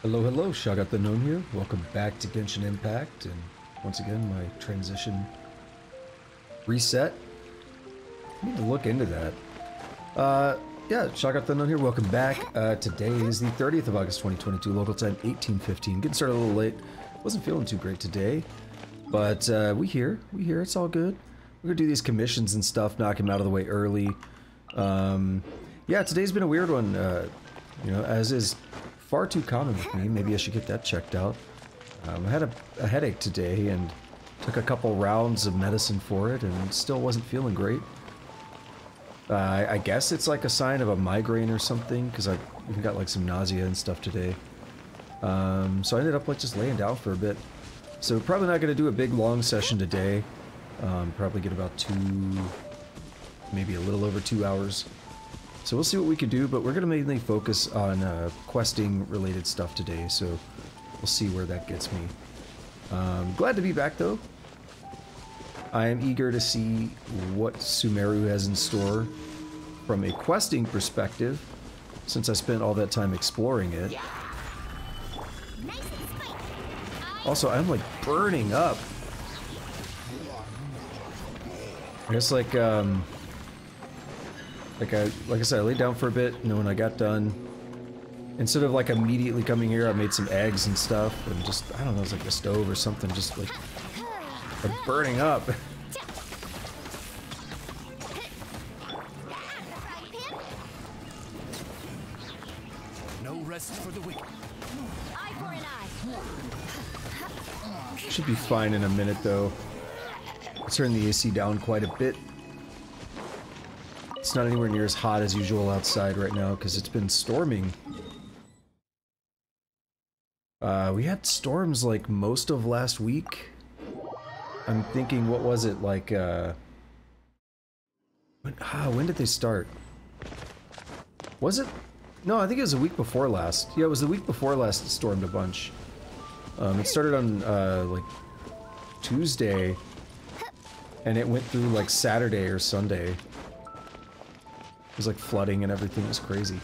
Hello, hello, Shagat the Gnome here. Welcome back to Genshin Impact, and once again, my transition reset. I need to look into that. Yeah, Shagat the Gnome here. Welcome back. Today is the 30th of August, 2022, local time 18:15. Getting started a little late. Wasn't feeling too great today, but we here. It's all good. We're gonna do these commissions and stuff, knock him out of the way early. Yeah, today's been a weird one. You know, as is far too common with me. Maybe I should get that checked out. I had a headache today and took a couple rounds of medicine for it and still wasn't feeling great. I guess it's like a sign of a migraine or something, because I even got like some nausea and stuff today. So I ended up like just laying down for a bit. So probably not going to do a big long session today. Probably get about maybe a little over 2 hours. So we'll see what we can do, but we're going to mainly focus on questing related stuff today, so we'll see where that gets me. Glad to be back though. I am eager to see what Sumeru has in store from a questing perspective, since I spent all that time exploring it. Also, I'm like burning up. I guess like I said, I laid down for a bit, and then when I got done, instead of like immediately coming here, I made some eggs and stuff, and just, I don't know, it was like a stove or something, just like burning up. No rest for the wicked. Eye for an eye. Should be fine in a minute though. I'll turn the AC down quite a bit. It's not anywhere near as hot as usual outside right now because it's been storming. We had storms like most of last week. I'm thinking, what was it like? When did they start? Was it? No, I think it was the week before last. Yeah, it was the week before last it stormed a bunch. It started on like Tuesday, and it went through like Saturday or Sunday. It was like flooding and everything. It was crazy.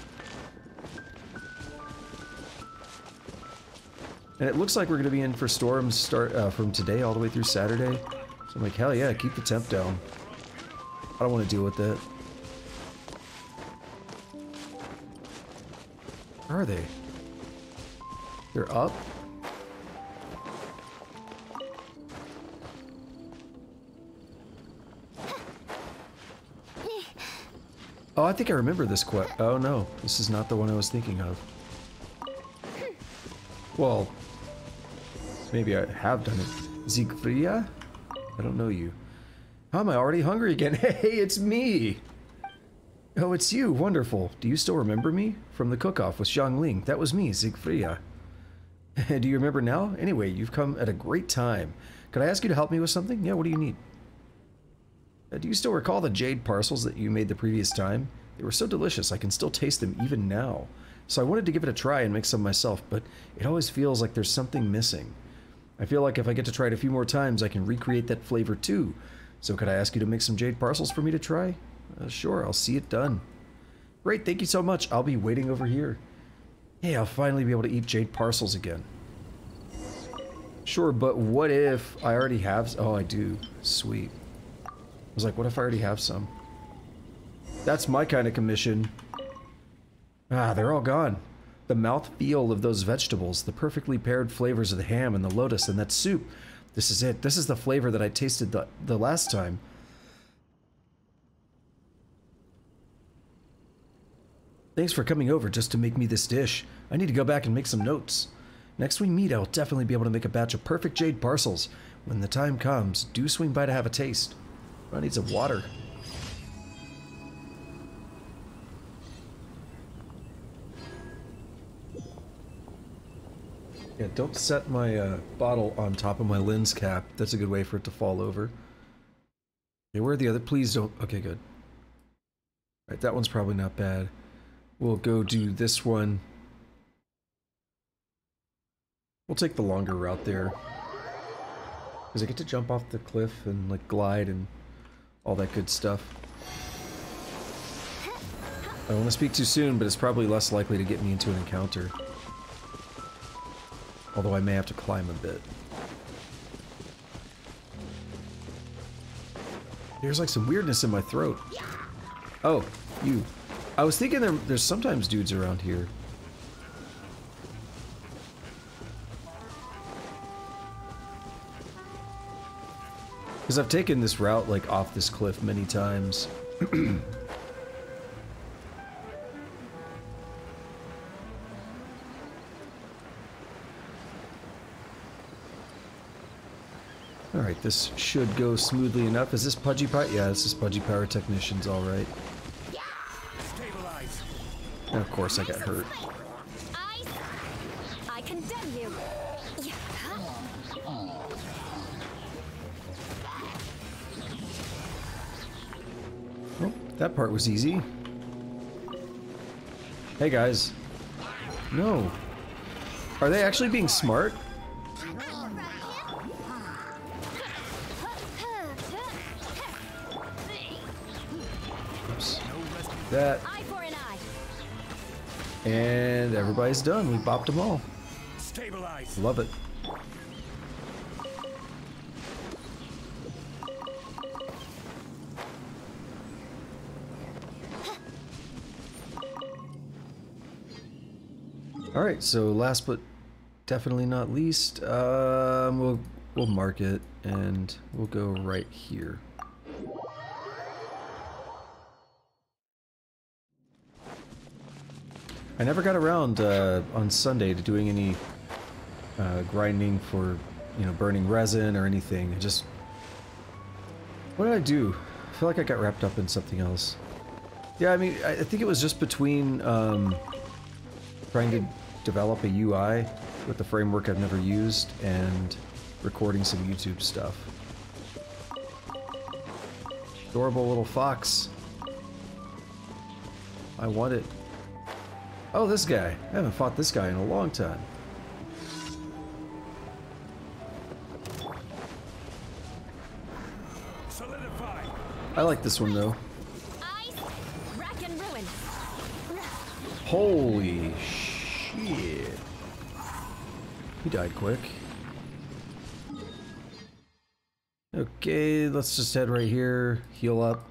And it looks like we're going to be in for storms from today all the way through Saturday. So I'm like, hell yeah, keep the temp down. I don't want to deal with that. Where are they? They're up? Oh, I think I remember this quest. Oh no, this is not the one I was thinking of. Well, maybe I have done it. Siegfried? I don't know you. How am I already hungry again? Hey, it's me! Oh, it's you. Wonderful. Do you still remember me? From the cook-off with Xiangling. That was me, Siegfried. Do you remember now? Anyway, you've come at a great time. Could I ask you to help me with something? Yeah, what do you need? Do you still recall the jade parcels that you made the previous time? They were so delicious, I can still taste them even now. So I wanted to give it a try and make some myself, but it always feels like there's something missing. I feel like if I get to try it a few more times, I can recreate that flavor too. So could I ask you to make some jade parcels for me to try? Sure, I'll see it done. Great, thank you so much. I'll be waiting over here. Hey, I'll finally be able to eat jade parcels again. Sure, but what if I already have... Oh, I do. Sweet. I was like, what if I already have some? That's my kind of commission. Ah, they're all gone. The mouthfeel of those vegetables, the perfectly paired flavors of the ham and the lotus and that soup. This is it. This is the flavor that I tasted the last time. Thanks for coming over just to make me this dish. I need to go back and make some notes. Next we meet, I'll definitely be able to make a batch of perfect jade parcels. When the time comes, do swing by to have a taste. I need some water. Yeah, don't set my bottle on top of my lens cap. That's a good way for it to fall over. Okay, where are the other? Please don't. Okay, good. Alright, that one's probably not bad. We'll go do this one. We'll take the longer route there. Because I get to jump off the cliff and like glide and all that good stuff. I don't want to speak too soon, but it's probably less likely to get me into an encounter. Although I may have to climb a bit. There's like some weirdness in my throat. Oh, you. I was thinking there's sometimes dudes around here. Because I've taken this route, like, off this cliff many times. Alright, this should go smoothly enough. Is this Pudgy Power? Yeah, this is Pudgy Power Technicians, alright. Stabilize. And of course I got hurt. I condemn you. Oh, that part was easy. Hey guys. No. Are they actually being smart? Oops. That. And everybody's done. We bopped them all. Stabilize. Love it. All right, so last but definitely not least, we'll mark it and we'll go right here. I never got around on Sunday to doing any grinding for, you know, burning resin or anything. I just... What did I do? I feel like I got wrapped up in something else. Yeah, I mean, I think it was just between trying to develop a UI with the framework I've never used and recording some YouTube stuff. Adorable little fox. I want it. Oh, this guy. I haven't fought this guy in a long time. Solidify. I like this one though. Ice, rack and ruin. Holy shit. He died quick. Okay, let's just head right here, heal up.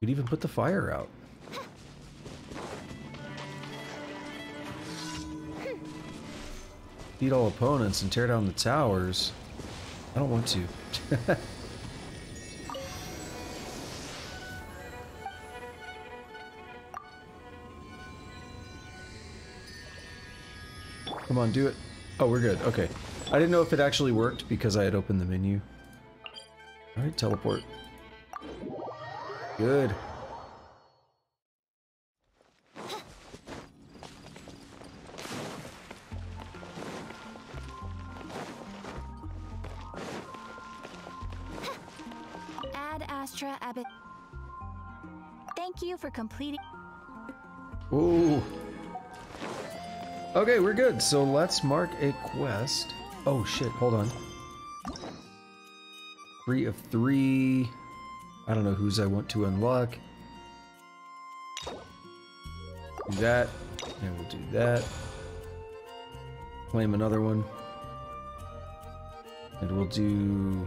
We'd even put the fire out. Beat all opponents and tear down the towers. I don't want to. Come on, do it. Oh, we're good. Okay. I didn't know if it actually worked because I had opened the menu. Alright, teleport. Good. Ad Astra Abbott. Thank you for completing. Ooh. Okay, we're good. So let's mark a quest. Oh shit, hold on. 3 of 3. I don't know whose I want to unlock. Do that, and we'll do that. Claim another one. And we'll do...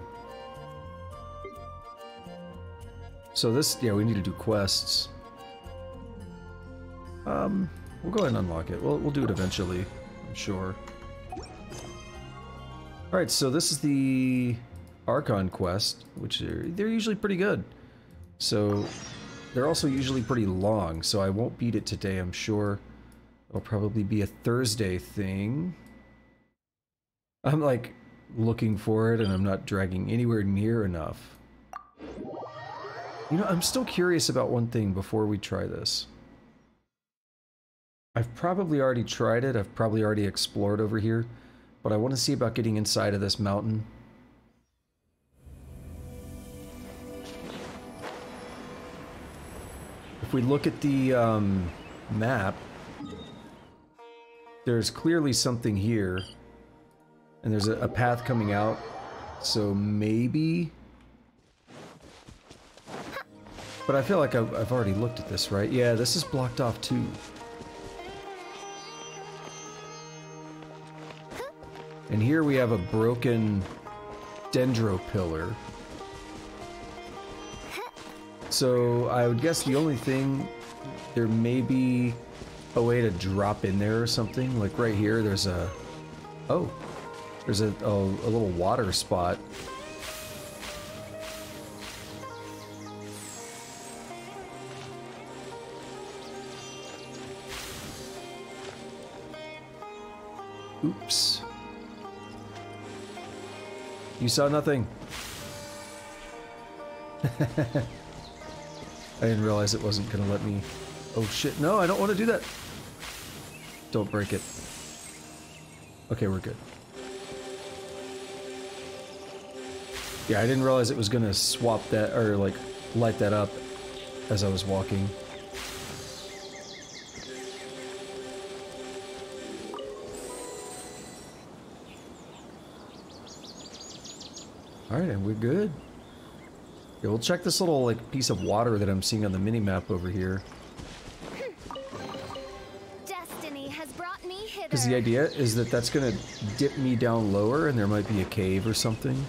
So this, yeah, we need to do quests. We'll go ahead and unlock it. We'll do it eventually, I'm sure. Alright, so this is the Arkhan Quest, which they're usually pretty good. So, they're also usually pretty long, so I won't beat it today, I'm sure. It'll probably be a Thursday thing. I'm like looking for it and I'm not dragging anywhere near enough. You know, I'm still curious about one thing before we try this. I've probably already tried it, I've probably already explored over here, but I want to see about getting inside of this mountain. If we look at the map, there's clearly something here, and there's a path coming out, so maybe... But I feel like I've already looked at this, right? Yeah, this is blocked off too. And here we have a broken Dendro pillar. So I would guess the only thing, there may be a way to drop in there or something. Like right here, there's a... Oh, there's a little water spot. Oops. You saw nothing. I didn't realize it wasn't gonna let me... Oh shit, no, I don't want to do that! Don't break it. Okay, we're good. Yeah, I didn't realize it was gonna swap that, or like, light that up as I was walking. Alright, and we're good. Yeah, we'll check this little, like, piece of water that I'm seeing on the mini-map over here. Destiny has brought me hither. Because the idea is that that's gonna dip me down lower, and there might be a cave or something.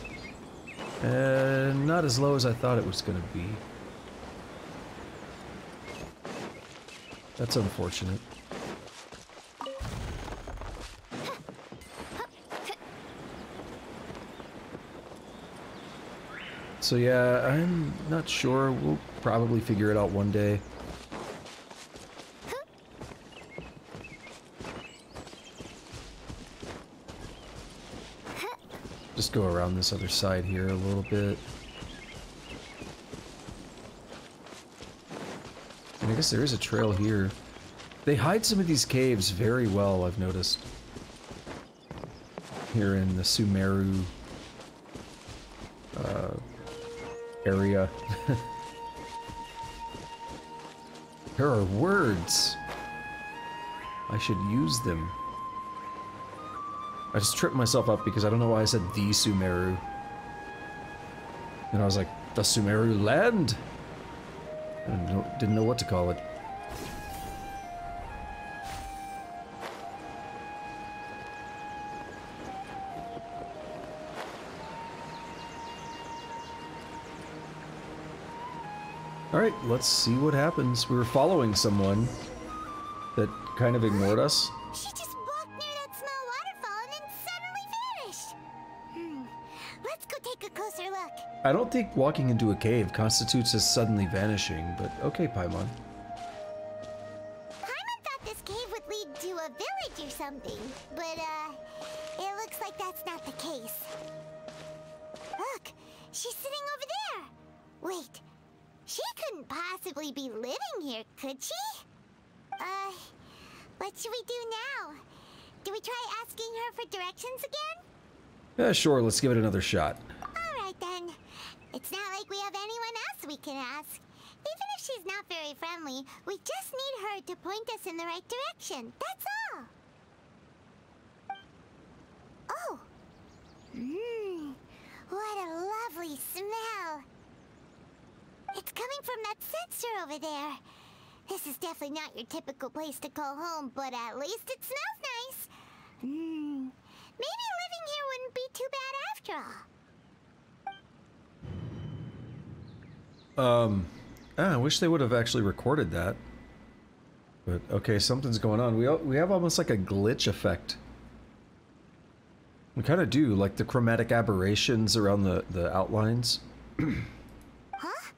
And not as low as I thought it was gonna be. That's unfortunate. So yeah, I'm not sure. We'll probably figure it out one day. Just go around this other side here a little bit. And I guess there is a trail here. They hide some of these caves very well, I've noticed. Here in the Sumeru area. There are words. I should use them. I just tripped myself up because I don't know why I said the Sumeru. And I was like, the Sumeru land? I didn't know what to call it. Alright, let's see what happens. We were following someone that kind of ignored us. She just walked near that small waterfall and then suddenly vanished. Let's go take a closer look. I don't think walking into a cave constitutes as suddenly vanishing, but okay, Paimon. Paimon thought this cave would lead to a village or something, but it looks like that's not the case. Look, she's sitting over there. Wait, she couldn't possibly be living here, could she? What should we do now? Do we try asking her for directions again? Yeah, sure, let's give it another shot. Alright then. It's not like we have anyone else we can ask. Even if she's not very friendly, we just need her to point us in the right direction. That's all. Oh. What a lovely smell. It's coming from that sensor over there. This is definitely not your typical place to call home, but at least it smells nice. Maybe living here wouldn't be too bad after all. I wish they would have actually recorded that. But, okay, something's going on. We have almost like a glitch effect. We kind of do, like the chromatic aberrations around the outlines. Huh?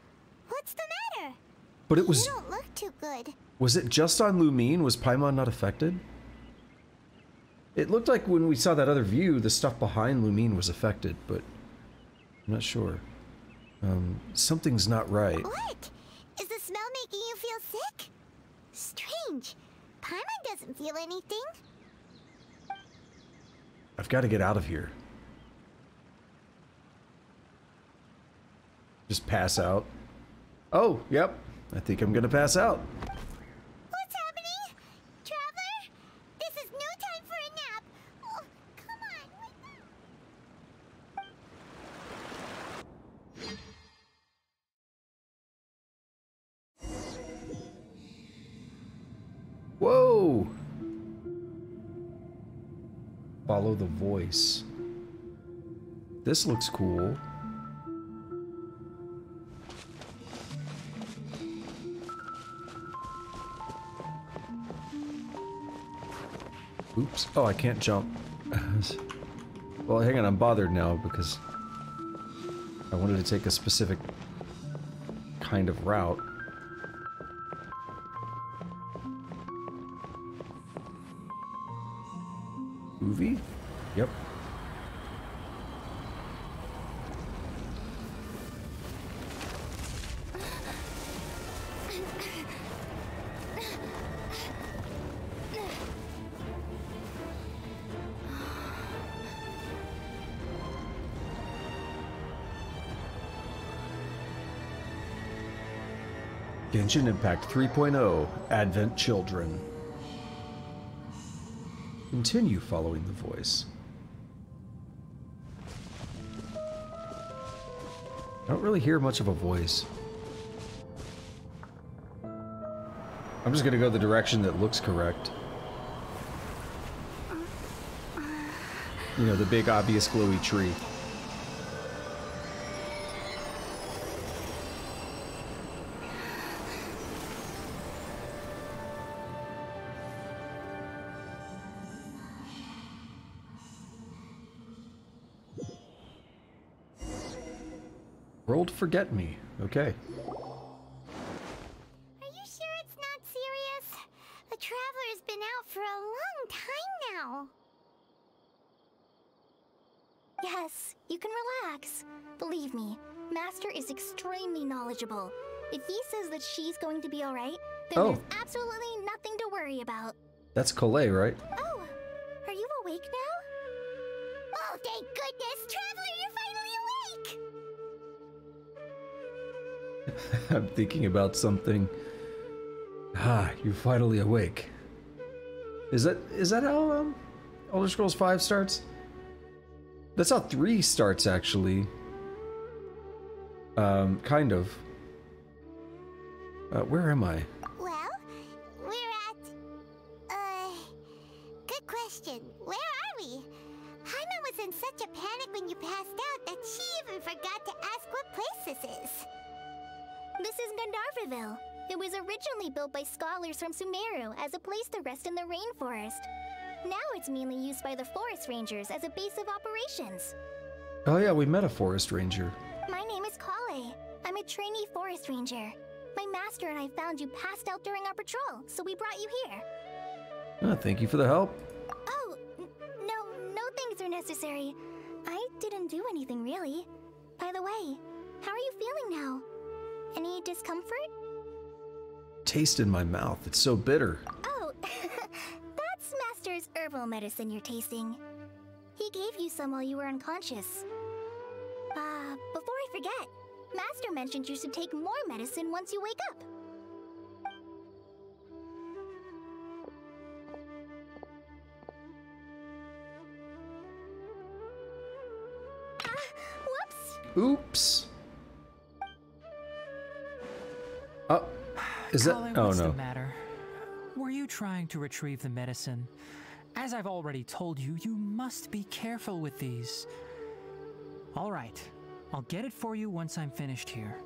What's the matter? But it was... You don't look too good. Was it just on Lumine? Was Paimon not affected? It looked like when we saw that other view, the stuff behind Lumine was affected, but I'm not sure. Something's not right. What? Is the smell making you feel sick? Strange. Paimon doesn't feel anything. I've got to get out of here. Just pass out. Oh, yep. I think I'm gonna pass out. What's happening? Traveler? This is no time for a nap. Oh, come on. Whoa! Follow the voice. This looks cool. Oops. Oh, I can't jump. Well, hang on, I'm bothered now because I wanted to take a specific kind of route. Movie? Yep. Genshin Impact 3.0 Advent Children. Continue following the voice. I don't really hear much of a voice. I'm just gonna go the direction that looks correct. You know, the big obvious glowy tree. World Forget Me. Okay. Are you sure it's not serious? The Traveler's been out for a long time now. Yes, you can relax. Believe me, Master is extremely knowledgeable. If he says that she's going to be alright, then there's absolutely nothing to worry about. That's Colette, right? Oh, are you awake now? Oh, thank goodness! Traveler, you're finally awake! I'm thinking about something. Ah, you're finally awake. Is that how Elder Scrolls V starts? That's how 3 starts, actually. Kind of. Where am I? Well, we're at... good question. Where are we? Jaime was in such a panic when you passed out that she even forgot to ask what place this is. This is Gandharvaville. It was originally built by scholars from Sumeru as a place to rest in the rainforest. Now it's mainly used by the forest rangers as a base of operations. Oh yeah, we met a forest ranger. My name is Kale. I'm a trainee forest ranger. My master and I found you passed out during our patrol, so we brought you here. Oh, thank you for the help. Oh, no thanks are necessary. I didn't do anything really. By the way, how are you feeling now? Any discomfort? Taste in my mouth. It's so bitter. Oh, that's Master's herbal medicine you're tasting. He gave you some while you were unconscious. Before I forget, Master mentioned you should take more medicine once you wake up. Whoops! Oops. Oh, is that? Kale, Oh what's no. the matter? Were you trying to retrieve the medicine? As I've already told you, you must be careful with these. All right, I'll get it for you once I'm finished here.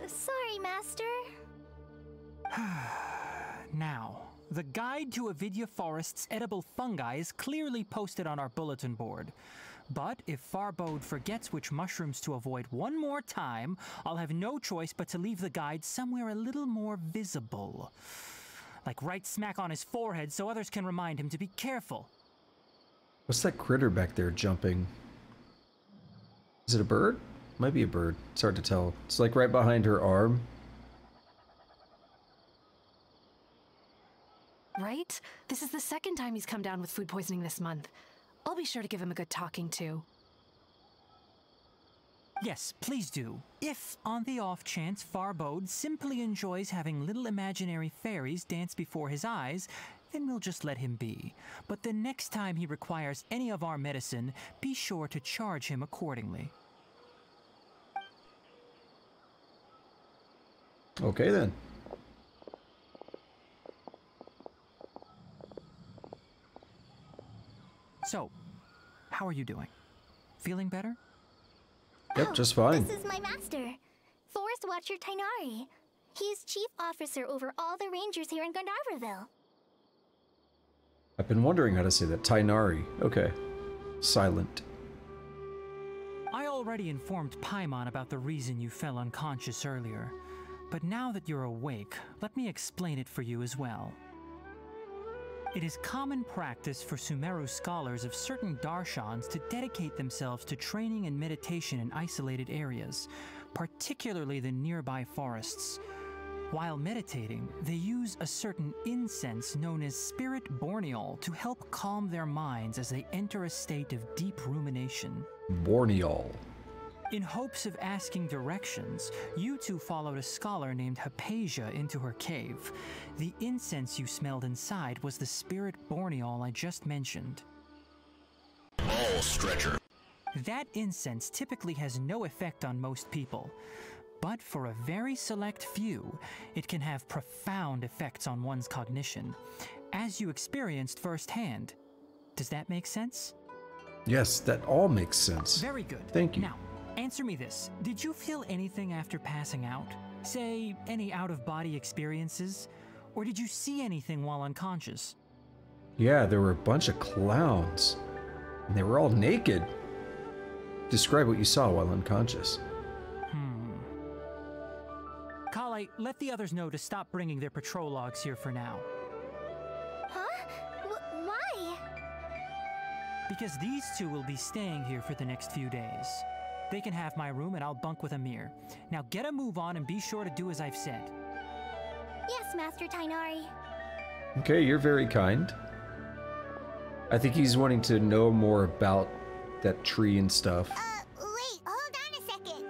Sorry, Master. Now, the guide to Avidya Forest's edible fungi is clearly posted on our bulletin board. But if Farbode forgets which mushrooms to avoid one more time, I'll have no choice but to leave the guide somewhere a little more visible. Like right smack on his forehead so others can remind him to be careful. What's that critter back there jumping? Is it a bird? Might be a bird. It's hard to tell. It's like right behind her arm. Right? This is the second time he's come down with food poisoning this month. I'll be sure to give him a good talking to. Yes, please do. If, on the off chance, Farbode simply enjoys having little imaginary fairies dance before his eyes, then we'll just let him be. But the next time he requires any of our medicine, be sure to charge him accordingly. Okay then. So, how are you doing? Feeling better? Yep, just fine. This is my master, Forest Watcher Tainari. He is chief officer over all the rangers here in Gandharvaville. I've been wondering how to say that. Tainari. Okay. Silent. I already informed Paimon about the reason you fell unconscious earlier, but now that you're awake, let me explain it for you as well. It is common practice for Sumeru scholars of certain darshans to dedicate themselves to training and meditation in isolated areas, particularly the nearby forests. While meditating, they use a certain incense known as spirit borneol to help calm their minds as they enter a state of deep rumination. Borneol. In hopes of asking directions, you two followed a scholar named Hypatia into her cave. The incense you smelled inside was the spirit borneol I just mentioned. Ball stretcher. That incense typically has no effect on most people, but for a very select few, it can have profound effects on one's cognition, as you experienced firsthand. Does that make sense? Yes, that all makes sense. Very good. Thank you. Now, answer me this. Did you feel anything after passing out? Say, any out-of-body experiences? Or did you see anything while unconscious? Yeah, there were a bunch of clowns. And they were all naked. Describe what you saw while unconscious. Kale, let the others know to stop bringing their patrol logs here for now. Huh? Why? Because these two will be staying here for the next few days. They can have my room and I'll bunk with Amir. Now get a move on and be sure to do as I've said. Yes, Master Tainari. Okay, you're very kind. I think he's wanting to know more about that tree and stuff. Wait, hold on a second.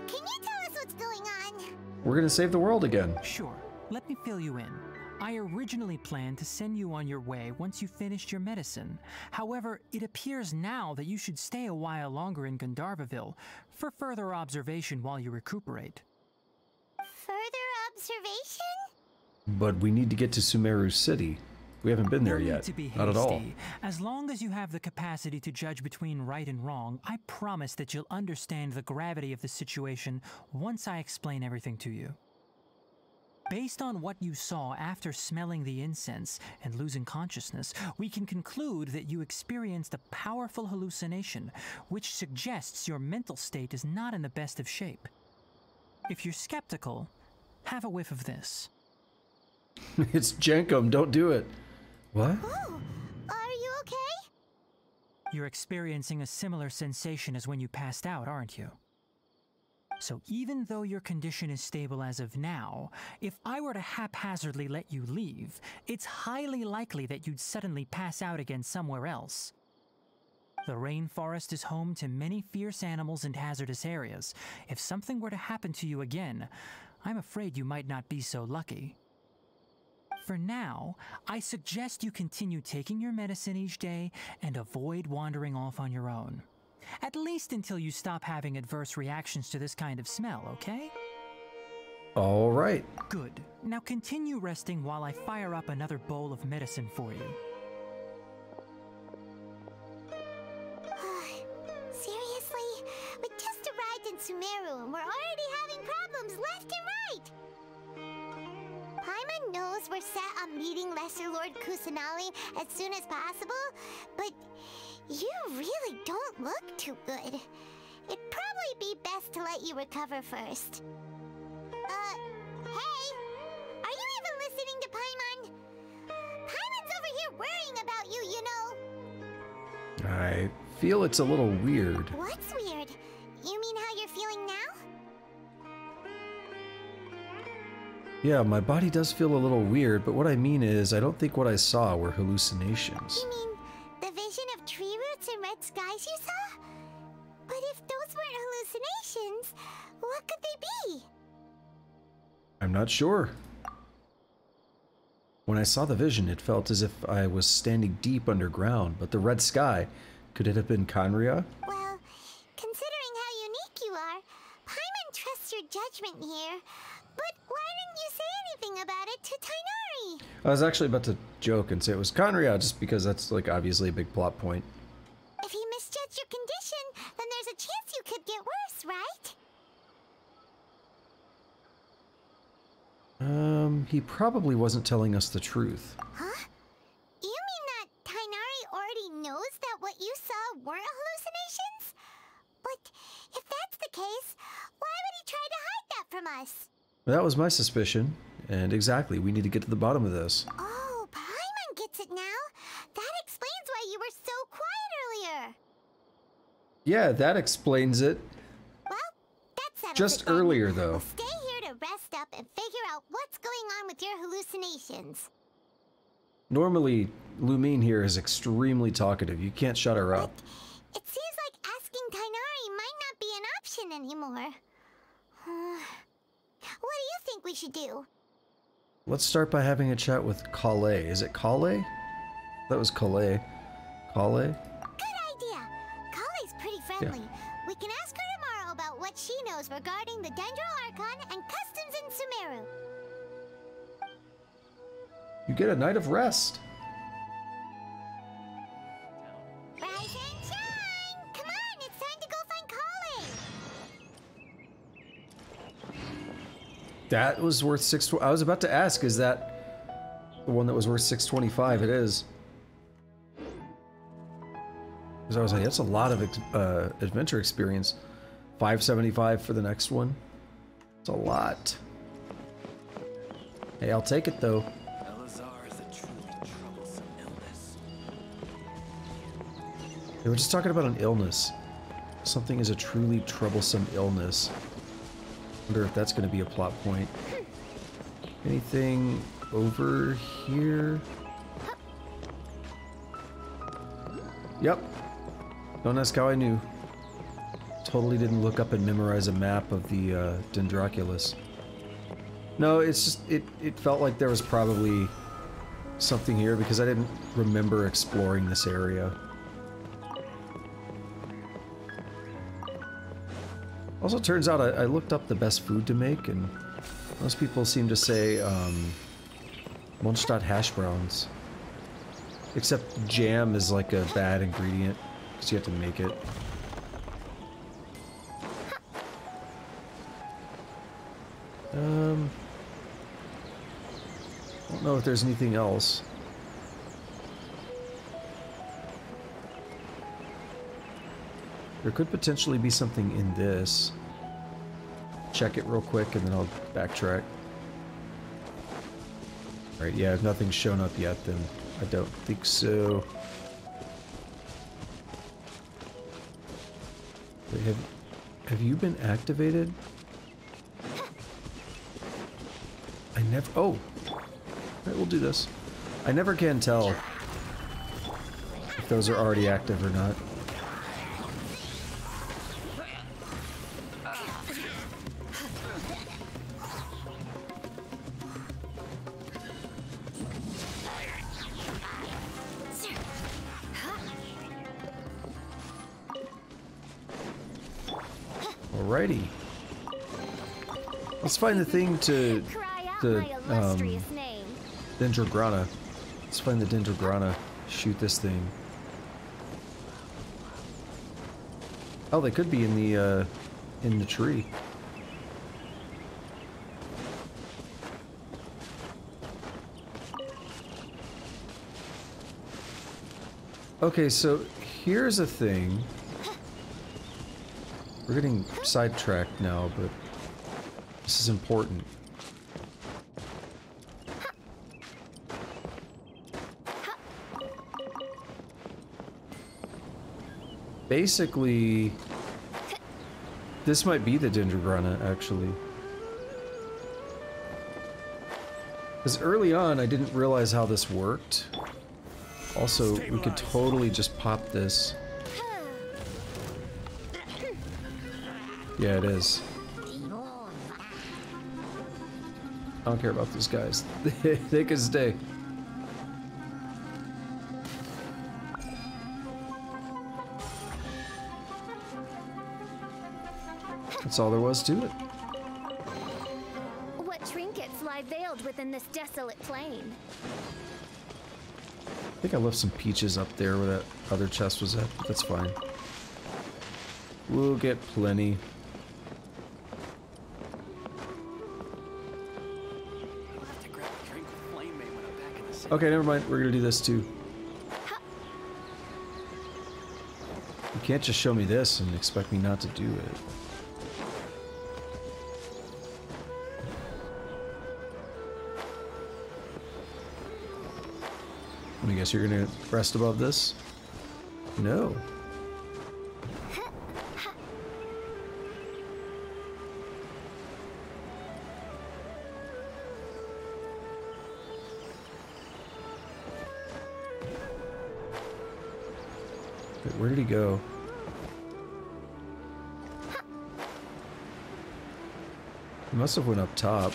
Can you tell us what's going on? We're gonna save the world again. Sure, let me fill you in. I originally planned to send you on your way once you finished your medicine. However, it appears now that you should stay a while longer in Gandharvaville for further observation while you recuperate. Further observation? But we need to get to Sumeru City. We haven't been there No need yet. to be Not at all. hasty. As long as you have the capacity to judge between right and wrong, I promise that you'll understand the gravity of the situation once I explain everything to you. Based on what you saw after smelling the incense and losing consciousness, we can conclude that you experienced a powerful hallucination, which suggests your mental state is not in the best of shape. If you're skeptical, have a whiff of this. It's Jenkum, don't do it. What? Oh, are you okay? You're experiencing a similar sensation as when you passed out, aren't you? So even though your condition is stable as of now, if I were to haphazardly let you leave, it's highly likely that you'd suddenly pass out again somewhere else. The rainforest is home to many fierce animals and hazardous areas. If something were to happen to you again, I'm afraid you might not be so lucky. For now, I suggest you continue taking your medicine each day and avoid wandering off on your own. At least until you stop having adverse reactions to this kind of smell, okay? All right. Good. Now continue resting while I fire up another bowl of medicine for you. Seriously? We just arrived in Sumeru and we're already having problems left and right! Paimon knows we're set on meeting Lesser Lord Kusanali as soon as possible, but you really don't look too good. It'd probably be best to let you recover first. Hey! Are you even listening to Paimon? Paimon's over here worrying about you, you know. I feel it's a little weird. What's weird? You mean how you're feeling now? Yeah, my body does feel a little weird, but what I mean is I don't think what I saw were hallucinations. You mean the vision of tree roots and red skies you saw? But if those weren't hallucinations, what could they be? I'm not sure. When I saw the vision, it felt as if I was standing deep underground, but the red sky, could it have been Conria? Well, considering how unique you are, Paimon trusts your judgment here. But why didn't you say anything about it to Tainari? I was actually about to joke and say it was Conria, just because that's, like, obviously a big plot point. If he misjudged your condition, then there's a chance you could get worse, right? He probably wasn't telling us the truth. Huh? You mean that Tainari already knows that what you saw weren't hallucinations? But if that's the case, why would he try to hide that from us? That was my suspicion, and exactly, we need to get to the bottom of this. Oh, Paimon gets it now. That explains why you were so quiet earlier. Yeah, that explains it. Well, that settles Just it then. earlier, though. We'll stay here to rest up and figure out what's going on with your hallucinations. Normally, Lumine here is extremely talkative. You can't shut her up. It seems like asking Tainari might not be an option anymore. What do you think we should do? Let's start by having a chat with Calais. Is it Calais? That was Calais. Calais? Good idea. Kale's pretty friendly. We can ask her tomorrow about what she knows regarding the Dendro Archon and customs in Sumeru. You get a night of rest. Rise and shine! Come on, it's time to go find Kale! That was worth 620. I was about to ask, is that the one that was worth 625? It is. Because I was like, that's a lot of adventure experience. 575 for the next one. It's a lot. Hey, I'll take it though. Elazar is a truly troublesome illness. They were just talking about an illness. Something is a truly troublesome illness. Wonder if that's going to be a plot point. Anything over here? Yep. Don't ask how I knew. Totally didn't look up and memorize a map of the Dendroculus. No, it's just, it felt like there was probably something here because I didn't remember exploring this area. Also, turns out I looked up the best food to make, and most people seem to say Mondstadt hash browns. Except jam is like a bad ingredient, because you have to make it. I don't know if there's anything else. There could potentially be something in this. Check it real quick and then I'll backtrack. Alright, yeah, if nothing's shown up yet, then I don't think so. Wait, have you been activated? I never... Oh! Alright, we'll do this. I never can tell if those are already active or not. Alrighty. Let's find the thing to the Dendrograna. Let's find the Dendrograna. Shoot this thing. Oh, they could be in the tree. Okay, so here's a thing. We're getting sidetracked now, but this is important. Basically, this might be the Dendrograna, actually. Because early on, I didn't realize how this worked. Also, we could totally just pop this. Yeah, it is. I don't care about these guys. They can stay. That's all there was to it. What trinkets lie veiled world within this desolate plain. I think I left some peaches up there where that other chest was at, but that's fine. We'll get plenty. I'll have to grab a drink with Flame Maid when I'm back in the city. Okay, never mind. We're gonna do this too. You can't just show me this and expect me not to do it. I guess you're gonna rest above this? No. Wait, where did he go? He must have went up top.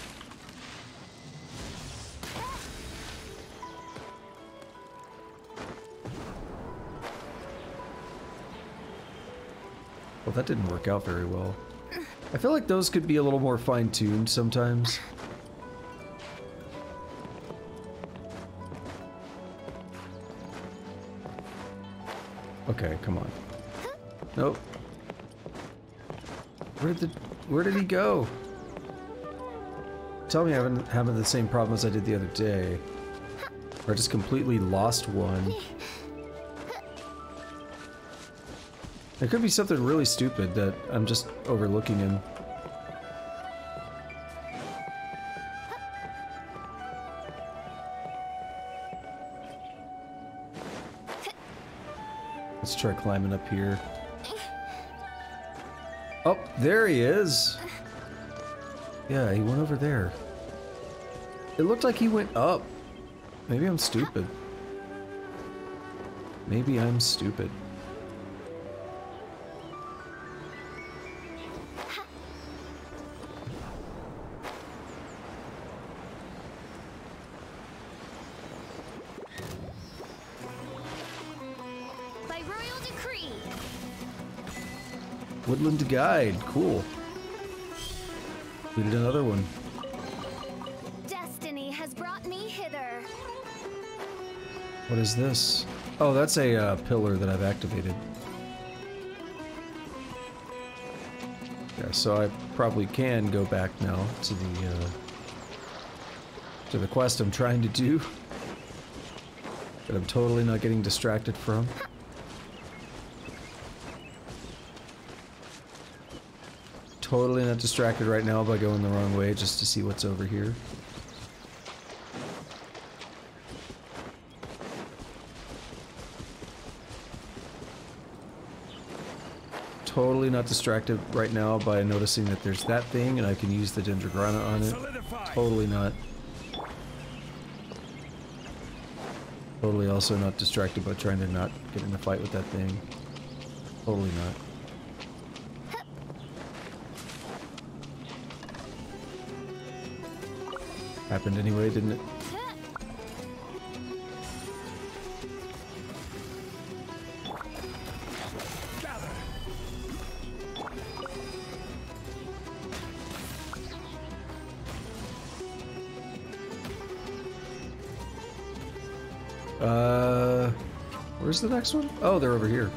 Well, that didn't work out very well. I feel like those could be a little more fine-tuned sometimes. Okay, come on. Nope. Where did he go? Tell me I'm having the same problem as I did the other day. Or I just completely lost one. There could be something really stupid that I'm just overlooking him. Let's try climbing up here. Oh, there he is! Yeah, he went over there. It looked like he went up. Maybe I'm stupid. Maybe I'm stupid. Woodland Guide, cool. We did another one. Destiny has brought me hither. What is this? Oh, that's a pillar that I've activated. Yeah, so I probably can go back now to the quest I'm trying to do. That I'm totally not getting distracted from. Totally not distracted right now by going the wrong way just to see what's over here. Totally not distracted right now by noticing that there's that thing and I can use the Dendrograna on it. Solidify. Totally not. Totally also not distracted by trying to not get in a fight with that thing. Totally not. Happened anyway, didn't it? Where's the next one? Oh, they're over here.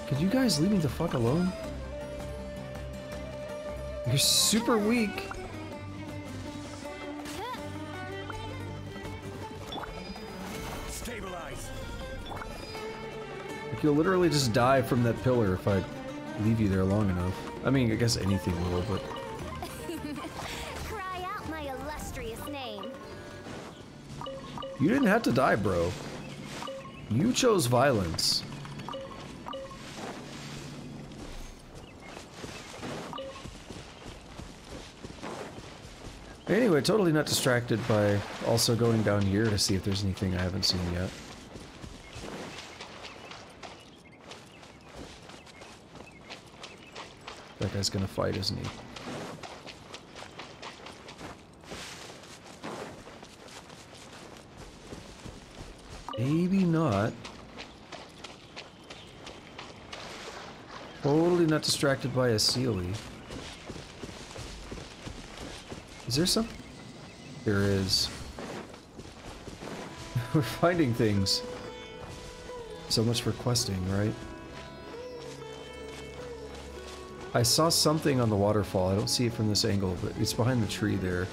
Could you guys leave me the fuck alone? You're super weak. Stabilize. Like you'll literally just die from that pillar if I leave you there long enough. I mean, I guess anything will, but... Cry out my illustrious name. You didn't have to die, bro. You chose violence. Anyway, totally not distracted by also going down here to see if there's anything I haven't seen yet. That guy's gonna fight, isn't he? Maybe not. Totally not distracted by a Sealy. Is there something? There is. We're finding things. So much for questing, right? I saw something on the waterfall. I don't see it from this angle, but it's behind the tree there.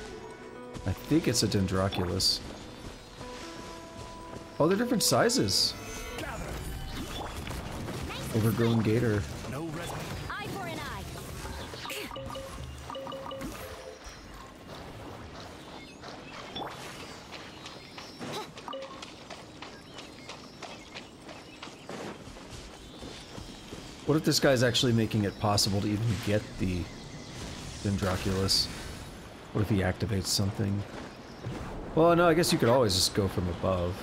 I think it's a Dendroculus. Oh, they're different sizes. Overgrown gator. No rest. Eye for an eye. What if this guy's actually making it possible to even get the Dendroculus? What if he activates something? Well, no, I guess you could always just go from above.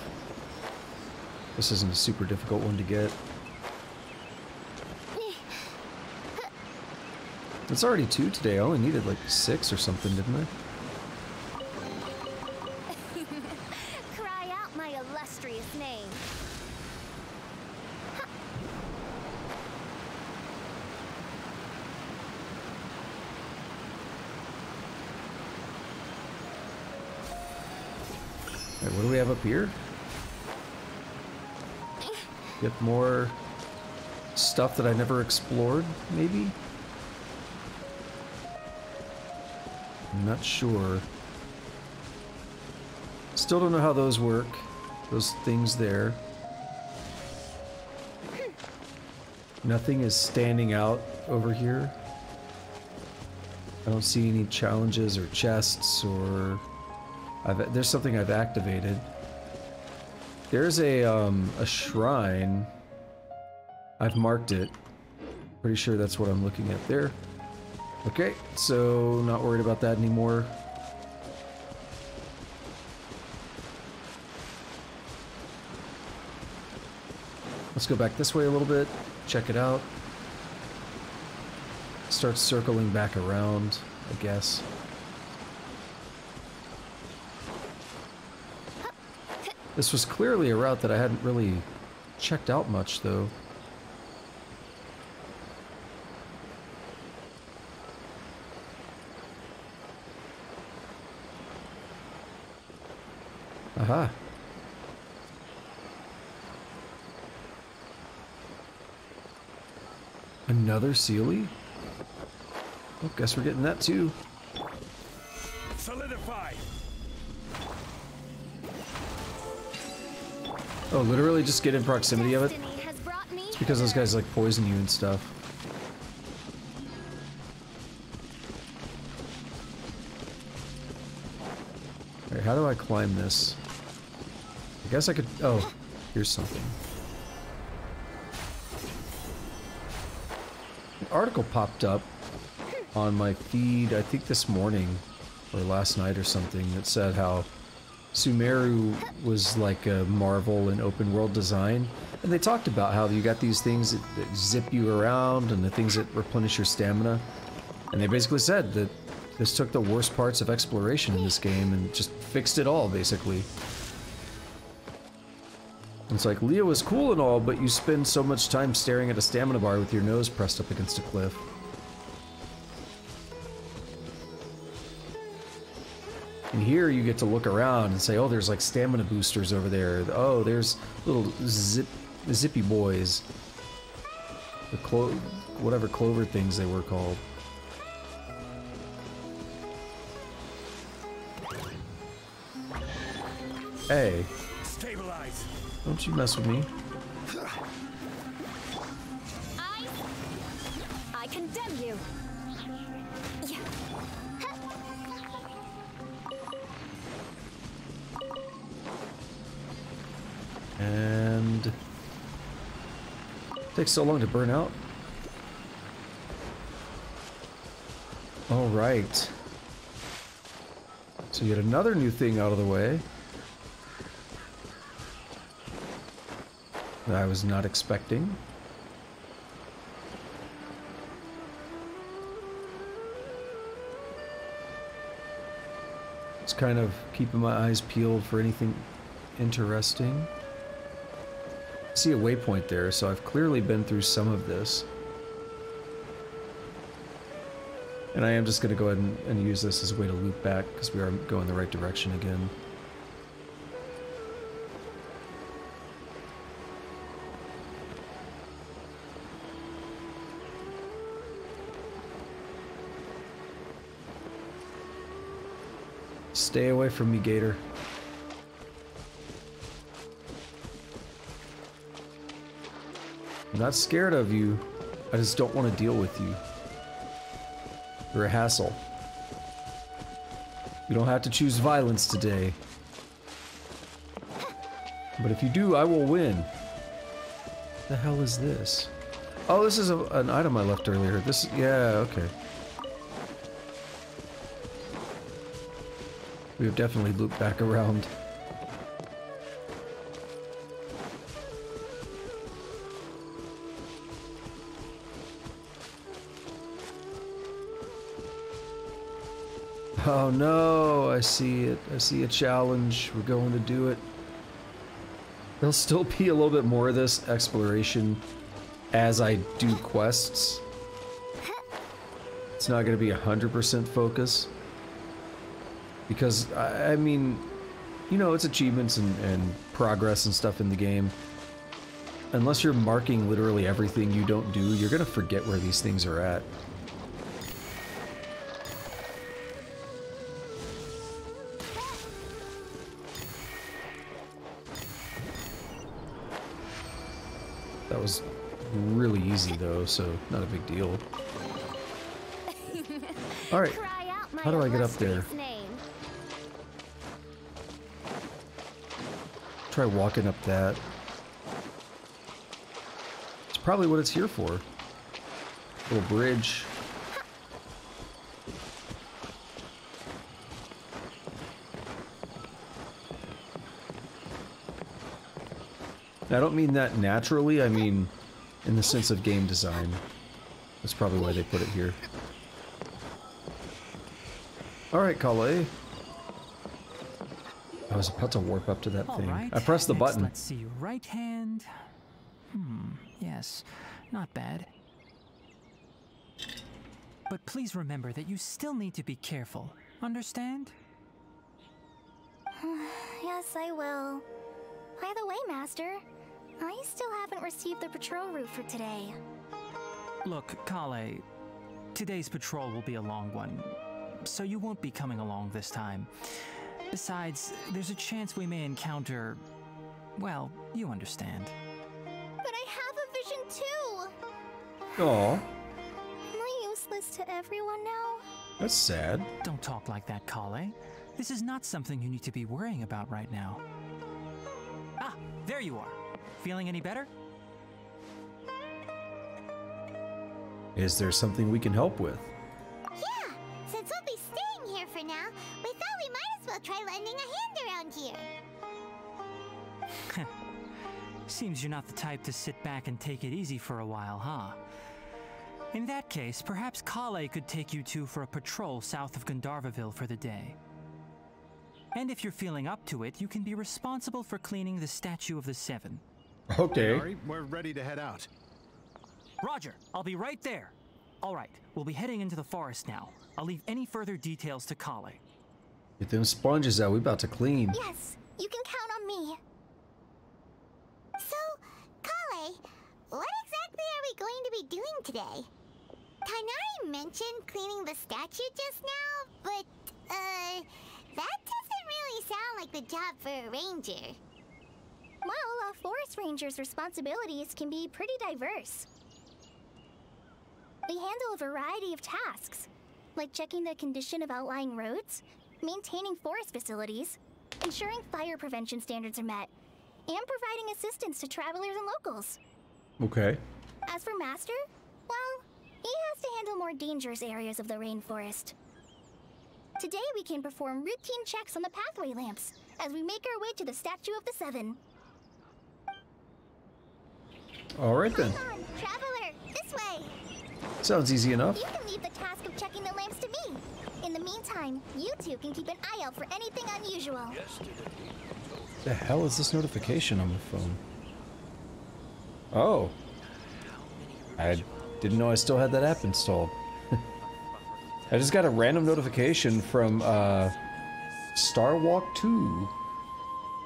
This isn't a super difficult one to get. It's already 2 today. I only needed like 6 or something, didn't I? Cry out my illustrious name. Alright, what do we have up here? Get more stuff that I never explored, maybe? I'm not sure. Still don't know how those work. Those things there. Nothing is standing out over here. I don't see any challenges or chests or... there's something I've activated. There's a shrine. I've marked it. Pretty sure that's what I'm looking at there. Okay, so not worried about that anymore. Let's go back this way a little bit, check it out. Start circling back around, I guess. This was clearly a route that I hadn't really checked out much, though. Aha. Another Sealy? Well, guess we're getting that too. Solidify. Oh, literally just get in proximity of it? Destiny has brought me It's because those guys like poison you and stuff. Alright, how do I climb this? I guess I could... Oh, here's something. An article popped up on my feed, I think this morning, or last night or something, that said how Sumeru was like a marvel in open world design. And they talked about how you got these things that zip you around and the things that replenish your stamina. And they basically said that this took the worst parts of exploration in this game and just fixed it all, basically. It's like, Leah was cool and all, but you spend so much time staring at a stamina bar with your nose pressed up against a cliff. And here you get to look around and say, oh, there's like stamina boosters over there. Oh, there's little zippy boys. The whatever clover things they were called. Hey. Stabilize. Don't you mess with me. I condemn you. Yeah. And... takes so long to burn out. Alright. So yet another new thing out of the way. That I was not expecting. Just kind of keeping my eyes peeled for anything interesting. I see a waypoint there, so I've clearly been through some of this. And I am just going to go ahead and use this as a way to loop back, because we are going the right direction again. Stay away from me, Gator. I'm not scared of you. I just don't want to deal with you. You're a hassle. You don't have to choose violence today. But if you do, I will win. What the hell is this? Oh, this is an item I left earlier. This, yeah, okay. We have definitely looped back around. Oh no, I see it. I see a challenge. We're going to do it. There'll still be a little bit more of this exploration as I do quests. It's not going to be 100% focus. Because, I mean, you know, it's achievements and progress and stuff in the game. Unless you're marking literally everything you don't do, you're going to forget where these things are at. That was really easy though, so not a big deal. Alright, how do I get up there? Try walking up that. It's probably what it's here for. Little bridge. I don't mean that naturally, I mean in the sense of game design. That's probably why they put it here. Alright, Kale. I was about to warp up to that thing. Right. I pressed the button. Let's see, right hand. Yes, not bad. But please remember that you still need to be careful. Understand? Yes, I will. By the way, Master, I still haven't received the patrol route for today. Look, Kale, today's patrol will be a long one, so you won't be coming along this time. Besides, there's a chance we may encounter... well, you understand. But I have a vision too! Aw, Am I useless to everyone now? that's sad. Don't talk like that, Kale. This is not something you need to be worrying about right now. Ah, there you are. Feeling any better? Is there something we can help with? Yeah, since we'll be staying here for now, we thought we might as well try lending a hand around here. Seems you're not the type to sit back and take it easy for a while, huh? In that case, perhaps Kale could take you two for a patrol south of Gandharvaville for the day. And if you're feeling up to it, you can be responsible for cleaning the Statue of the Seven. Okay. Ari, we're ready to head out. Roger, I'll be right there. All right, we'll be heading into the forest now. I'll leave any further details to Kale. Get them sponges out, we about to clean. Yes, you can count on me. So, Kale, what exactly are we going to be doing today? Tanari mentioned cleaning the statue just now, but, that doesn't really sound like the job for a ranger. Well, a forest ranger's responsibilities can be pretty diverse. They handle a variety of tasks, like checking the condition of outlying roads, maintaining forest facilities, ensuring fire prevention standards are met, and providing assistance to travelers and locals. Okay. As for Master, well, he has to handle more dangerous areas of the rainforest. Today we can perform routine checks on the pathway lamps as we make our way to the Statue of the Seven. Alright then. Come on, traveler, this way! Sounds easy enough. You can leave the task of checking the lamps to me. In the meantime, you two can keep an eye out for anything unusual. The hell is this notification on the phone? Oh. I didn't know I still had that app installed. I just got a random notification from, Starwalk 2.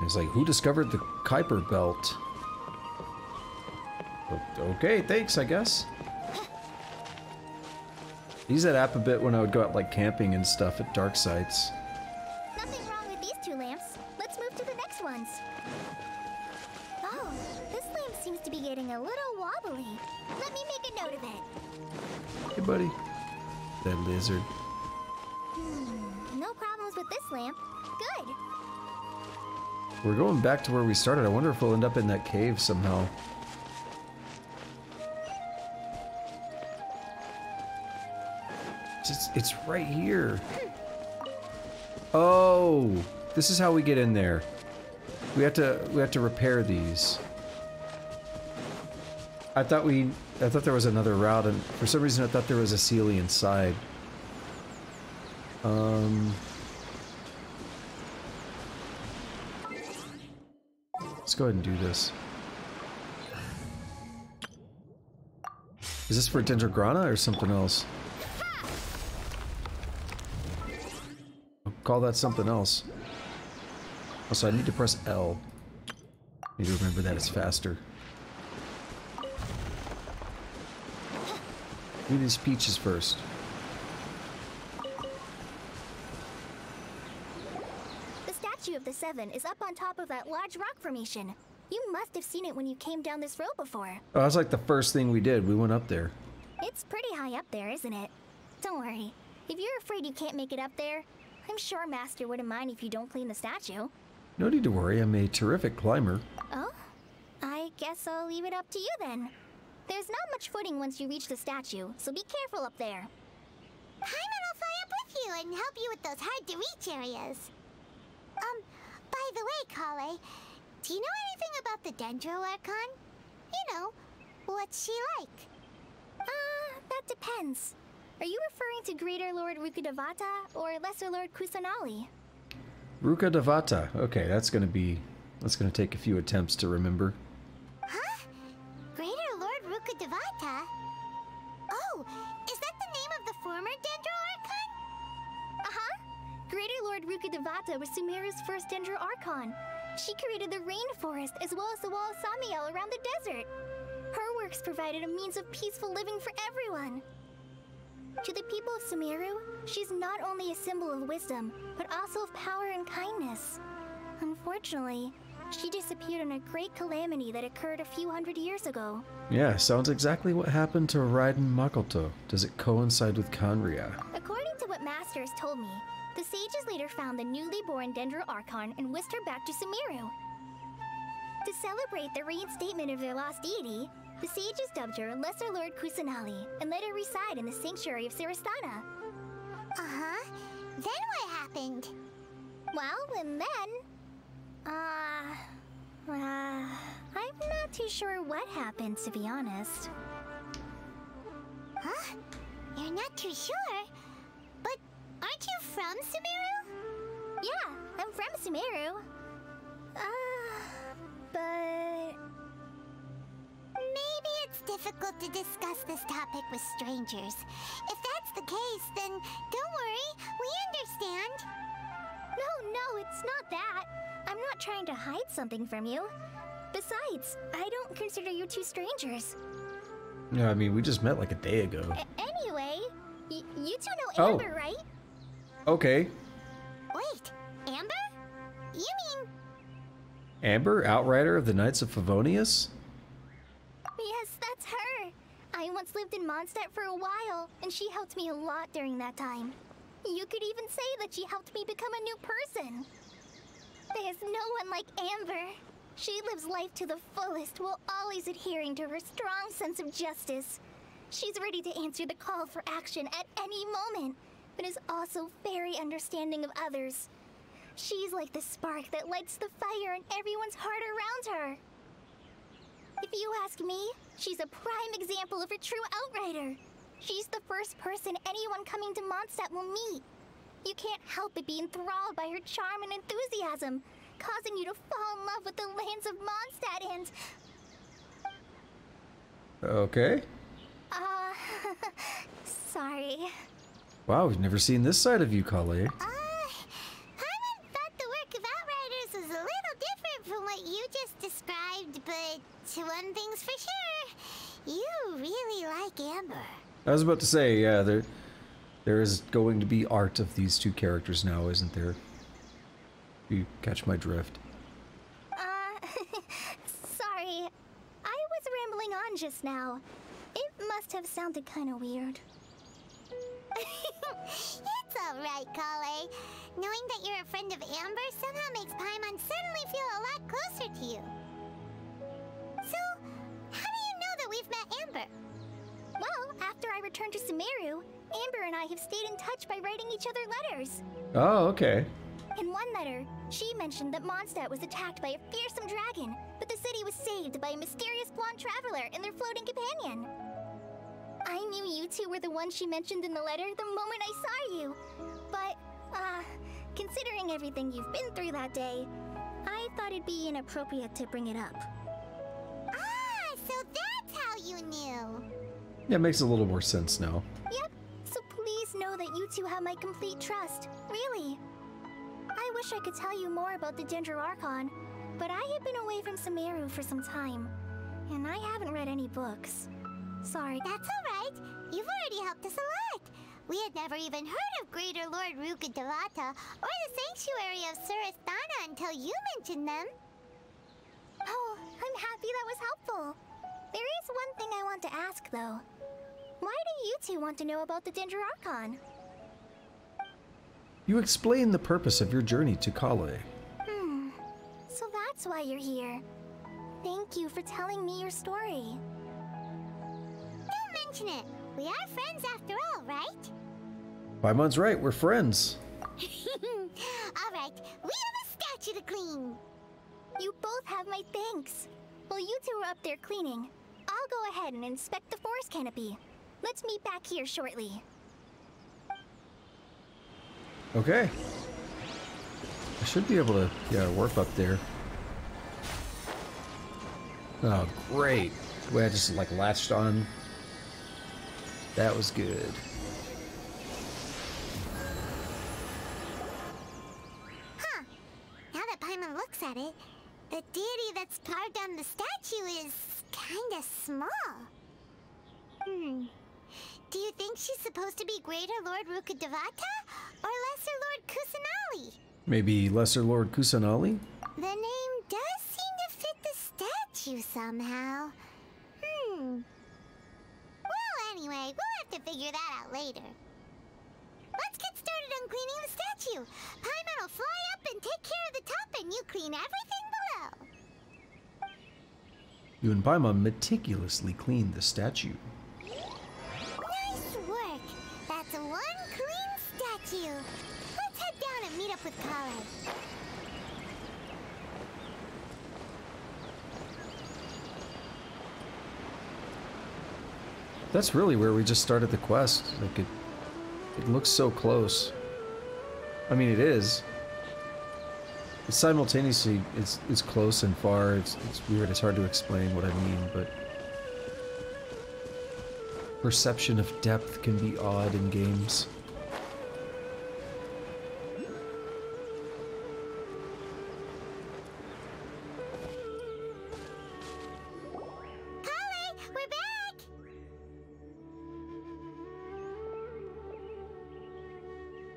It's like, who discovered the Kuiper Belt? Okay, thanks, I guess. I use that app a bit when I would go out, like, camping and stuff at dark sites. Nothing wrong with these 2 lamps. Let's move to the next ones. Oh, this lamp seems to be getting a little wobbly. Let me make a note of it. Hey, buddy. That lizard. No problems with this lamp. Good. We're going back to where we started. I wonder if we'll end up in that cave somehow. It's right here. Oh, this is how we get in there. We have to repair these. I thought there was another route, and for some reason I thought there was a Sealy inside. Let's go ahead and do this. Is this for Dendrograna or something else? I'll call that something else. Also, I need to press L. Need to remember that it's faster. Do these peaches first. The statue of the 7 is up on top of that large rock formation. You must have seen it when you came down this road before. Oh, that's like the first thing we did. We went up there. It's pretty high up there, isn't it? Don't worry. If you're afraid you can't make it up there, I'm sure Master wouldn't mind if you don't clean the statue. No need to worry. I'm a terrific climber. Oh? I guess I'll leave it up to you then. There's not much footing once you reach the statue, so be careful up there. Paimon will fly up with you and help you with those hard-to-reach areas. By the way, Kale, do you know anything about the Dendro Archon? You know, what's she like? That depends. Are you referring to Greater Lord Rukkhadevata or Lesser Lord Kusanali? Rukkhadevata. Okay, that's gonna take a few attempts to remember. Huh? Greater Lord Rukkhadevata? Oh, is that the name of the former Dendro Archon? Uh-huh. Greater Lord Rukkhadevata was Sumeru's first Dendro Archon. She created the rainforest as well as the wall of Samiel around the desert. Her works provided a means of peaceful living for everyone. To the people of Sumeru, she's not only a symbol of wisdom, but also of power and kindness. Unfortunately, she disappeared in a great calamity that occurred a few hundred years ago. Yeah, sounds exactly what happened to Raiden Makoto. Does it coincide with Kanria? According to what Master has told me, the sages later found the newly born Dendro Archon and whisked her back to Sumeru. To celebrate the reinstatement of their lost deity, the sages dubbed her Lesser Lord Kusanali and let her reside in the sanctuary of Siristana. Uh-huh. Then what happened? Well, and then... I'm not too sure what happened, to be honest. Huh? You're not too sure? But aren't you from Sumeru? Yeah, I'm from Sumeru. But... Maybe it's difficult to discuss this topic with strangers. If that's the case, then don't worry, we understand. No, it's not that. I'm not trying to hide something from you. Besides, I don't consider you two strangers. Yeah, I mean, we just met like a day ago. Anyway, you two know Amber, right? Okay. Wait, Amber? You mean... Amber, Outrider of the Knights of Favonius? Yes, that's her. I once lived in Mondstadt for a while, and she helped me a lot during that time. You could even say that she helped me become a new person. There's no one like Amber. She lives life to the fullest while always adhering to her strong sense of justice. She's ready to answer the call for action at any moment, but is also very understanding of others. She's like the spark that lights the fire in everyone's heart around her. If you ask me, she's a prime example of a true outrider. She's the first person anyone coming to Mondstadt will meet. You can't help but be enthralled by her charm and enthusiasm, causing you to fall in love with the lands of Mondstadt and... Okay. Sorry. Wow, we've never seen this side of you, Kale. Paimon thought the work of Outriders was a little different from what you just described, but one thing's for sure, you really like Amber. I was about to say, yeah, there is going to be art of these two characters now, isn't there? You catch my drift. Sorry. I was rambling on just now. It must have sounded kind of weird. It's alright, Kale. Knowing that you're a friend of Amber somehow makes Paimon suddenly feel a lot closer to you. So, how do you know that we've met Amber? Well, after I returned to Sumeru, Amber and I have stayed in touch by writing each other letters. Oh, okay. In one letter, she mentioned that Mondstadt was attacked by a fearsome dragon, but the city was saved by a mysterious blonde traveler and their floating companion. I knew you two were the ones she mentioned in the letter the moment I saw you. But, considering everything you've been through that day, I thought it'd be inappropriate to bring it up. Ah, so that's how you knew. Yeah, it makes a little more sense now. Yep, so please know that you two have my complete trust, really. I wish I could tell you more about the Dendro Archon, but I have been away from Sumeru for some time, and I haven't read any books. Sorry. That's alright. You've already helped us a lot. We had never even heard of Greater Lord Rukkhadevata or the Sanctuary of Surasthana until you mentioned them. Oh, I'm happy that was helpful. There is one thing I want to ask, though. Why do you two want to know about the Dendro Archon? You explain the purpose of your journey to Kale. So that's why you're here. Thank you for telling me your story. Don't mention it. We are friends after all, right? Paimon's right, we're friends. Alright, we have a statue to clean. You both have my thanks. While you two are up there cleaning, I'll go ahead and inspect the forest canopy. Let's meet back here shortly. Okay. I should be able to, yeah, warp up there. Oh, great. The way I just, like, latched on. That was good. Huh. Now that Paimon looks at it, the deity that's carved on the statue is kinda small. Do you think she's supposed to be Greater Lord Rukkhadevata or Lesser Lord Kusanali? Maybe Lesser Lord Kusanali? The name does seem to fit the statue somehow. Well, anyway, we'll have to figure that out later. Let's get started on cleaning the statue. Paimon will fly up and take care of the top, and you clean everything below. You and Paimon meticulously cleaned the statue. Nice work. That's one clean statue. Let's head down and meet up with Kale. That's really where we just started the quest. Like, it looks so close. I mean, it is. It's simultaneously, it's close and far. It's weird. It's hard to explain what I mean, but perception of depth can be odd in games. Kale, we're back!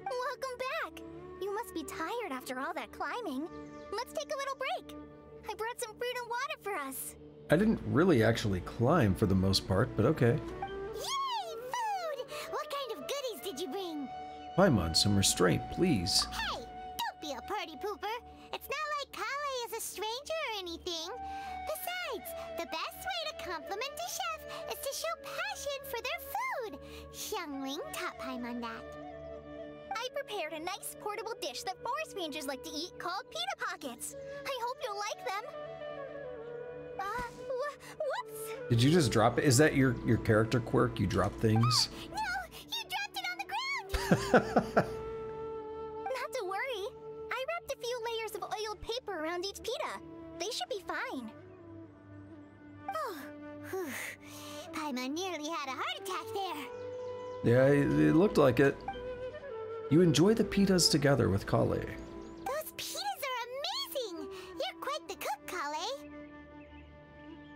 Welcome back! You must be tired after all that climbing. Let's take a little break. I brought some fruit and water for us. I didn't really actually climb for the most part, but okay. Yay, food! What kind of goodies did you bring? Paimon, some restraint, please. Hey, don't be a party pooper. It's not like Kale is a stranger or anything. Besides, the best way to compliment a chef is to show passion for their food. Xiangling taught Paimon that. I prepared a nice portable dish that forest rangers like to eat called pita pockets. I hope you'll like them. Whoops! Did you just drop it? Is that your character quirk? You drop things? No, you dropped it on the ground! Not to worry. I wrapped a few layers of oiled paper around each pita. They should be fine. Oh, Paimon nearly had a heart attack there. Yeah, it looked like it. You enjoy the pitas together with Kale. Those pitas are amazing! You're quite the cook, Kale.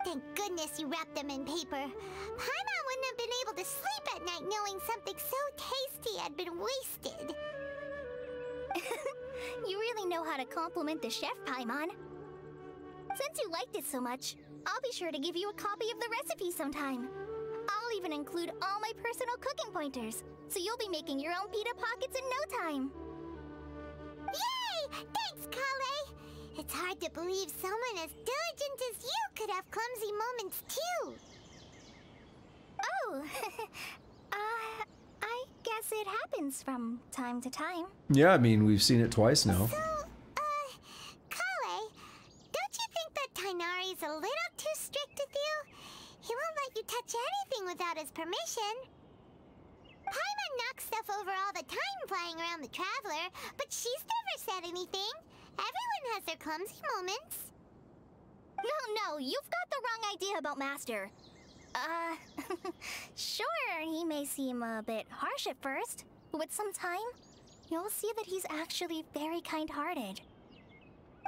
Thank goodness you wrapped them in paper. Paimon wouldn't have been able to sleep at night knowing something so tasty had been wasted. You really know how to compliment the chef, Paimon. Since you liked it so much, I'll be sure to give you a copy of the recipe sometime. I'll even include all my personal cooking pointers, so you'll be making your own pita pockets in no time. Yay! Thanks, Kale! It's hard to believe someone as diligent as you could have clumsy moments too. Oh, I guess it happens from time to time. Yeah, I mean, we've seen it twice now. So, Kale, don't you think that Tighnari's a little too strict with you? He won't let you touch anything without his permission. Paimon knocks stuff over all the time flying around the Traveler, but she's never said anything. Everyone has their clumsy moments. No, you've got the wrong idea about Master. Sure, he may seem a bit harsh at first, but with some time, you'll see that he's actually very kind-hearted.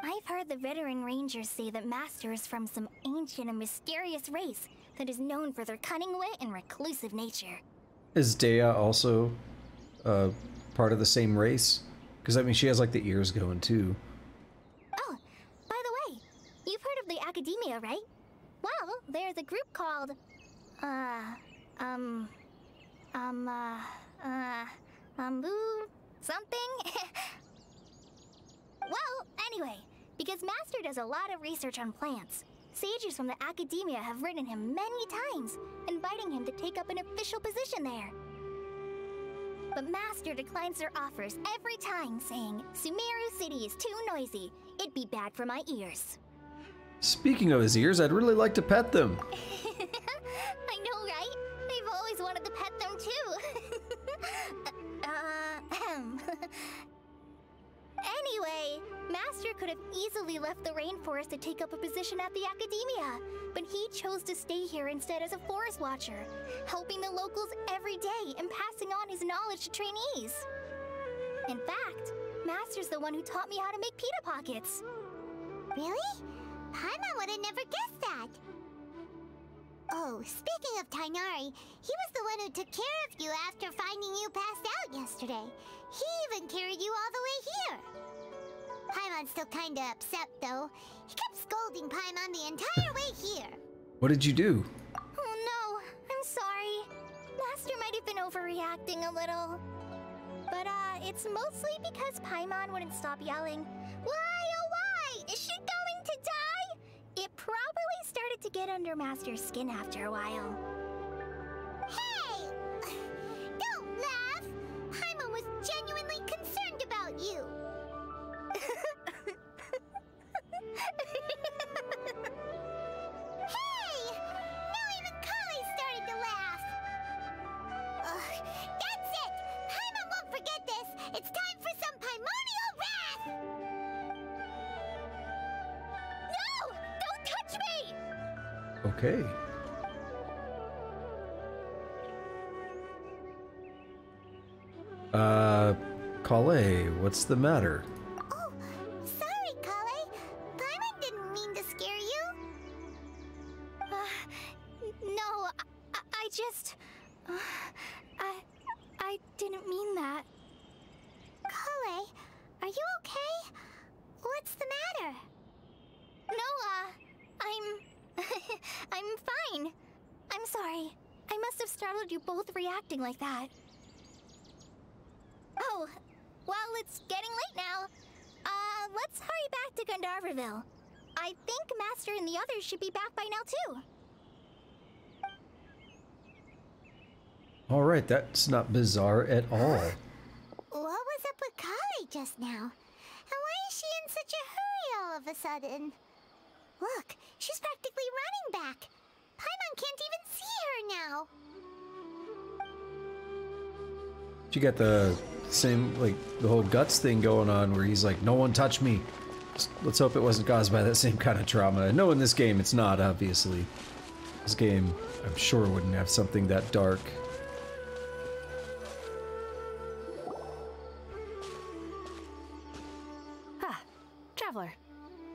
I've heard the veteran rangers say that Master is from some ancient and mysterious race that is known for their cunning wit and reclusive nature. Is Dea also part of the same race? Because, I mean, she has, like, the ears going, too. Oh, by the way, you've heard of the Academia, right? Well, there's a group called, something? Well, anyway, because Master does a lot of research on plants, sages from the Academia have written him many times, inviting him to take up an official position there. But Master declines their offers every time, saying, Sumeru City is too noisy. It'd be bad for my ears. Speaking of his ears, I'd really like to pet them. I know, right? I've always wanted to pet them too. Anyway, Master could have easily left the rainforest to take up a position at the Academia, but he chose to stay here instead as a forest watcher, helping the locals every day and passing on his knowledge to trainees. In fact, Master's the one who taught me how to make pita pockets. Really? Paimon would have never guessed that. Oh, speaking of Tighnari, he was the one who took care of you after finding you passed out yesterday. He even carried you all the way here. Paimon's still kinda upset, though. He kept scolding Paimon the entire way here. What did you do? Oh no, I'm sorry. Master might have been overreacting a little. But, it's mostly because Paimon wouldn't stop yelling, Why, oh why? Is she going to die? It probably started to get under Master's skin after a while. Hey! Don't laugh! Paimon was genuinely concerned about you. Hey! Now even Kale started to laugh. Ugh, that's it! Paimon won't forget this! It's time for some Paimonial wrath! No! Don't touch me! Okay. Kale, what's the matter? Oh, sorry, Kale. Paimon didn't mean to scare you. No, I just... I didn't mean that. Kale, are you okay? What's the matter? No, I'm fine. I'm sorry. I must have startled you both reacting like that. Oh, well, it's getting late now. Let's hurry back to Gandharville. I think Master and the others should be back by now, too. Alright, that's not bizarre at all. What was up with Kale just now? And why is she in such a hurry all of a sudden? Look, she's practically running back. Paimon can't even see her now. She got the same, like, the whole guts thing going on where he's like, no one touch me. Let's hope it wasn't caused by that same kind of trauma. No, in this game it's not, obviously. This game, I'm sure, wouldn't have something that dark. Traveler,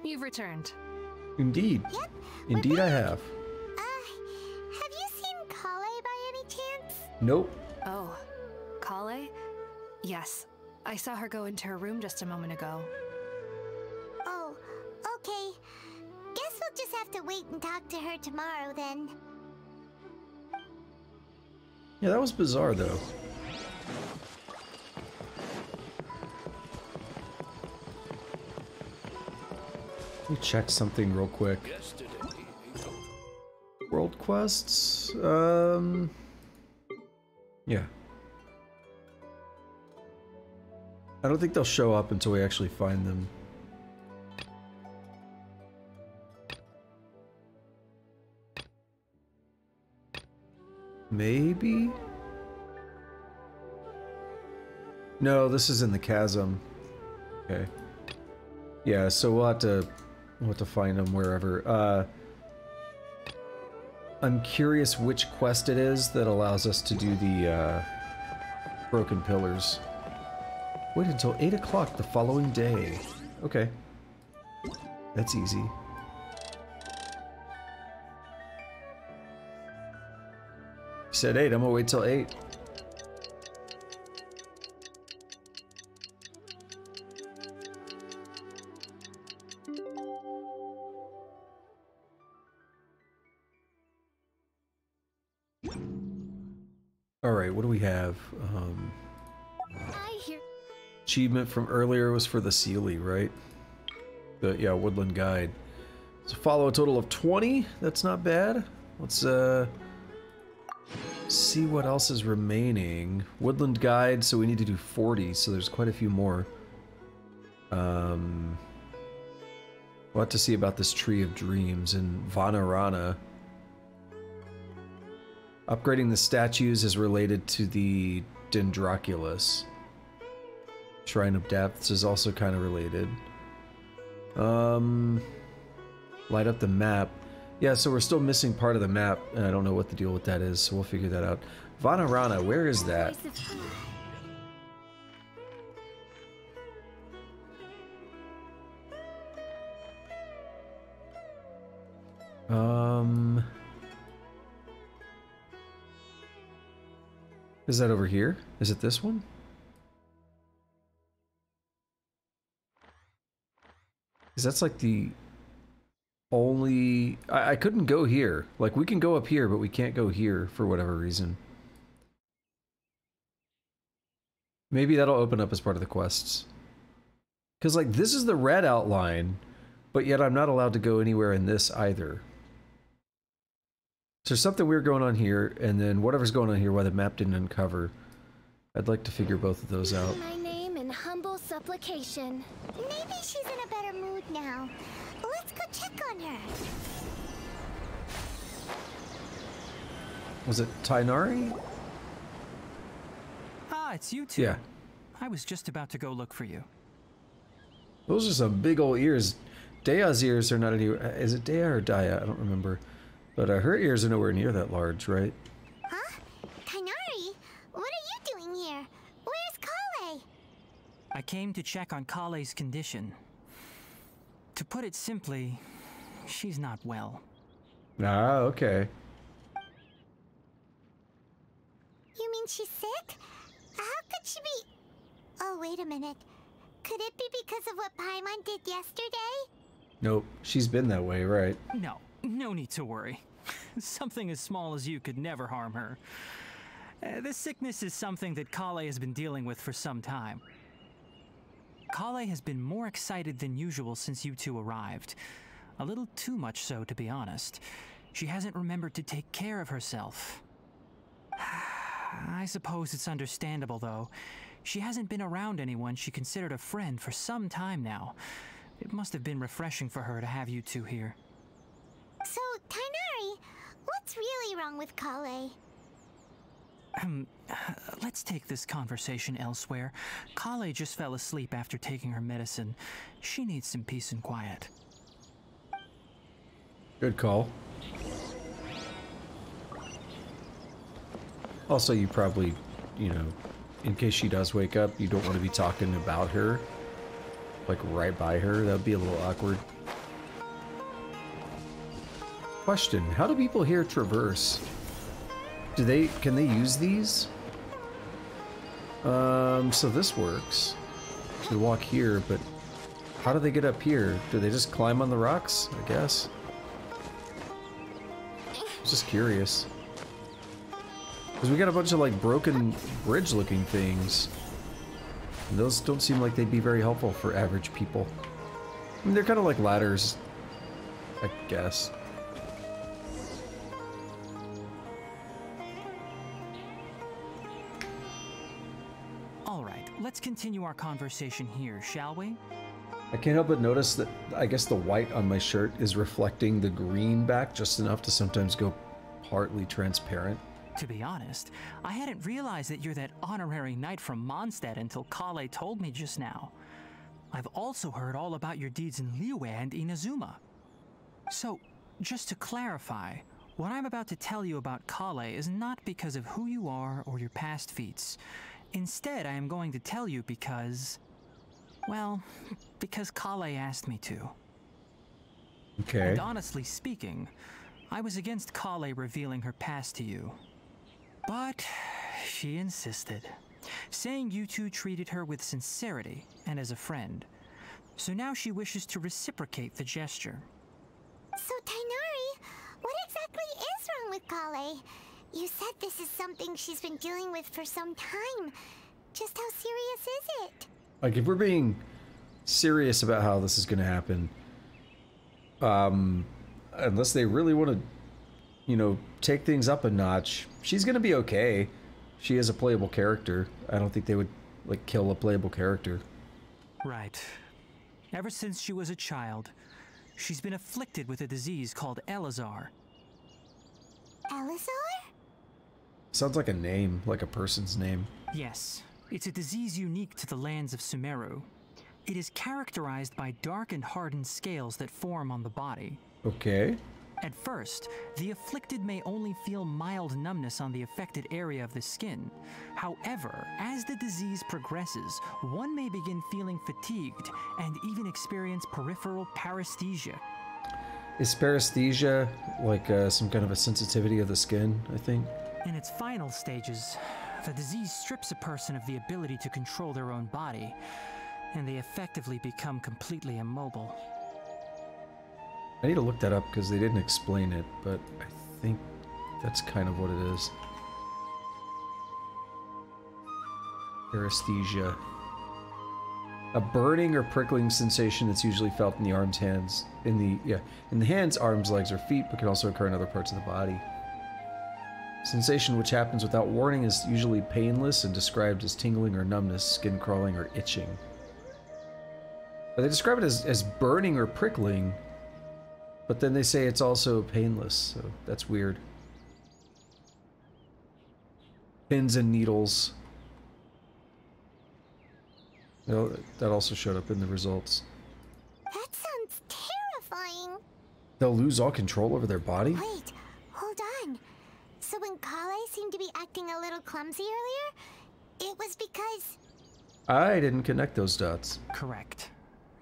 you've returned. Indeed. Yep. Indeed I have. Have you seen Kale by any chance? Nope. Oh, Kale? Yes, I saw her go into her room just a moment ago. Oh, okay. Guess we'll just have to wait and talk to her tomorrow then. Yeah, that was bizarre though. Let me check something real quick. World quests? Yeah. I don't think they'll show up until we actually find them. Maybe? No, this is in the chasm. Okay. Yeah, so we'll have to find them wherever. I'm curious which quest it is that allows us to do the broken pillars. Wait until 8 o'clock the following day. Okay. That's easy. You said 8, I'm gonna wait till 8. Alright, what do we have? I hear. Achievement from earlier was for the Sealy, right? Yeah, Woodland Guide. So follow a total of 20. That's not bad. Let's see what else is remaining. Woodland Guide, so we need to do 40, so there's quite a few more. We'll have to see about this Tree of Dreams in Vanarana. Upgrading the statues is related to the Dendroculus. Shrine of Depths is also kind of related. Light up the map. Yeah, so we're still missing part of the map, and I don't know what the deal with that is, so we'll figure that out. Vanarana, where is that? Is that over here? Is it this one? Because that's like the only... I couldn't go here. Like, we can go up here, but we can't go here for whatever reason. Maybe that'll open up as part of the quests. Because, like, this is the red outline, but yet I'm not allowed to go anywhere in this either. So there's something weird going on here, and then whatever's going on here, why the map didn't uncover. I'd like to figure both of those out. My name in humble supplication. Maybe she's in a better mood now. Let's go check on her. Was it Tainari? Ah, it's you two. Yeah. I was just about to go look for you. Those are some big old ears. Daya's ears are not any... Is it Daya or Daya? I don't remember. But her ears are nowhere near that large, right? Huh? Tainari? What are you doing here? Where's Kale? I came to check on Kale's condition. To put it simply, she's not well. Ah, okay. You mean she's sick? How could she be... Oh, wait a minute. Could it be because of what Paimon did yesterday? Nope, she's been that way, right? No need to worry. Something as small as you could never harm her. This sickness is something that Kale has been dealing with for some time. Kale has been more excited than usual since you two arrived. A little too much so, to be honest. She hasn't remembered to take care of herself. I suppose it's understandable, though. She hasn't been around anyone she considered a friend for some time now. It must have been refreshing for her to have you two here. So, Tainari, what's really wrong with Kale? Let's take this conversation elsewhere. Kale just fell asleep after taking her medicine. She needs some peace and quiet. Good call. Also, you probably, you know, in case she does wake up, you don't want to be talking about her. like right by her. That would be a little awkward. Question, how do people here traverse? Can they use these? So this works. They walk here, but how do they get up here? Do they just climb on the rocks, I guess? I'm just curious. Because we got a bunch of like broken bridge looking things. And those don't seem like they'd be very helpful for average people. I mean, they're kind of like ladders, I guess. Alright, let's continue our conversation here, shall we? I can't help but notice that I guess the white on my shirt is reflecting the green back just enough to sometimes go partly transparent. To be honest, I hadn't realized that you're that honorary knight from Mondstadt until Kale told me just now. I've also heard all about your deeds in Liyue and Inazuma. So, just to clarify, what I'm about to tell you about Kale is not because of who you are or your past feats. Instead, I am going to tell you because... well, because Kale asked me to. Okay. And honestly speaking, I was against Kale revealing her past to you. But she insisted, saying you two treated her with sincerity and as a friend. So now she wishes to reciprocate the gesture. So, Tainari, what exactly is wrong with Kale? You said this is something she's been dealing with for some time. Just how serious is it? Like, if we're being serious about how this is going to happen, unless they really want to, you know, take things up a notch, she's going to be okay. She is a playable character. I don't think they would, like, kill a playable character. Right. Ever since she was a child, she's been afflicted with a disease called Elazar. Elazar? Sounds like a name, like a person's name. Yes, it's a disease unique to the lands of Sumeru. It is characterized by dark and hardened scales that form on the body. Okay. At first, the afflicted may only feel mild numbness on the affected area of the skin. However, as the disease progresses, one may begin feeling fatigued and even experience peripheral paresthesia. Is paresthesia like some kind of a sensitivity of the skin, I think? In its final stages, the disease strips a person of the ability to control their own body, and they effectively become completely immobile. I need to look that up because they didn't explain it, but I think that's kind of what it is. Paresthesia. A burning or prickling sensation that's usually felt in the arms, hands, in the hands, arms, legs, or feet, but can also occur in other parts of the body. Sensation which happens without warning is usually painless and described as tingling or numbness, skin crawling, or itching. But they describe it as burning or prickling, but then they say it's also painless, so that's weird. Pins and needles. Well, that also showed up in the results. That sounds terrifying. They'll lose all control over their body? Wait, hold on. So when Kale seemed to be acting a little clumsy earlier, it was because... I didn't connect those dots. Correct.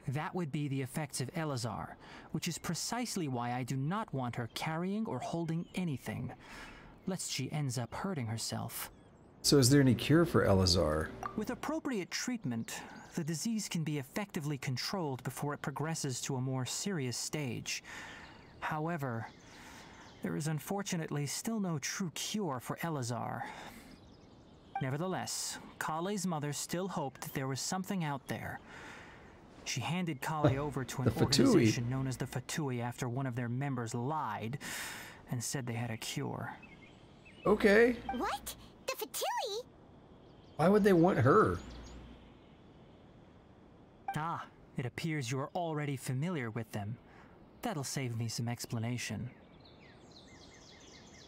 That would be the effects of Elazar, which is precisely why I do not want her carrying or holding anything, lest she ends up hurting herself. So is there any cure for Elazar? With appropriate treatment, the disease can be effectively controlled before it progresses to a more serious stage. However, there is unfortunately still no true cure for Elazar. Nevertheless, Kale's mother still hoped that there was something out there. She handed Kale over to an organization known as the Fatui after one of their members lied and said they had a cure. Okay. What? The Fatui? Why would they want her? Ah, it appears you are already familiar with them. That'll save me some explanation.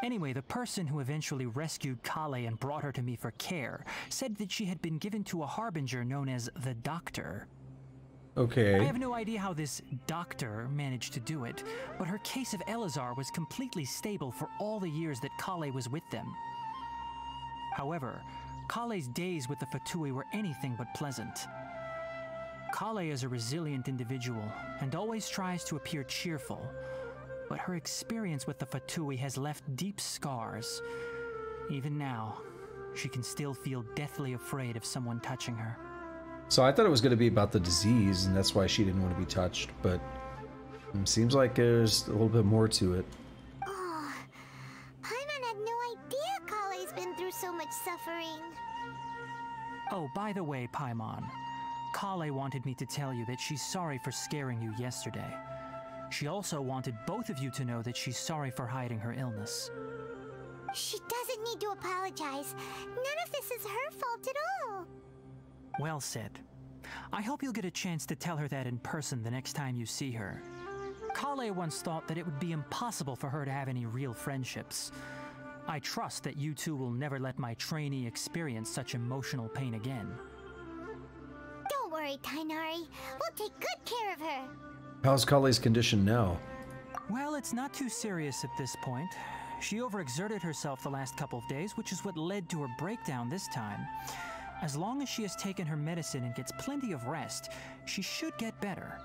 Anyway, the person who eventually rescued Kale and brought her to me for care said that she had been given to a harbinger known as the Doctor. Okay. I have no idea how this doctor managed to do it, but her case of Elazar was completely stable for all the years that Kale was with them. However, Kale's days with the Fatui were anything but pleasant. Kale is a resilient individual and always tries to appear cheerful, but her experience with the Fatui has left deep scars. Even now, she can still feel deathly afraid of someone touching her. So I thought it was going to be about the disease, and that's why she didn't want to be touched, but it seems like there's a little bit more to it. Oh, Paimon had no idea Kale's been through so much suffering. Oh, by the way, Paimon, Kale wanted me to tell you that she's sorry for scaring you yesterday. She also wanted both of you to know that she's sorry for hiding her illness. She doesn't need to apologize. None of this is her fault at all. Well said. I hope you'll get a chance to tell her that in person the next time you see her. Kale once thought that it would be impossible for her to have any real friendships. I trust that you two will never let my trainee experience such emotional pain again. Don't worry, Tainari. We'll take good care of her. How's Kale's condition now? Well, it's not too serious at this point. She overexerted herself the last couple of days, which is what led to her breakdown this time. As long as she has taken her medicine and gets plenty of rest, she should get better.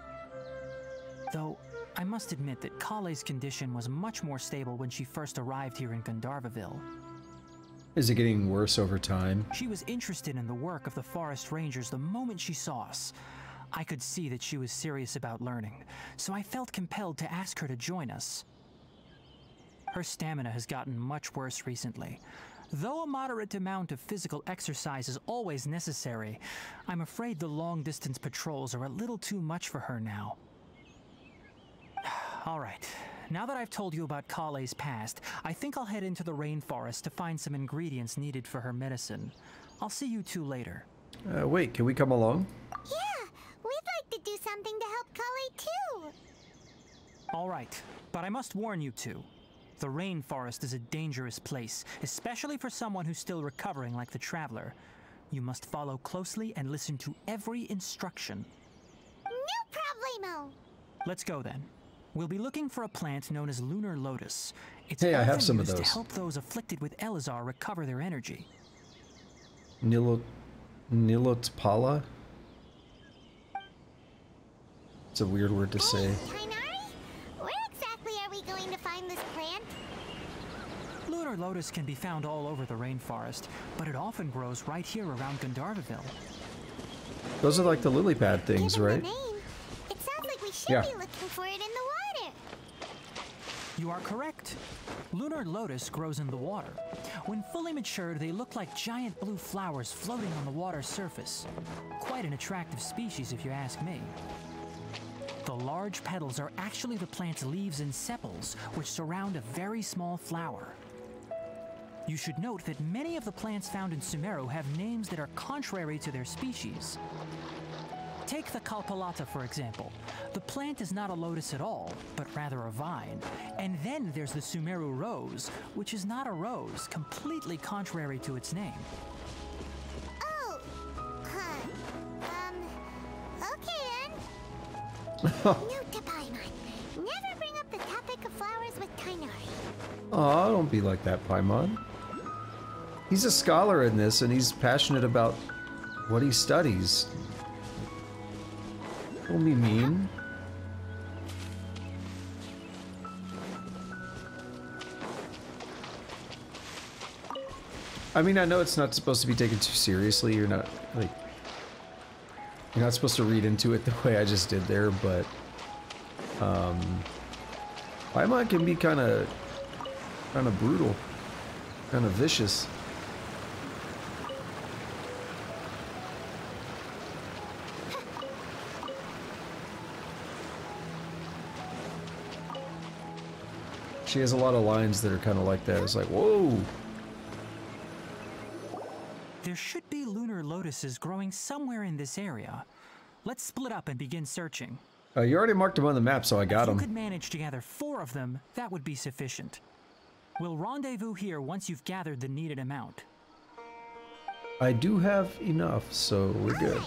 Though, I must admit that Kale's condition was much more stable when she first arrived here in Gandharvaville. Is it getting worse over time? She was interested in the work of the forest rangers the moment she saw us. I could see that she was serious about learning, so I felt compelled to ask her to join us. Her stamina has gotten much worse recently. Though a moderate amount of physical exercise is always necessary, I'm afraid the long-distance patrols are a little too much for her now. All right, now that I've told you about Kale's past, I think I'll head into the rainforest to find some ingredients needed for her medicine. I'll see you two later. Wait, can we come along? Yeah, we'd like to do something to help Kale too. All right, but I must warn you two. The rainforest is a dangerous place, especially for someone who's still recovering like the Traveler. You must follow closely and listen to every instruction. No problemo. Let's go then. We'll be looking for a plant known as Lunar Lotus. It's Hey, I have often some of used those. to help those afflicted with Elazar recover their energy. Nilotpala? It's a weird word to say. Tainari, where exactly are we going to find this plant? Lunar Lotus can be found all over the rainforest, but it often grows right here around Gandharvaville. Those are like the lily pad things, Given right? the name, it sounds like we should Yeah. be looking for it in the water. You are correct. Lunar Lotus grows in the water. When fully matured, they look like giant blue flowers floating on the water's surface. Quite an attractive species, if you ask me. The large petals are actually the plant's leaves and sepals, which surround a very small flower. You should note that many of the plants found in Sumeru have names that are contrary to their species. Take the Kalpalata, for example. The plant is not a lotus at all, but rather a vine. And then there's the Sumeru rose, which is not a rose, completely contrary to its name. Oh, okay then. Note to Paimon, never bring up the topic of flowers with Tainari. Aw, don't be like that, Paimon. He's a scholar in this, and he's passionate about what he studies. Don't be mean. I mean, I know it's not supposed to be taken too seriously. You're not supposed to read into it the way I just did there, but Paimon can be kind of brutal, kind of vicious. She has a lot of lines that are kind of like that. It's like, whoa. There should be lunar lotuses growing somewhere in this area. Let's split up and begin searching. You already marked them on the map, so I got If you them. could manage to gather 4 of them, that would be sufficient. We'll rendezvous here once you've gathered the needed amount. I do have enough, so we're good.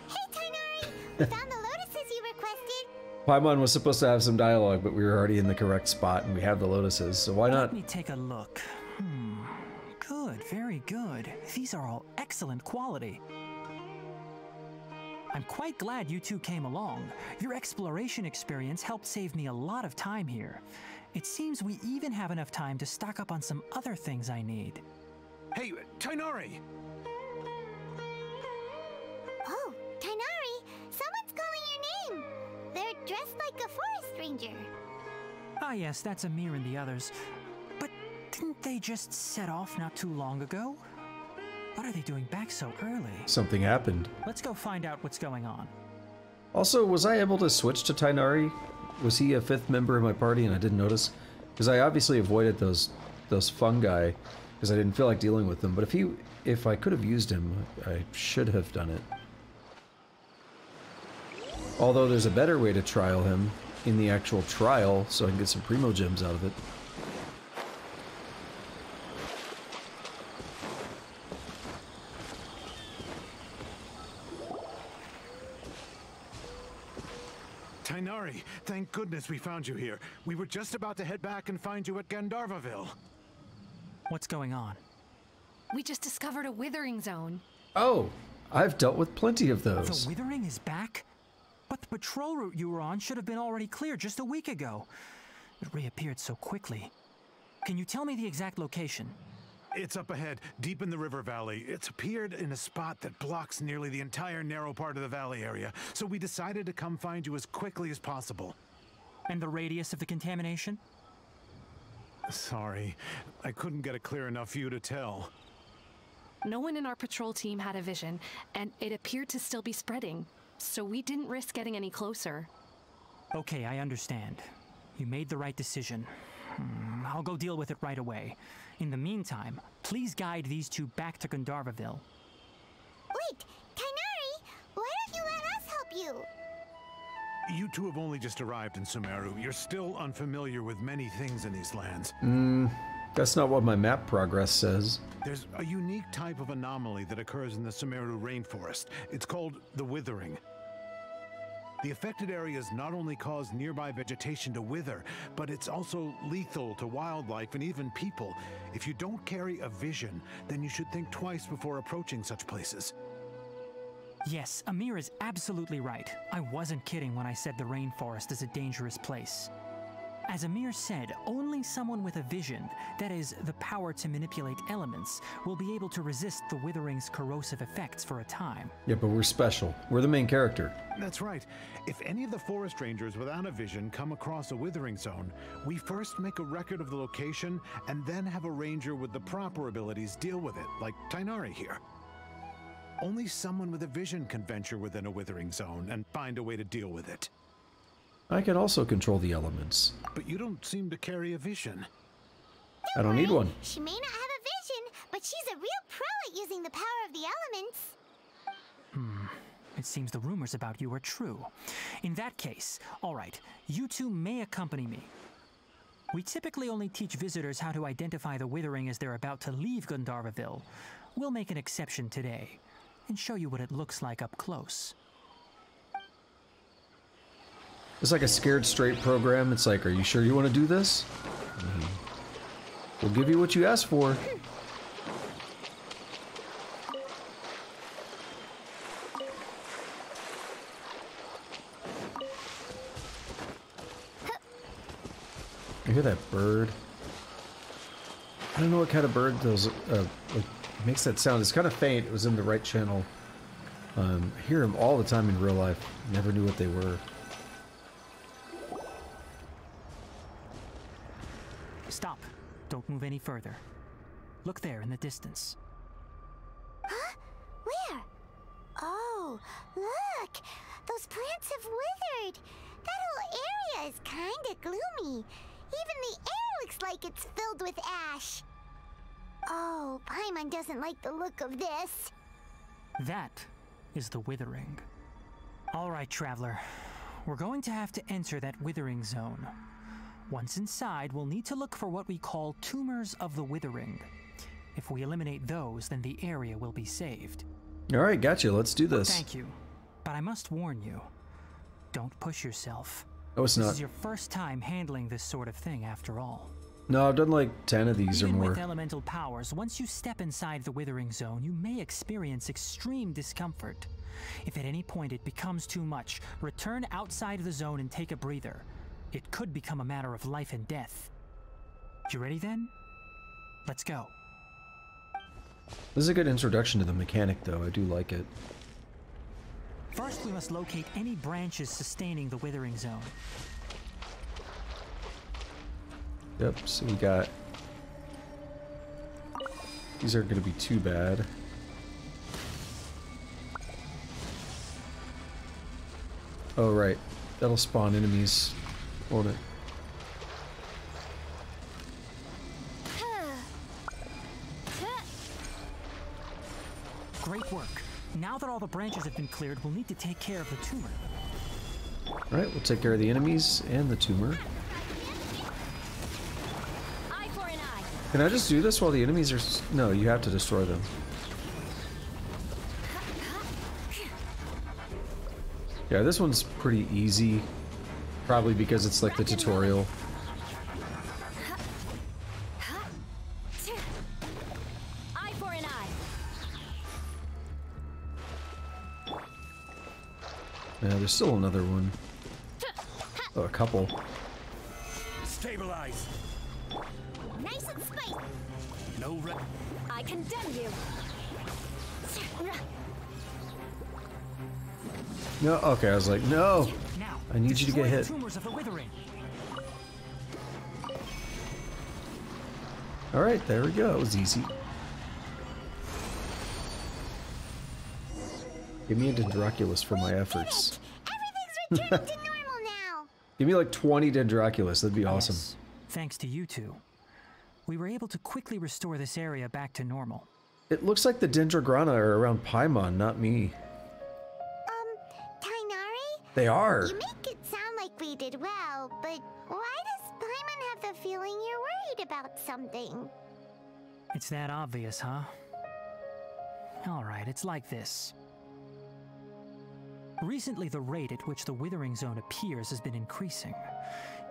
Hey Tainari, we found the lotuses you requested. Paimon was supposed to have some dialogue, but we were already in the correct spot, and we have the lotuses, so why not? Let me take a look. Good, very good. These are all excellent quality. I'm quite glad you two came along. Your exploration experience helped save me a lot of time here. It seems we even have enough time to stock up on some other things I need. Hey, Tighnari! Oh, Tighnari! Someone's calling your name! They're dressed like a forest ranger. Ah yes, that's Amir and the others. But didn't they just set off not too long ago? What are they doing back so early? Something happened. Let's go find out what's going on. Also, was I able to switch to Tighnari? Was he a 5th member of my party and I didn't notice? Because I obviously avoided those fungi because I didn't feel like dealing with them. But if I could have used him, I should have done it. Although there's a better way to trial him in the actual trial, so I can get some Primo Gems out of it. Tighnari, thank goodness we found you here. We were just about to head back and find you at Gandharvaville. What's going on? We just discovered a withering zone. Oh, I've dealt with plenty of those. The withering is back? But the patrol route you were on should have been already cleared just a week ago. It reappeared so quickly. Can you tell me the exact location? It's up ahead, deep in the river valley. It's appeared in a spot that blocks nearly the entire narrow part of the valley area, so we decided to come find you as quickly as possible. And the radius of the contamination? Sorry, I couldn't get a clear enough view to tell. No one in our patrol team had a vision, and it appeared to still be spreading, so we didn't risk getting any closer. Okay, I understand. You made the right decision. I'll go deal with it right away. In the meantime, please guide these two back to Gandharvaville. Wait, Tighnari! Why don't you let us help you? You two have only just arrived in Sumeru. You're still unfamiliar with many things in these lands. That's not what my map progress says. There's a unique type of anomaly that occurs in the Sumeru rainforest. It's called the withering. The affected areas not only cause nearby vegetation to wither, but it's also lethal to wildlife and even people. If you don't carry a vision, then you should think twice before approaching such places. Yes, Amir is absolutely right. I wasn't kidding when I said the rainforest is a dangerous place. As Amir said, only someone with a vision, that is, the power to manipulate elements, will be able to resist the withering's corrosive effects for a time. Yeah, but we're special. We're the main character. That's right. If any of the forest rangers without a vision come across a withering zone, we first make a record of the location and then have a ranger with the proper abilities deal with it, like Tighnari here. Only someone with a vision can venture within a withering zone and find a way to deal with it. I can also control the elements. But you don't seem to carry a vision. I don't need one. She may not have a vision, but she's a real pro at using the power of the elements. It seems the rumors about you are true. In that case, all right, you two may accompany me. We typically only teach visitors how to identify the withering as they're about to leave Gandharvaville. We'll make an exception today and show you what it looks like up close. It's like a scared straight program. It's like, are you sure you want to do this? We'll give you what you asked for. I hear that bird. I don't know what kind of bird those like makes that sound. It's kind of faint. It was in the right channel. I hear them all the time in real life. Never knew what they were. Stop. Don't move any further. Look there in the distance. Huh? Where? Oh, look! Those plants have withered! That whole area is kinda gloomy. Even the air looks like it's filled with ash. Oh, Paimon doesn't like the look of this. That is the withering. All right, traveler. We're going to have to enter that withering zone. Once inside, we'll need to look for what we call tumors of the withering. If we eliminate those, then the area will be saved. All right, gotcha. Let's do this. Thank you. But I must warn you, don't push yourself. No, it's This not. is your first time handling this sort of thing, after all. No, I've done like 10 of these Even or more. with elemental powers, once you step inside the Withering Zone, you may experience extreme discomfort. If at any point it becomes too much, return outside the zone and take a breather. It could become a matter of life and death. You ready then? Let's go. This is a good introduction to the mechanic, though. I do like it. First, we must locate any branches sustaining the Withering Zone. Yep, so we got... These aren't going to be too bad. Oh, right. That'll spawn enemies, won't it? Great work. Now that all the branches have been cleared, we'll need to take care of the tumor. Alright, we'll take care of the enemies and the tumor. Eye for an eye. Can I just do this while the enemies are... No, you have to destroy them. Yeah, this one's pretty easy. Probably because it's like the tutorial. Eye for an eye. Yeah, there's still another one. Oh, a couple. Stabilize. Nice and spicy. No re- I condemn you. No, okay, I was like, no! Now, I need you to get destroy hit. the tumors of the Withering. Alright, there we go. It was easy. Give me a Dendroculus for my efforts. Everything's returned to normal now. Give me like 20 Dendroculus. That'd be awesome. Yes, thanks to you two. We were able to quickly restore this area back to normal. It looks like the Dendrograna are around Paimon, not me. Tainari? They are. You make it sound like we did well, but why does Paimon have the feeling you're worried about something? It's that obvious, huh? Alright, it's like this. Recently, the rate at which the Withering Zone appears has been increasing.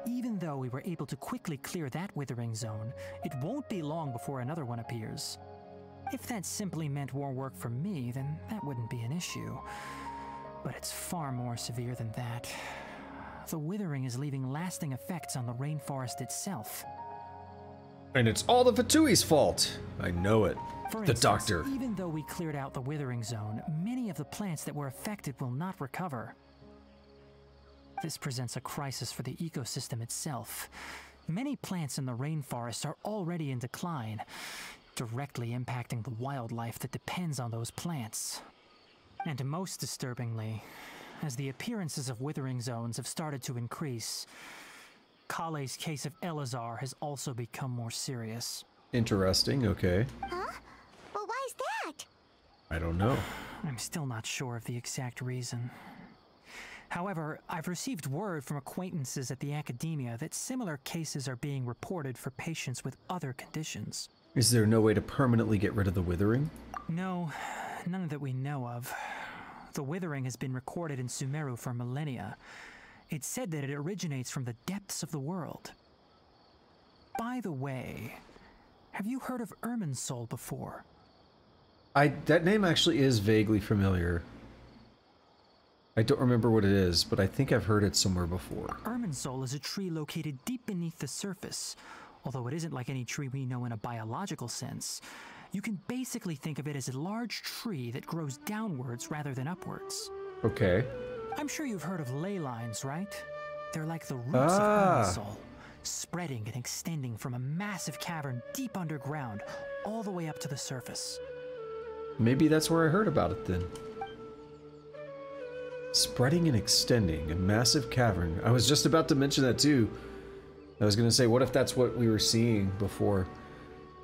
Even though we were able to quickly clear that Withering Zone, it won't be long before another one appears. If that simply meant more work for me, then that wouldn't be an issue. But it's far more severe than that. The Withering is leaving lasting effects on the rainforest itself. And it's all the Fatui's fault. I know it. For The instance, doctor. even though we cleared out the Withering Zone, many of the plants that were affected will not recover. This presents a crisis for the ecosystem itself. Many plants in the rainforest are already in decline, directly impacting the wildlife that depends on those plants. And most disturbingly, as the appearances of Withering Zones have started to increase, Kale's case of Elazar has also become more serious. Interesting, okay. Huh? Well, why's that? I don't know. I'm still not sure of the exact reason. However, I've received word from acquaintances at the academia that similar cases are being reported for patients with other conditions. Is there no way to permanently get rid of the Withering? No, none that we know of. The Withering has been recorded in Sumeru for millennia. It's said that it originates from the depths of the world. By the way, have you heard of Irminsul before? That name actually is vaguely familiar. I don't remember what it is, but I think I've heard it somewhere before. Irminsul is a tree located deep beneath the surface. Although it isn't like any tree we know in a biological sense. You can basically think of it as a large tree that grows downwards rather than upwards. Okay. I'm sure you've heard of ley lines, right? They're like the roots of Irminsul, spreading and extending from a massive cavern deep underground all the way up to the surface. Maybe that's where I heard about it then. Spreading and extending, a massive cavern. I was just about to mention that too. I was gonna say, what if that's what we were seeing before?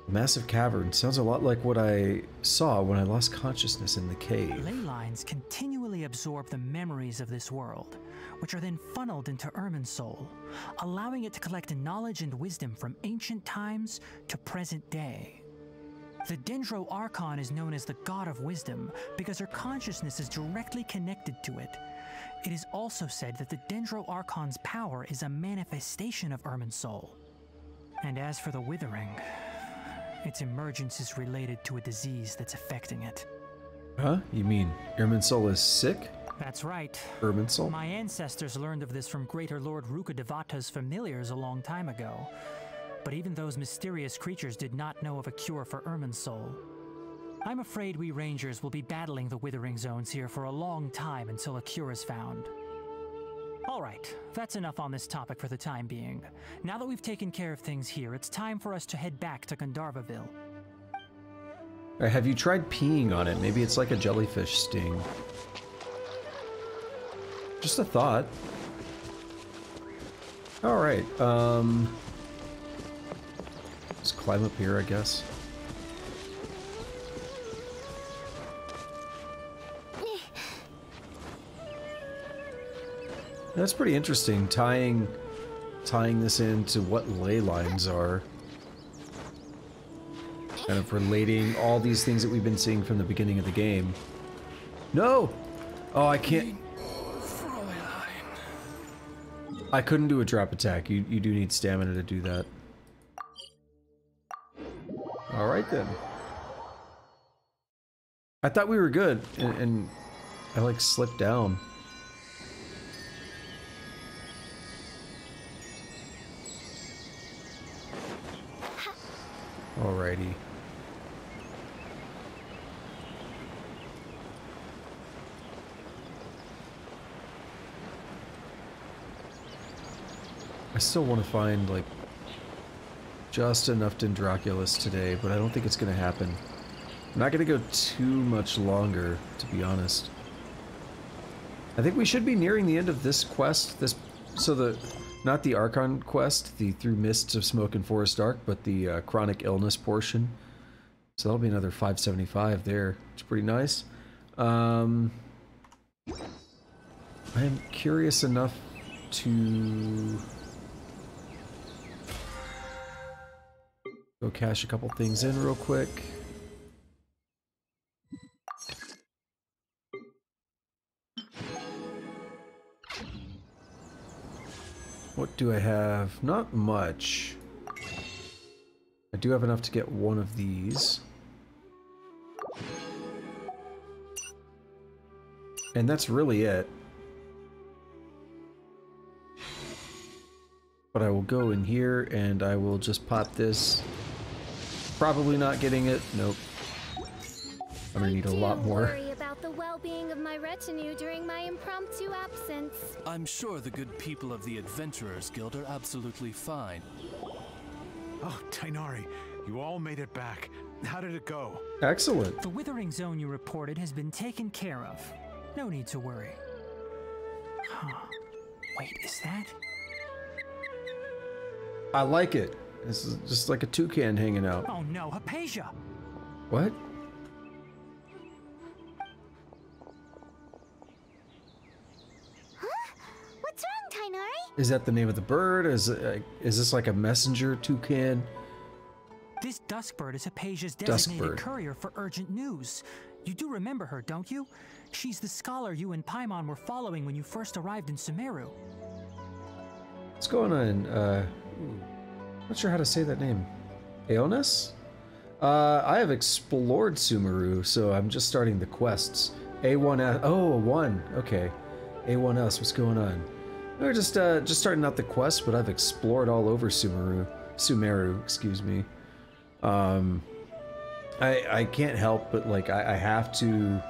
Massive cavern sounds a lot like what I saw when I lost consciousness in the cave. Ley lines continually absorb the memories of this world, which are then funneled into Irminsul, allowing it to collect knowledge and wisdom from ancient times to present day. The Dendro Archon is known as the God of Wisdom because her consciousness is directly connected to it. It is also said that the Dendro Archon's power is a manifestation of Irminsul. And as for the withering, its emergence is related to a disease that's affecting it. Huh? You mean Irminsul is sick? That's right. Irminsul? My ancestors learned of this from Greater Lord Rukkhadevata's familiars a long time ago. But even those mysterious creatures did not know of a cure for Irminsul. I'm afraid we rangers will be battling the withering zones here for a long time until a cure is found. Alright, that's enough on this topic for the time being. Now that we've taken care of things here, it's time for us to head back to Gandharvaville. Have you tried peeing on it? Maybe it's like a jellyfish sting. Just a thought. Alright, let's climb up here, I guess. That's pretty interesting, tying this into what ley lines are. Kind of relating all these things that we've been seeing from the beginning of the game. No! Oh, I can't... I couldn't do a drop attack. You do need stamina to do that. Alright then. I thought we were good, and I like slipped down. Alrighty. I still want to find, like, just enough Dendroculus today, but I don't think it's going to happen. I'm not going to go too much longer, to be honest. I think we should be nearing the end of this quest. Not the Arkhan Quest, the Through Mists of Smoke and Forest Dark, but the Chronic Illness portion. So that'll be another 575 there. It's pretty nice. I am curious enough to go cash a couple things in real quick. What do I have? Not much. I do have enough to get one of these. And that's really it. But I will go in here and I will just pop this. Probably not getting it. Nope. I'm gonna need a lot more. Worry about the well-being of my retinue during my impromptu absence. I'm sure the good people of the Adventurers Guild are absolutely fine. Oh, Tainari, you all made it back. How did it go? Excellent. The withering zone you reported has been taken care of. No need to worry. Huh. Wait, is that? I like it. This is just like a toucan hanging out. Oh no, Hypatia! What? Huh? What's wrong, Tainari? Is that the name of the bird? Is this like a messenger toucan? This duskbird is Hypatia's designated Duskbird. courier for urgent news. You do remember her, don't you? She's the scholar you and Paimon were following when you first arrived in Sumeru. What's going on? Not sure how to say that name. Aeonis? I have explored Sumeru, so I'm just starting the quests. A1S. Oh, a 1. Okay. A1S. What's going on? We're just starting out the quest, but I've explored all over Sumeru, excuse me. I can't help but, like, I have to.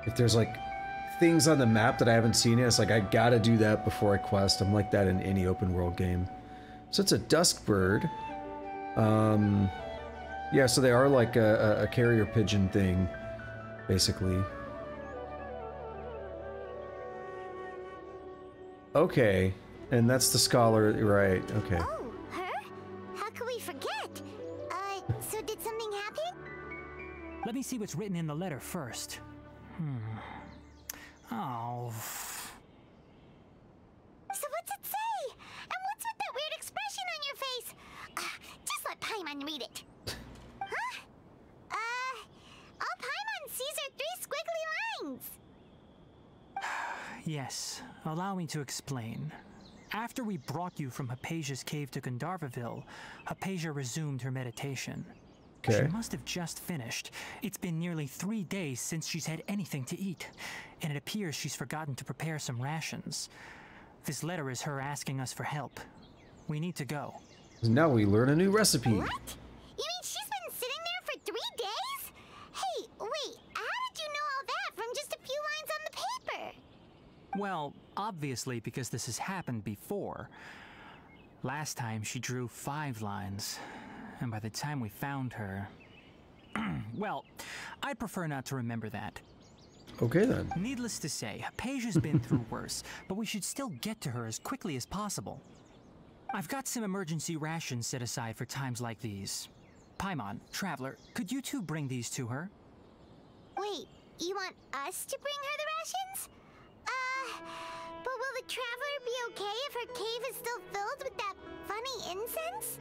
If there's like things on the map that I haven't seen yet, it's like I gotta do that before I quest. I'm like that in any open world game. So it's a duskbird. Yeah, so they are like a carrier pigeon thing, basically. Okay, and that's the scholar, right? Okay. Oh, her? How could we forget? So did something happen? Let me see what's written in the letter first. Oh. So what's it say? And what's with that weird expression on your face? Just let Paimon read it. Huh? All Paimon sees are 3 squiggly lines. Yes, allow me to explain. After we brought you from Hypatia's cave to Gandharvaville, Hypatia resumed her meditation. Okay. She must have just finished. It's been nearly 3 days since she's had anything to eat, and it appears she's forgotten to prepare some rations. This letter is her asking us for help. We need to go. Now we learn a new recipe. What? You mean she's been sitting there for 3 days? Hey, wait, how did you know all that from just a few lines on the paper? Well, obviously because this has happened before. Last time she drew 5 lines, and by the time we found her... well, I'd prefer not to remember that. Okay then. Needless to say, Hypatia's been through worse, but we should still get to her as quickly as possible. I've got some emergency rations set aside for times like these. Paimon, Traveler, could you two bring these to her? Wait, you want us to bring her the rations? But will the Traveler be okay if her cave is still filled with that funny incense?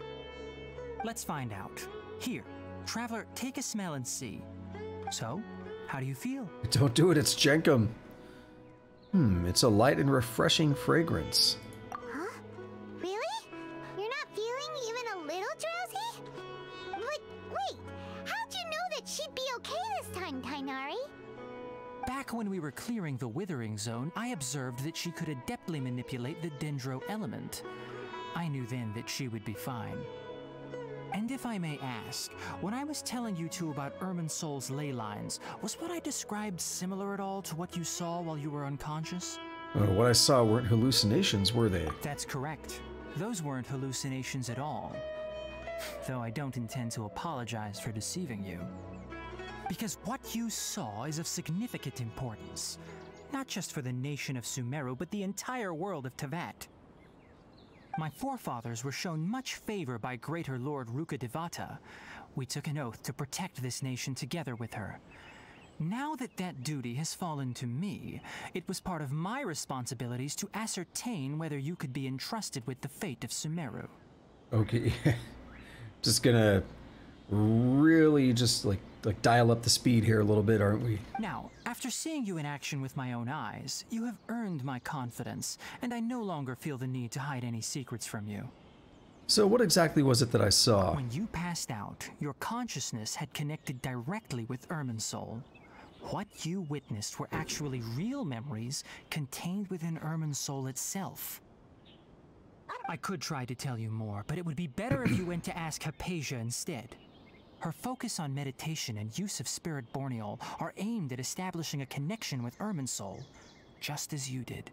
Let's find out. Here, Traveler, take a smell and see. So, how do you feel? Don't do it, it's Jenkum. It's a light and refreshing fragrance. Huh? Really? You're not feeling even a little drowsy? But wait, how'd you know that she'd be okay this time, Tainari? Back when we were clearing the Withering Zone, I observed that she could adeptly manipulate the Dendro element. I knew then that she would be fine. And if I may ask, when I was telling you two about Irminsol's ley lines, was what I described similar at all to what you saw while you were unconscious? What I saw weren't hallucinations, were they? That's correct. Those weren't hallucinations at all. Though I don't intend to apologize for deceiving you. Because what you saw is of significant importance. Not just for the nation of Sumeru, but the entire world of Tevat. My forefathers were shown much favor by Greater Lord Rukkhadevata. We took an oath to protect this nation together with her. Now that that duty has fallen to me, it was part of my responsibilities to ascertain whether you could be entrusted with the fate of Sumeru. Okay. Just gonna really just like dial up the speed here a little bit, aren't we? Now, after seeing you in action with my own eyes, you have earned my confidence, and I no longer feel the need to hide any secrets from you. So what exactly was it that I saw? When you passed out, your consciousness had connected directly with Irminsul. What you witnessed were actually real memories contained within Irminsul itself. I could try to tell you more, but it would be better if you went to ask Hypatia instead. Her focus on meditation and use of Spirit Borneol are aimed at establishing a connection with Irminsul, just as you did.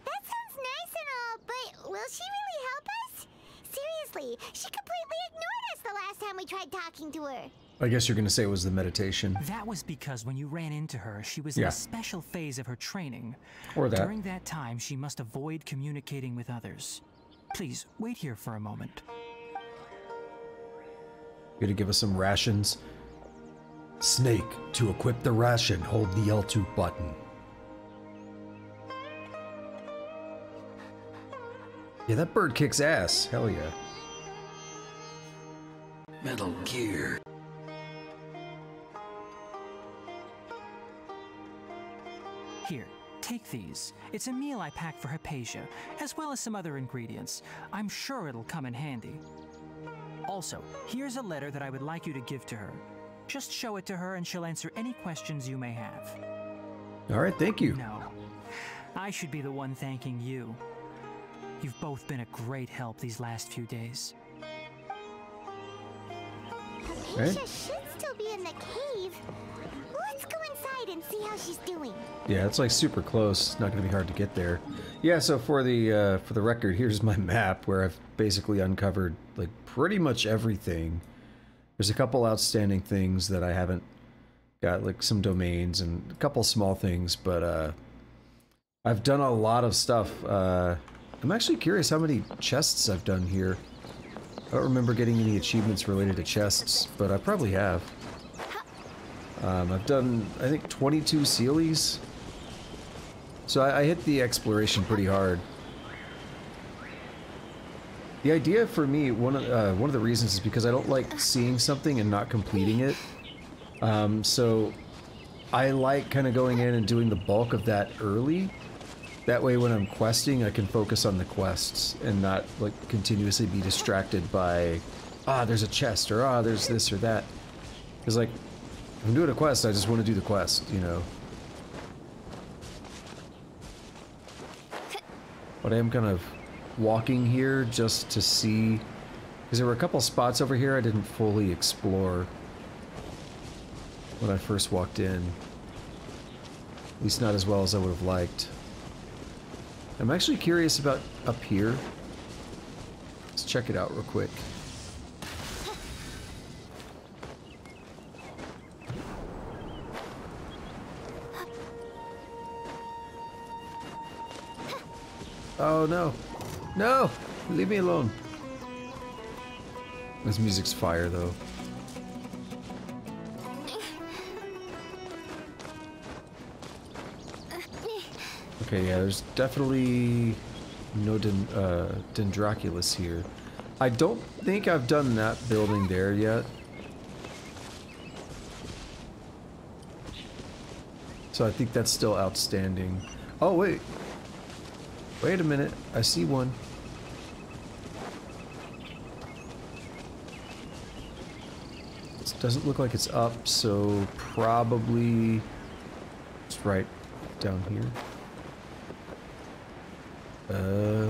That sounds nice and all, but will she really help us? Seriously, she completely ignored us the last time we tried talking to her. I guess you're gonna say it was the meditation. That was because when you ran into her, she was in a special phase of her training. Or that. During that time, she must avoid communicating with others. Please, wait here for a moment. Gonna give us some rations. Snake, to equip the ration, hold the L2 button. Yeah, that bird kicks ass. Hell yeah. Metal Gear. Here, take these. It's a meal I packed for Hypatia, as well as some other ingredients. I'm sure it'll come in handy. Also, here's a letter that I would like you to give to her. Just show it to her and she'll answer any questions you may have. Alright, thank you. No, I should be the one thanking you. You've both been a great help these last few days. Hypatia should still be in the cave. Let's go inside and see how she's doing. Yeah, it's like super close. It's not gonna be hard to get there. Yeah, so for the record, here's my map where I've basically uncovered like pretty much everything. There's a couple outstanding things that I haven't got, like some domains and a couple small things, but I've done a lot of stuff. I'm actually curious how many chests I've done here. I don't remember getting any achievements related to chests, but I probably have. I've done, I think, 22 Sealies. So I hit the exploration pretty hard. The idea for me, one of the reasons is because I don't like seeing something and not completing it. So I like kind of going in and doing the bulk of that early, That way when I'm questing, I can focus on the quests and not, like, continuously be distracted by, ah, there's a chest, or ah, there's this or that. Because, like, if I'm doing a quest, I just want to do the quest, you know. But I am kind of walking here just to see, because there were a couple spots over here I didn't fully explore when I first walked in. At least not as well as I would have liked. I'm actually curious about up here. Let's check it out real quick. Oh no. No! Leave me alone. This music's fire though. Okay, yeah, there's definitely no Dendroculus here. I don't think I've done that building there yet. So I think that's still outstanding. Oh, wait. Wait a minute. I see one. It doesn't look like it's up, so probably it's right down here.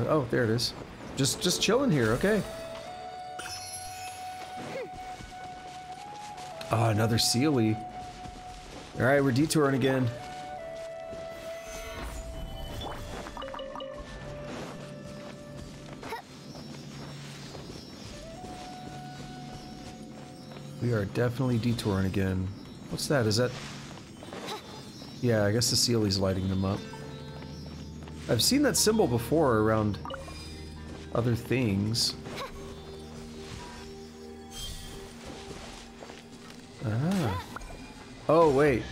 Oh, there it is. Just chilling here, okay. Oh, another Sealy. Alright, we're detouring again. We are definitely detouring again. What's that? Is that... Yeah, I guess the Sealy's lighting them up. I've seen that symbol before around other things. Ah. Oh, wait.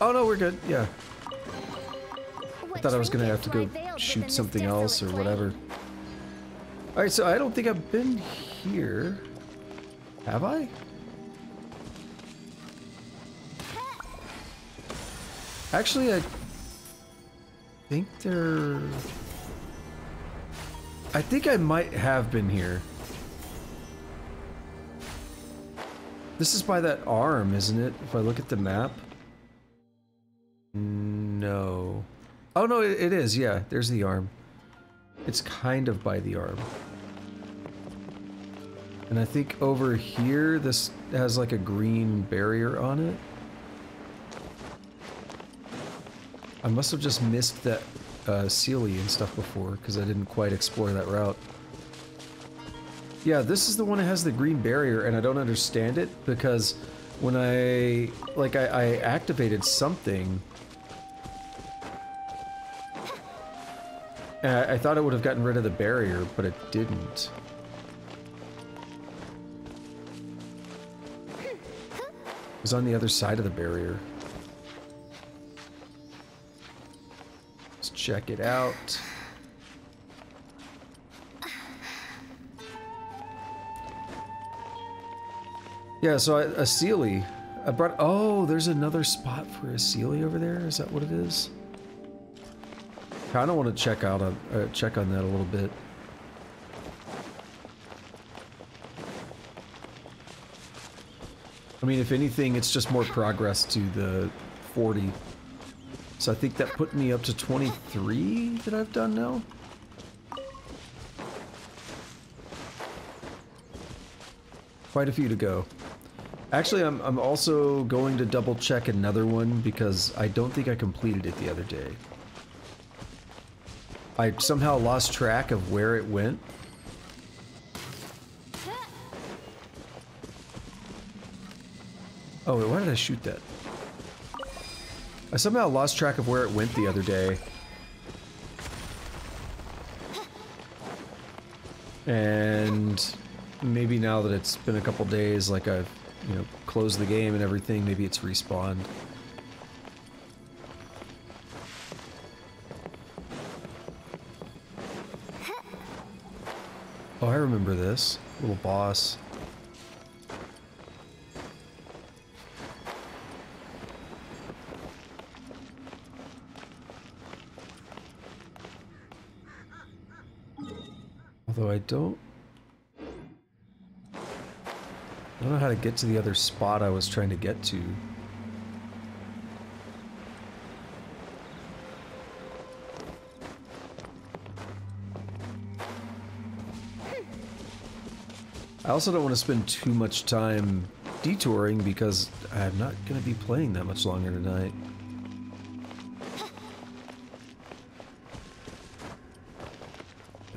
Oh, no, we're good. Yeah. I thought I was gonna have to go shoot something else or whatever. Alright, so I don't think I've been here. Have I? Actually, I think I might have been here. This is by that arm, isn't it? If I look at the map. No. Oh no, it is, yeah. There's the arm. It's kind of by the arm. And I think over here, this has like a green barrier on it. I must have just missed that Sealy and stuff before, because I didn't quite explore that route. Yeah, this is the one that has the green barrier, and I don't understand it, because when I activated something, I thought it would have gotten rid of the barrier, but it didn't. It was on the other side of the barrier. Let's check it out. Yeah, so a Sealy. I brought... Oh, there's another spot for a Sealy over there? Is that what it is? I kinda want to check on that a little bit. I mean, if anything, it's just more progress to the 40. So I think that put me up to 23 that I've done now. Quite a few to go. Actually, I'm also going to double check another one because I don't think I completed it the other day. I somehow lost track of where it went. Oh, wait, why did I shoot that? I somehow lost track of where it went the other day. And maybe now that it's been a couple days, like I've, you know, closed the game and everything, maybe it's respawned. Oh, I remember this. Little boss. Although I don't know how to get to the other spot I was trying to get to. I also don't want to spend too much time detouring because I'm not going to be playing that much longer tonight.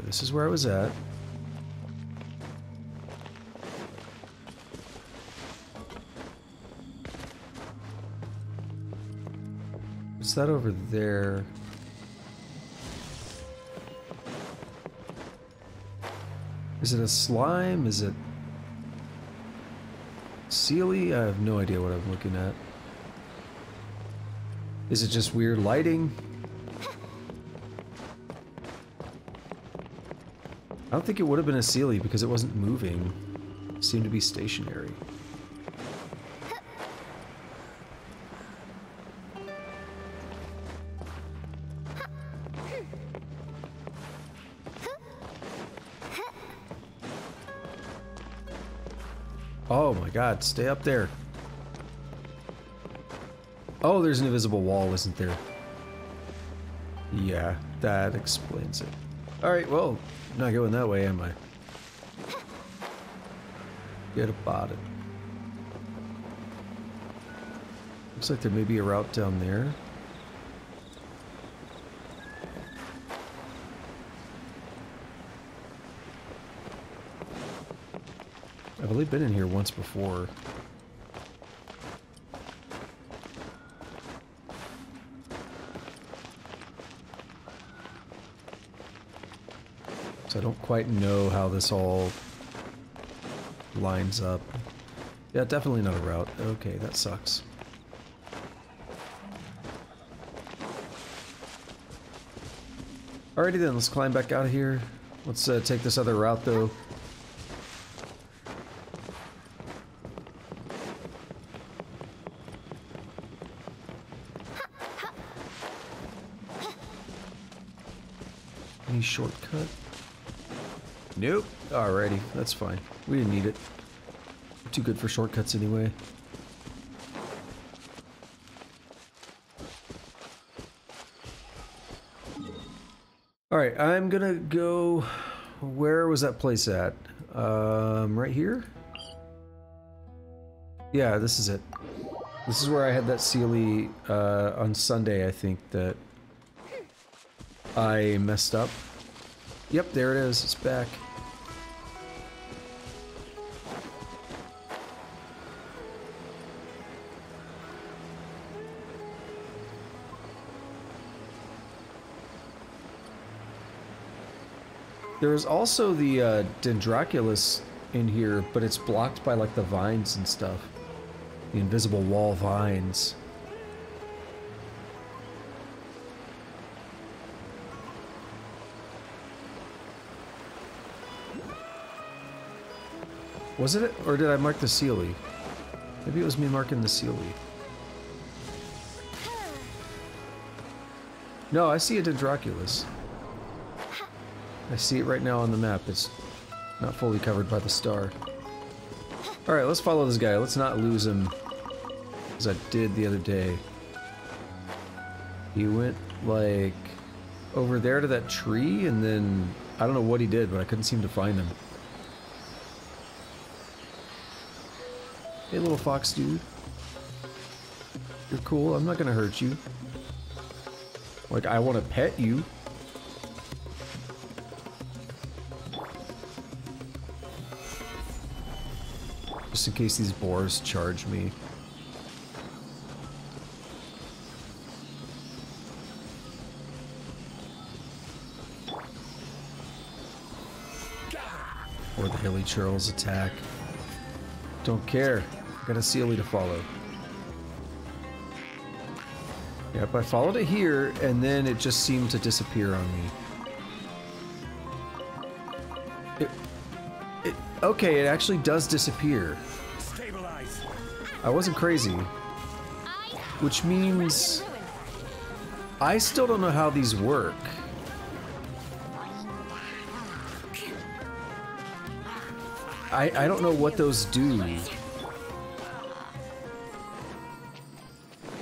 This is where I was at. What's that over there? Is it a slime? Is it Sealy? I have no idea what I'm looking at. Is it just weird lighting? I don't think it would have been a Sealy because it wasn't moving. It seemed to be stationary. Oh my god, stay up there. Oh, there's an invisible wall, isn't there? Yeah, that explains it. Alright, well, I'm not going that way, am I? Get about it. Looks like there may be a route down there. I've only been in here once before. So I don't quite know how this all lines up. Yeah, definitely not a route. Okay, that sucks. Alrighty then, let's climb back out of here. Let's take this other route though. Any shortcut? Nope. Alrighty, that's fine. We didn't need it. We're too good for shortcuts anyway. Alright, I'm gonna go... Where was that place at? Right here? Yeah, this is it. This is where I had that Sealy on Sunday, I think, that I messed up. Yep, there it is. It's back. There's also the Dendroculus in here, but it's blocked by like the vines and stuff. The invisible wall vines. Was it? Or did I mark the Sealy? Maybe it was me marking the Sealy. No, I see a Dendroculus. I see it right now on the map. It's not fully covered by the star. Alright, let's follow this guy. Let's not lose him as I did the other day. He went, like, over there to that tree, and then I don't know what he did, but I couldn't seem to find him. Hey, little fox dude. You're cool. I'm not gonna hurt you. Like, I want to pet you. Just in case these boars charge me. Or the Hilly Churls attack. Don't care. I got a Sealy to follow. Yep, I followed it here, and then it just seemed to disappear on me. Okay, it actually does disappear. Stabilize. I wasn't crazy. Which means... I still don't know how these work. I don't know what those do.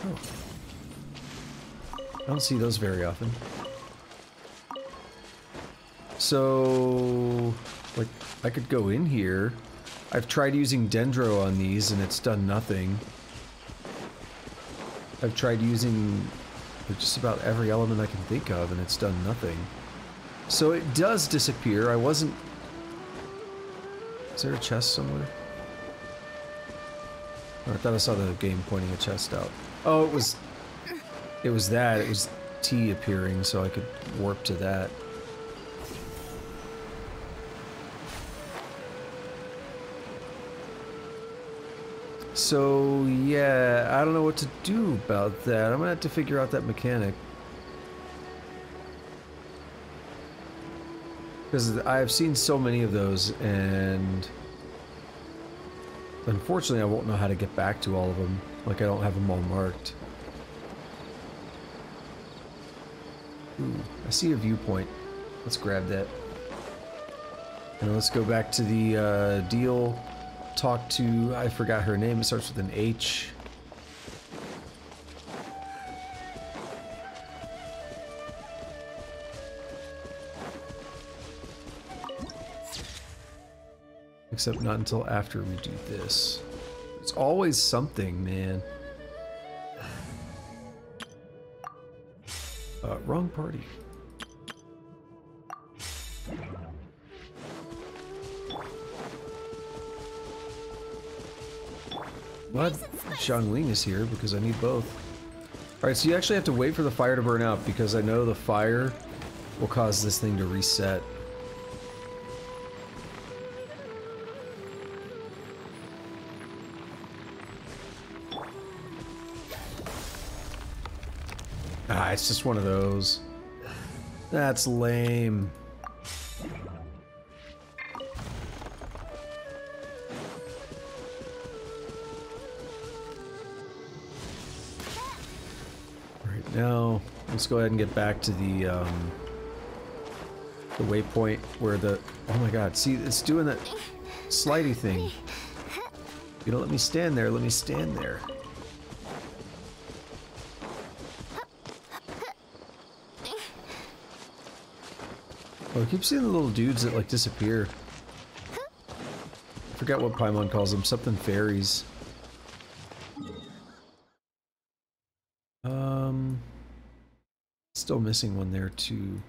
Oh. I don't see those very often. So, like, I could go in here. I've tried using Dendro on these and it's done nothing. I've tried using just about every element I can think of and it's done nothing. So it does disappear. I wasn't... Is there a chest somewhere? Oh, I thought I saw the game pointing a chest out. Oh, it was that. It was T appearing, so I could warp to that. So, yeah, I don't know what to do about that. I'm gonna have to figure out that mechanic. Because I've seen so many of those, and unfortunately I won't know how to get back to all of them. Like, I don't have them all marked. Ooh, I see a viewpoint. Let's grab that. And let's go back to the deal. Talk to... I forgot her name. It starts with an H. Except not until after we do this. It's always something, man. Wrong party. What? Xiangling is here because I need both. Alright, so you actually have to wait for the fire to burn out because I know the fire will cause this thing to reset. Ah, it's just one of those. That's lame. Right now, let's go ahead and get back to the waypoint where the... Oh my god, see, it's doing that slidey thing. You don't let me stand there, let me stand there. Oh, I keep seeing the little dudes that, like, disappear. I forgot what Paimon calls them. Something fairies. Still missing one there, too.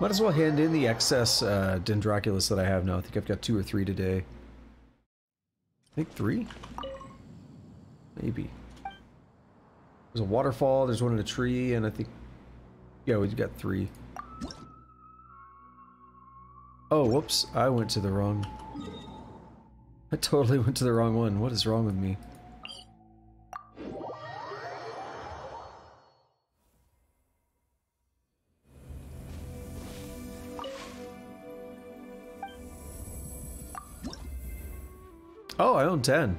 Might as well hand in the excess Dendroculus that I have now. I think I've got 2 or 3 today. I think 3? Maybe. There's a waterfall, there's one in a tree, and I think... Yeah, we got 3. Oh, whoops. I went to the wrong... I totally went to the wrong one. What is wrong with me? Oh, I own 10.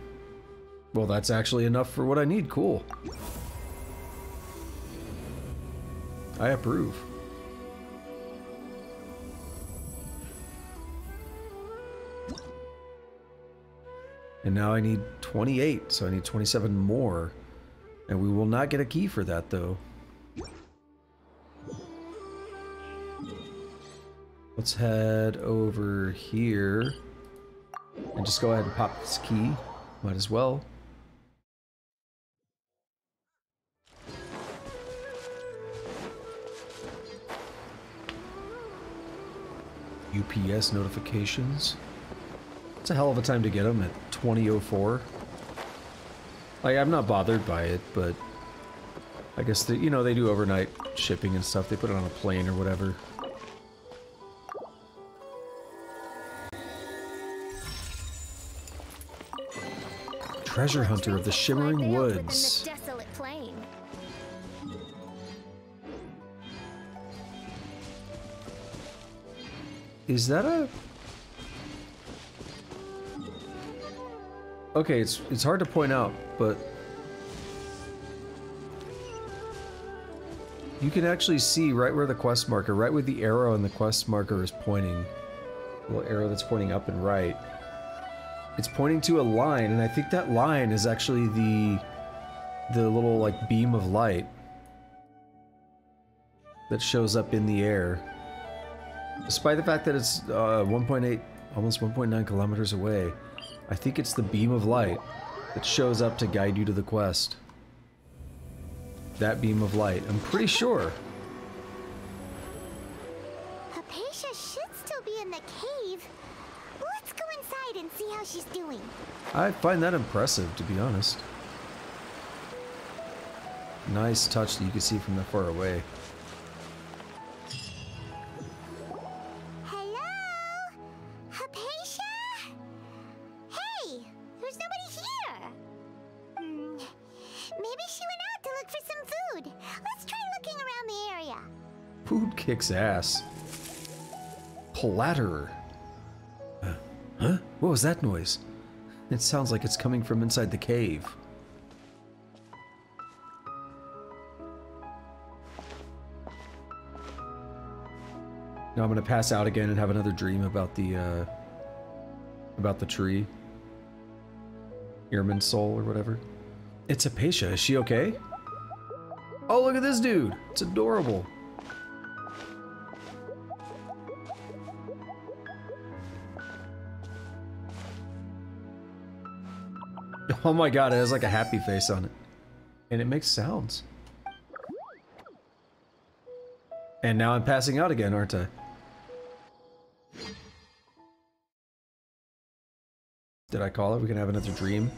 Well, that's actually enough for what I need. Cool. I approve. And now I need 28, so I need 27 more. And we will not get a key for that, though. Let's head over here. And just go ahead and pop this key. Might as well. UPS notifications. It's a hell of a time to get them at 20:04. Like, I'm not bothered by it, but I guess you know, they do overnight shipping and stuff. They put it on a plane or whatever. Treasure hunter of the Shimmering Woods. Is that a... Okay, it's hard to point out, but you can actually see right where the quest marker, right where the arrow and the quest marker is pointing. Little arrow that's pointing up and right. It's pointing to a line, and I think that line is actually the little like beam of light that shows up in the air. Despite the fact that it's 1.8, almost 1.9 kilometers away, I think it's the beam of light that shows up to guide you to the quest. That beam of light, I'm pretty sure. Hypatia should still be in the cave. Let's go inside and see how she's doing. I find that impressive, to be honest. Nice touch that you can see from that far away. Hello? Hypatia? Hey, there's nobody here. Maybe she went out to look for some food. Let's try looking around the area. Food kicks ass. Platterer. Huh? What was that noise? It sounds like it's coming from inside the cave. Now I'm gonna pass out again and have another dream about the tree. Earman's soul or whatever. It's Hypatia. Is she okay? Oh, look at this dude. It's adorable. Oh my god, it has like a happy face on it. And it makes sounds. And now I'm passing out again, aren't I? Did I call it? We can have another dream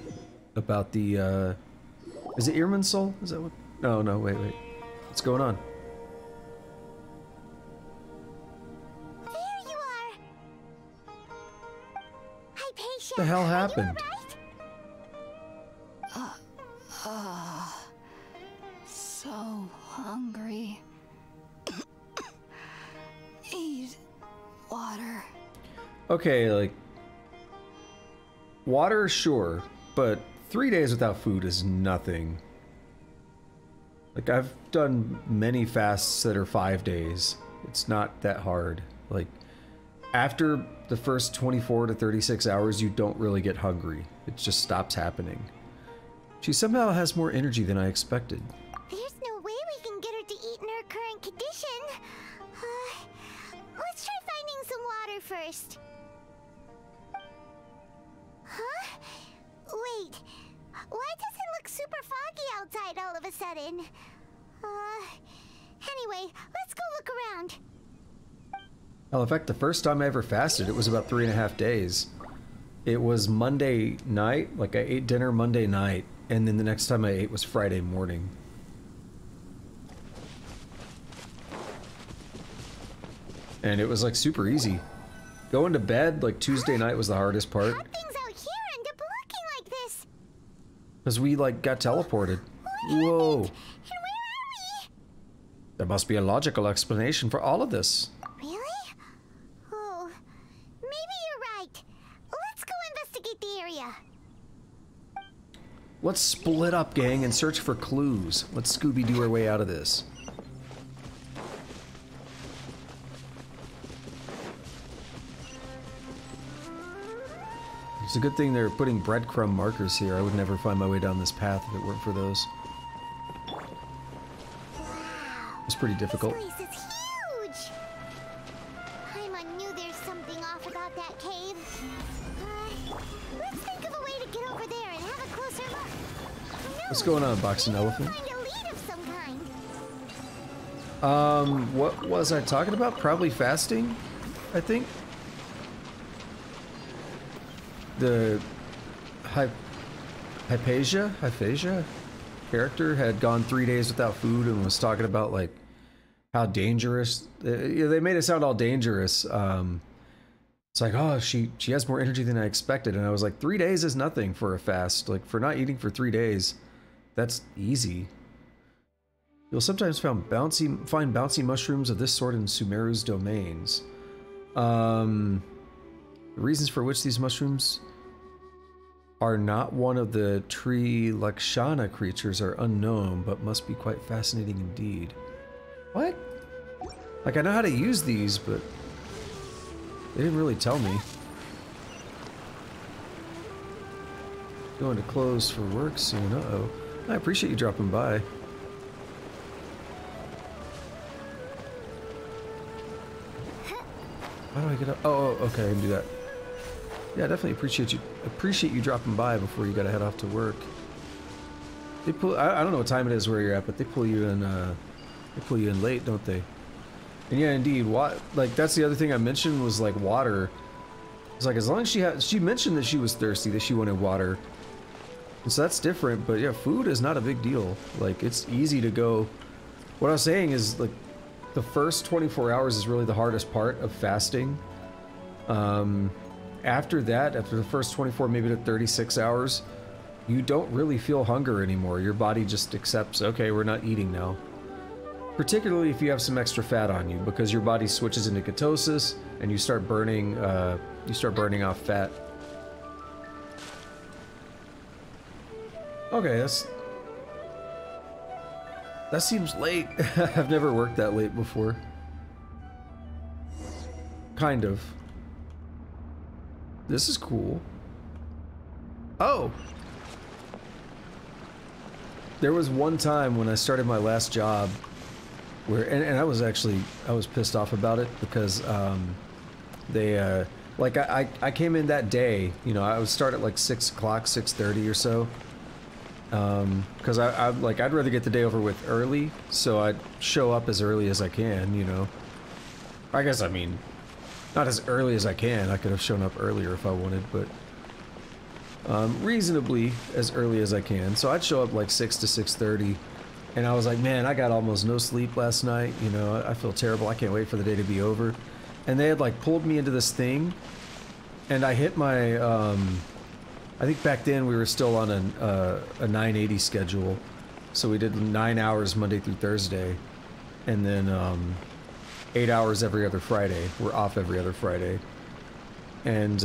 about the, is it Earman's soul? Is that what? No, no, wait. What's going on? There you are! Hypatia! What the hell happened? Are you alright? So hungry. Eat water. Okay, like... water, sure, but 3 days without food is nothing. Like, I've done many fasts that are 5 days. It's not that hard. Like, after the first 24 to 36 hours, you don't really get hungry. It just stops happening. She somehow has more energy than I expected. There's no way we can get her to eat in her current condition. Let's try finding some water first. Huh? Wait. Why does it look super foggy outside all of a sudden? Anyway, let's go look around. Well, in fact, the first time I ever fasted, it was about 3.5 days. It was Monday night, like I ate dinner Monday night, and then the next time I ate was Friday morning. And it was like super easy. Going to bed, like Tuesday night was the hardest part. How things out here end up looking like this? Because we like got teleported. Whoa. And where are we? There must be a logical explanation for all of this. Really? Oh, maybe you're right. Let's go investigate the area. Let's split up, gang, and search for clues. Let's Scooby-Doo our way out of this. It's a good thing they're putting breadcrumb markers here. I would never find my way down this path if it weren't for those. It's pretty difficult. This place is huge. Paimon knew there's something off about that cave. Let's think of a way to get over there and have a closer look. What's going on, Boxing Elephant? Find a lead of some kind. What was I talking about? Probably fasting, I think. The Hypatia character had gone 3 days without food and was talking about like how dangerous. They made it sound all dangerous. It's like, oh, she has more energy than I expected, and I was like, 3 days is nothing for a fast. Like for not eating for 3 days, that's easy. You'll sometimes find bouncy mushrooms of this sort in Sumeru's domains. The reasons for which these mushrooms are not one of the tree Lakshana creatures are unknown, but must be quite fascinating indeed. What? Like, I know how to use these, but... They didn't really tell me. Going to close for work soon. Uh-oh. I appreciate you dropping by. How do I get up? Oh, okay, I can do that. Yeah, definitely appreciate you dropping by before you gotta head off to work. They pull. I don't know what time it is where you're at, but they pull you in. They pull you in late, don't they? And yeah, indeed. What? Like that's the other thing I mentioned was like water. It's like as long as she mentioned that she was thirsty, that she wanted water. And so that's different. But yeah, food is not a big deal. Like it's easy to go. What I was saying is like the first 24 hours is really the hardest part of fasting. After that, after the first 24, maybe to 36 hours, you don't really feel hunger anymore. Your body just accepts, okay, we're not eating now. Particularly if you have some extra fat on you, because your body switches into ketosis and you start burning off fat. Okay, that seems late. I've never worked that late before. Kind of. This is cool. Oh! There was one time when I started my last job where, and I was pissed off about it because they, like I came in that day, you know, I would start at like 6 o'clock, 6:30 or so. Because I'd rather get the day over with early, so I'd show up as early as I can, you know. I guess, I mean, not as early as I can. I could have shown up earlier if I wanted, but reasonably as early as I can. So I'd show up like 6 to 6:30, and I was like, man, I got almost no sleep last night, you know, I feel terrible. I can't wait for the day to be over. And they had like pulled me into this thing, and I hit my, I think back then we were still on a 980 schedule, so we did 9 hours Monday through Thursday, and then 8 hours every other Friday. We're off every other Friday, and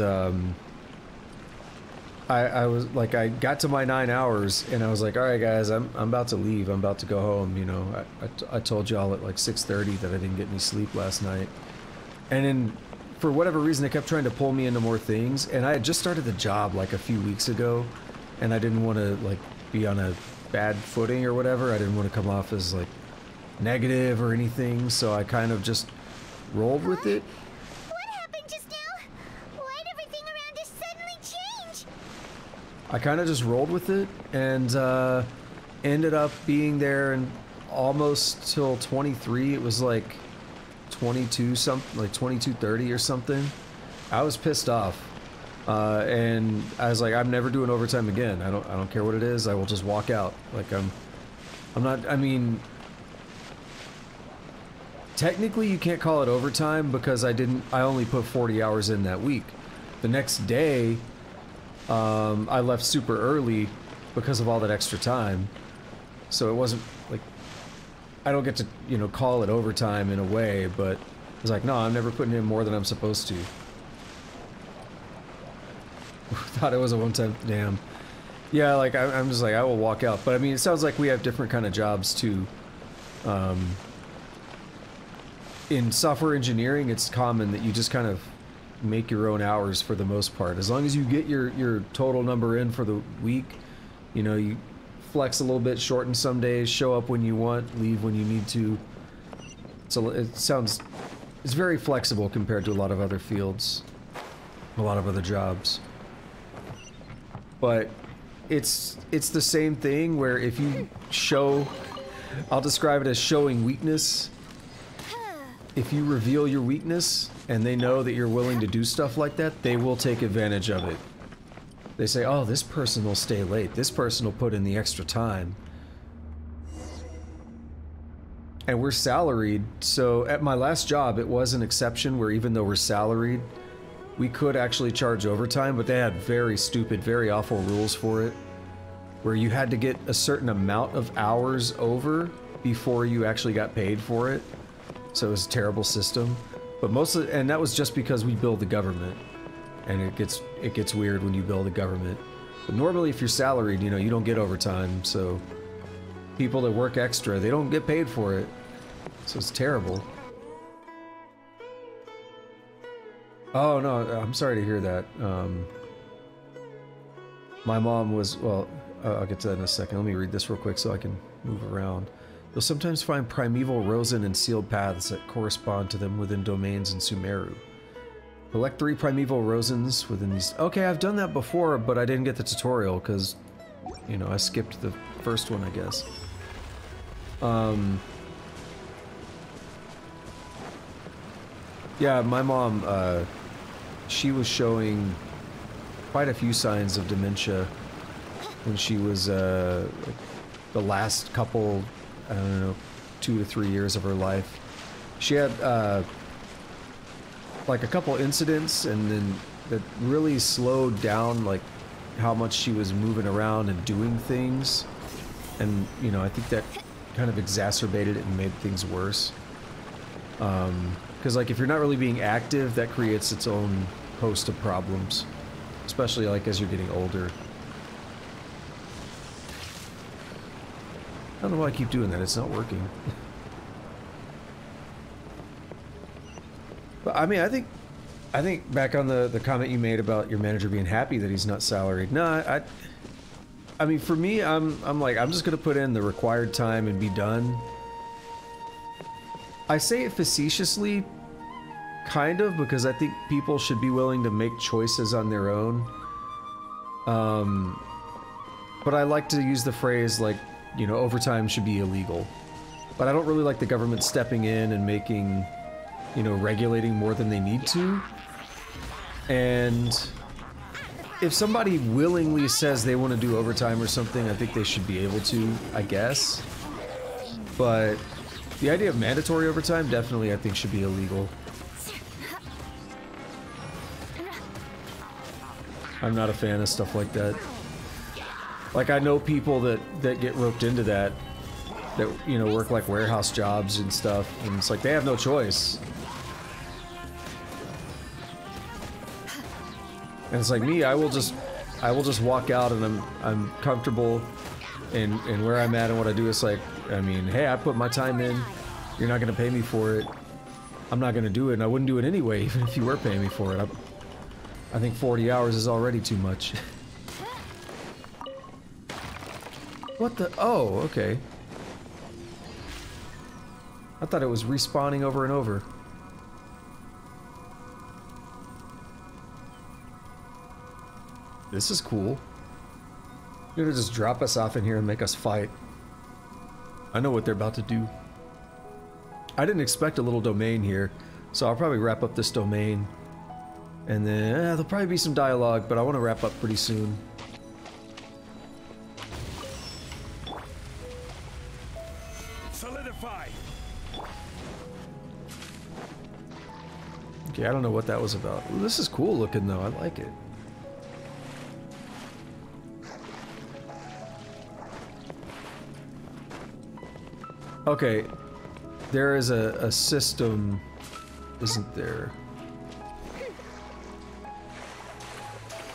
I was like, I got to my 9 hours, and I was like, all right, guys, I'm about to leave. I'm about to go home. You know, I told y'all at like 6:30 that I didn't get any sleep last night, and then, for whatever reason, they kept trying to pull me into more things, and I had just started the job like a few weeks ago, and I didn't want to like be on a bad footing or whatever. I didn't want to come off as like negative or anything, so I kind of just rolled with it. What happened just now? Why'd everything around us suddenly change? I kind of just rolled with it, and ended up being there and almost till 23. It was like 22 something, like 22:30 or something. I was pissed off, and I was like, I'm never doing overtime again. I don't care what it is. I will just walk out. Like I'm not. I mean, technically you can't call it overtime because I only put 40 hours in that week. The next day, I left super early because of all that extra time, so it wasn't like, I don't get to, you know, call it overtime in a way, but I was like, no, I'm never putting in more than I'm supposed to. Thought it was a one-time, damn. Yeah, like, I'm just like, I will walk out. But I mean, it sounds like we have different kind of jobs too. In software engineering, it's common that you just kind of make your own hours for the most part. As long as you get your total number in for the week, you know, you flex a little bit, shorten some days, show up when you want, leave when you need to. So it's very flexible compared to a lot of other fields, a lot of other jobs. But it's the same thing where if you show, I'll describe it as showing weakness. If you reveal your weakness and they know that you're willing to do stuff like that, they will take advantage of it. They say, oh, this person will stay late. This person will put in the extra time. And we're salaried, so at my last job, it was an exception where even though we're salaried, we could actually charge overtime, but they had very stupid, very awful rules for it, where you had to get a certain amount of hours over before you actually got paid for it. So it was a terrible system. But and that was just because we bill the government. And it gets weird when you bill the government. But normally if you're salaried, you know, you don't get overtime, so people that work extra, they don't get paid for it. So it's terrible. Oh, no, I'm sorry to hear that. My mom was, well, I'll get to that in a second. Let me read this real quick so I can move around. You'll sometimes find primeval rosen and sealed paths that correspond to them within domains in Sumeru. Collect 3 primeval rosens within these... Okay, I've done that before, but I didn't get the tutorial because, you know, I skipped the first one, I guess. Yeah, my mom, she was showing quite a few signs of dementia when she was, the last couple, I don't know, 2 to 3 years of her life. She had, like a couple incidents, and then that really slowed down, like, how much she was moving around and doing things. And, you know, I think that kind of exacerbated it and made things worse. Because, like, if you're not really being active, that creates its own host of problems. Especially, like, as you're getting older. I don't know why I keep doing that. It's not working. But, I mean, I think back on the comment you made about your manager being happy that he's not salaried. No, I mean, for me, I'm like, I'm just gonna put in the required time and be done. I say it facetiously, kind of, because I think people should be willing to make choices on their own. But I like to use the phrase, like, you know, overtime should be illegal. But I don't really like the government stepping in and making, you know, regulating more than they need to. And if somebody willingly says they want to do overtime or something, I think they should be able to, I guess. But the idea of mandatory overtime definitely, I think, should be illegal. I'm not a fan of stuff like that. Like, I know people that get roped into that, you know, work like warehouse jobs and stuff, and it's like they have no choice. And it's like me, I will just walk out, and I'm comfortable in where I'm at and what I do. It's like, I mean, hey, I put my time in. You're not gonna pay me for it. I'm not gonna do it, and I wouldn't do it anyway, even if you were paying me for it. I think 40 hours is already too much. What the? Oh, okay. I thought it was respawning over and over. This is cool. You're gonna just drop us off in here and make us fight. I know what they're about to do. I didn't expect a little domain here, so I'll probably wrap up this domain. And then, there'll probably be some dialogue, but I want to wrap up pretty soon. Solidify. Okay, I don't know what that was about. Ooh, this is cool looking though, I like it. Okay, there is a system, isn't there?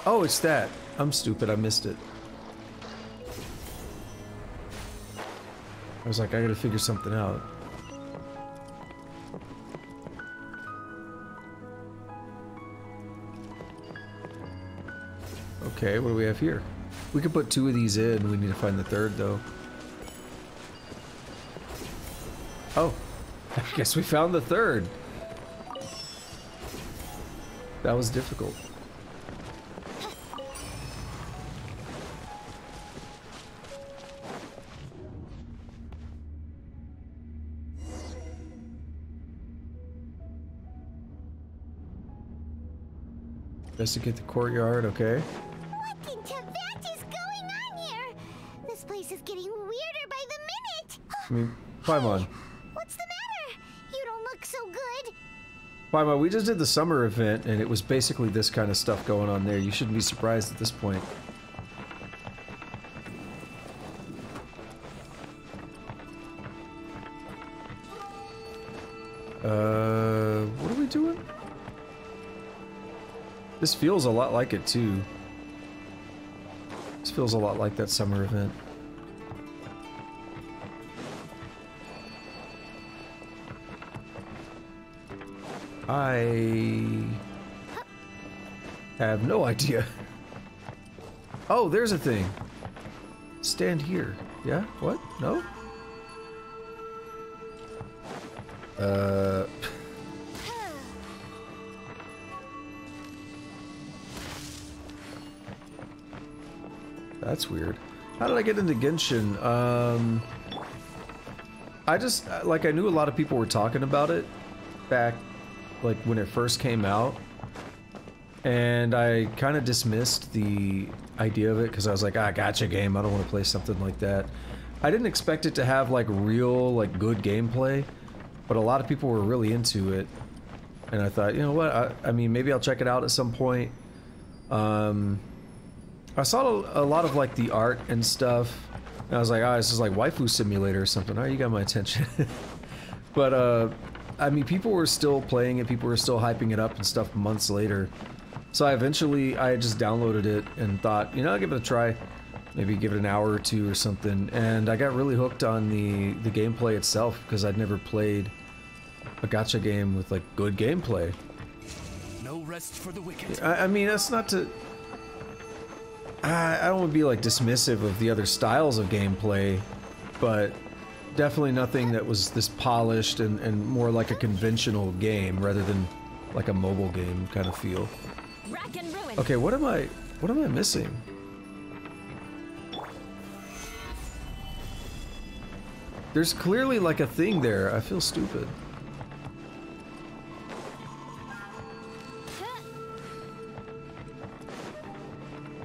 Oh, it's that. I'm stupid, I missed it. I was like, I gotta figure something out. Okay, what do we have here? We could put 2 of these in, we need to find the 3rd though. Oh, I guess we found the 3rd. That was difficult. Investigate the courtyard, okay. What in Tibet is going on here? This place is getting weirder by the minute. I mean, Paimon. What's the matter? You don't look so good. Paimon, we just did the summer event, and it was basically this kind of stuff going on there. You shouldn't be surprised at this point. What are we doing? This feels a lot like it, too. This feels a lot like that summer event. I I have no idea. Oh, there's a thing. Stand here. Yeah? What? No? That's weird. How did I get into Genshin? I just, like, I knew a lot of people were talking about it back, like, when it first came out. And I kind of dismissed the idea of it because I was like, ah, gotcha game, I don't want to play something like that. I didn't expect it to have, like, real, like, good gameplay, but a lot of people were really into it. And I thought, you know what, I mean, maybe I'll check it out at some point. I saw a lot of, like, the art and stuff, and I was like, oh, this is like Waifu Simulator or something. Oh, you got my attention. But, I mean, people were still playing it, people were still hyping it up and stuff months later. So I just downloaded it and thought, you know, I'll give it a try. Maybe give it an hour or two or something. And I got really hooked on the gameplay itself because I'd never played a gacha game with, like, good gameplay. No rest for the wicked. I mean, that's not to... I don't want to be, like, dismissive of the other styles of gameplay, but definitely nothing that was this polished and more like a conventional game rather than like a mobile game kind of feel. Okay, what am I missing? There's clearly like a thing there. I feel stupid.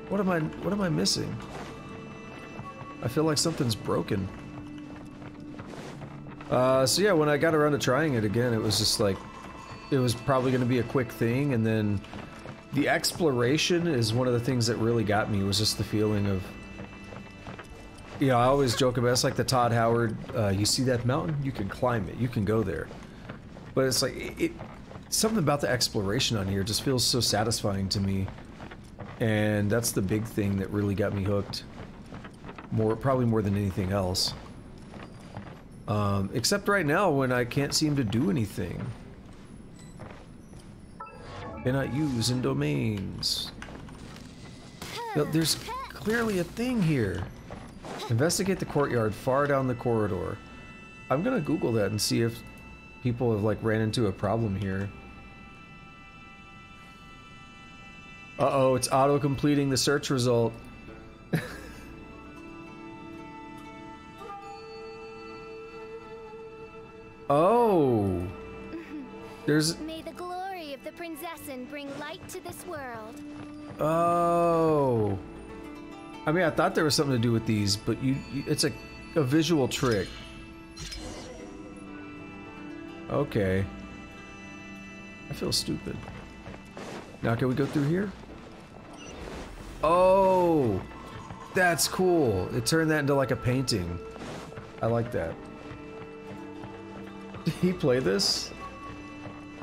What am I missing? I feel like something's broken. So yeah, when I got around to trying it again, it was just like, it was probably going to be a quick thing, and then the exploration is one of the things that really got me, was just the feeling of, you know, I always joke about it, it's like the Todd Howard, you see that mountain? You can climb it, you can go there. But it's like, something about the exploration on here just feels so satisfying to me. And that's the big thing that really got me hooked. Probably more than anything else. Except right now when I can't seem to do anything. Cannot use in domains. There's clearly a thing here. Investigate the courtyard far down the corridor. I'm gonna Google that and see if people have, like, ran into a problem here. Uh-oh, it's auto-completing the search result. Oh! There's... May the glory of the Prinzessin bring light to this world. Oh! I mean, I thought there was something to do with these, but it's a visual trick. Okay. I feel stupid. Now can we go through here? Oh! That's cool. It turned that into like a painting. I like that. Did he play this?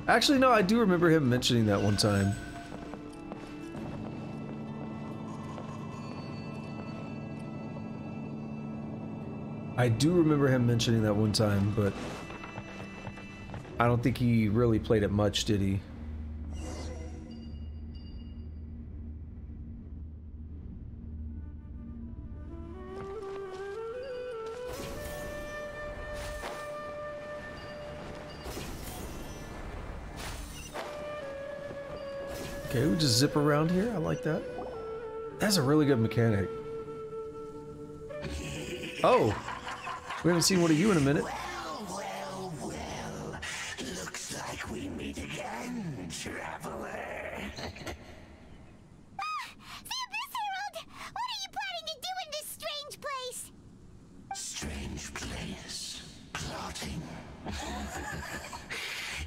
Actually, no, I do remember him mentioning that one time. I do remember him mentioning that one time, but I don't think he really played it much, did he? Okay, we just zip around here. I like that. That's a really good mechanic. Oh! We haven't seen one of you in a minute. Well. Looks like we meet again, traveler. Miss Herald! What are you planning to do in this strange place? Strange place. Plotting.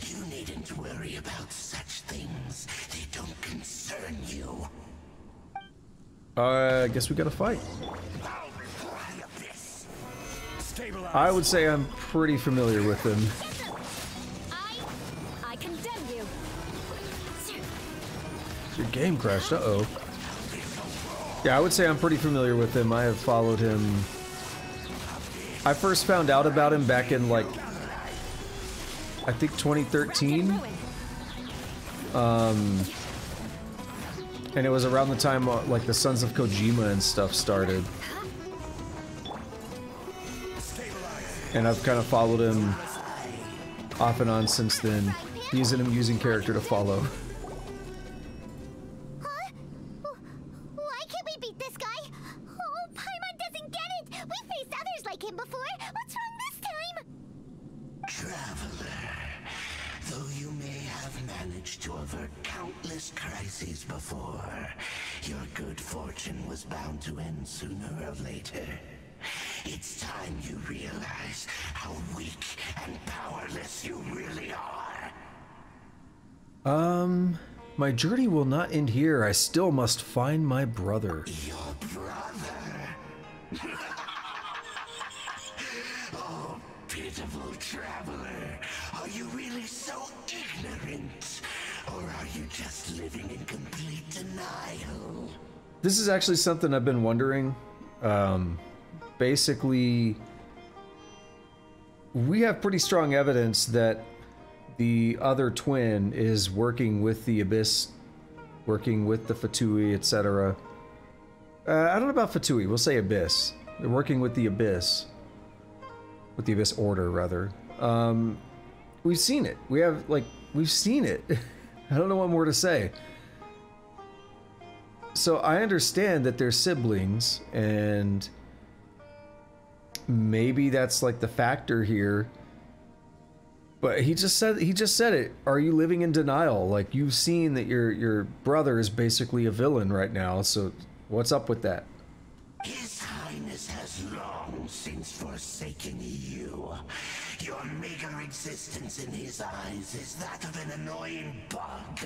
You needn't worry about such things. They don't concern you. I guess we gotta fight. I would say I'm pretty familiar with them. I condemn you. Your game crashed, uh-oh. Yeah, I would say I'm pretty familiar with him. I have followed him. I first found out about him back in, like, I think 2013. And it was around the time like the Sons of Kojima and stuff started. And I've kind of followed him off and on since then. He's an amusing character to follow. Huh? Why can't we beat this guy? Oh, Paimon doesn't get it! We faced others like him before! What's wrong this time? Traveler, though you may have managed to avert countless crises before, your good fortune was bound to end sooner or later. It's time you realize how weak and powerless you really are. My journey will not end here. I still must find my brother. Your brother? Oh, pitiful traveler. Are you really so ignorant? Or are you just living in complete denial? This is actually something I've been wondering. Basically, we have pretty strong evidence that the other twin is working with the Abyss, working with the Fatui, etc. I don't know about Fatui, we'll say Abyss. They're working with the Abyss. With the Abyss Order, rather. We've seen it. We've seen it. I don't know what more to say. So I understand that they're siblings, and maybe that's like the factor here. But he just said it. Are you living in denial? Like, you've seen that your brother is basically a villain right now, so what's up with that? His Highness has long since forsaken you. Your meager existence in his eyes is that of an annoying bug,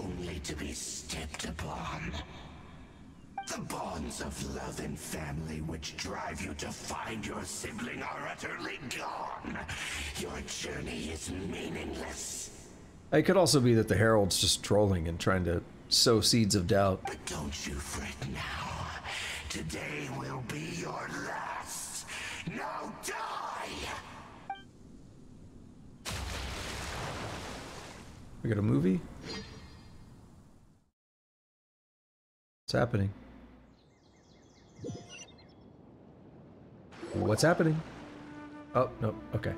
only to be stepped upon. The bonds of love and family which drive you to find your sibling are utterly gone. Your journey is meaningless. It could also be that the Herald's just trolling and trying to sow seeds of doubt. But don't you fret now. Today will be your last. Now die! We got a movie? What's happening? What's happening? Oh, no, okay.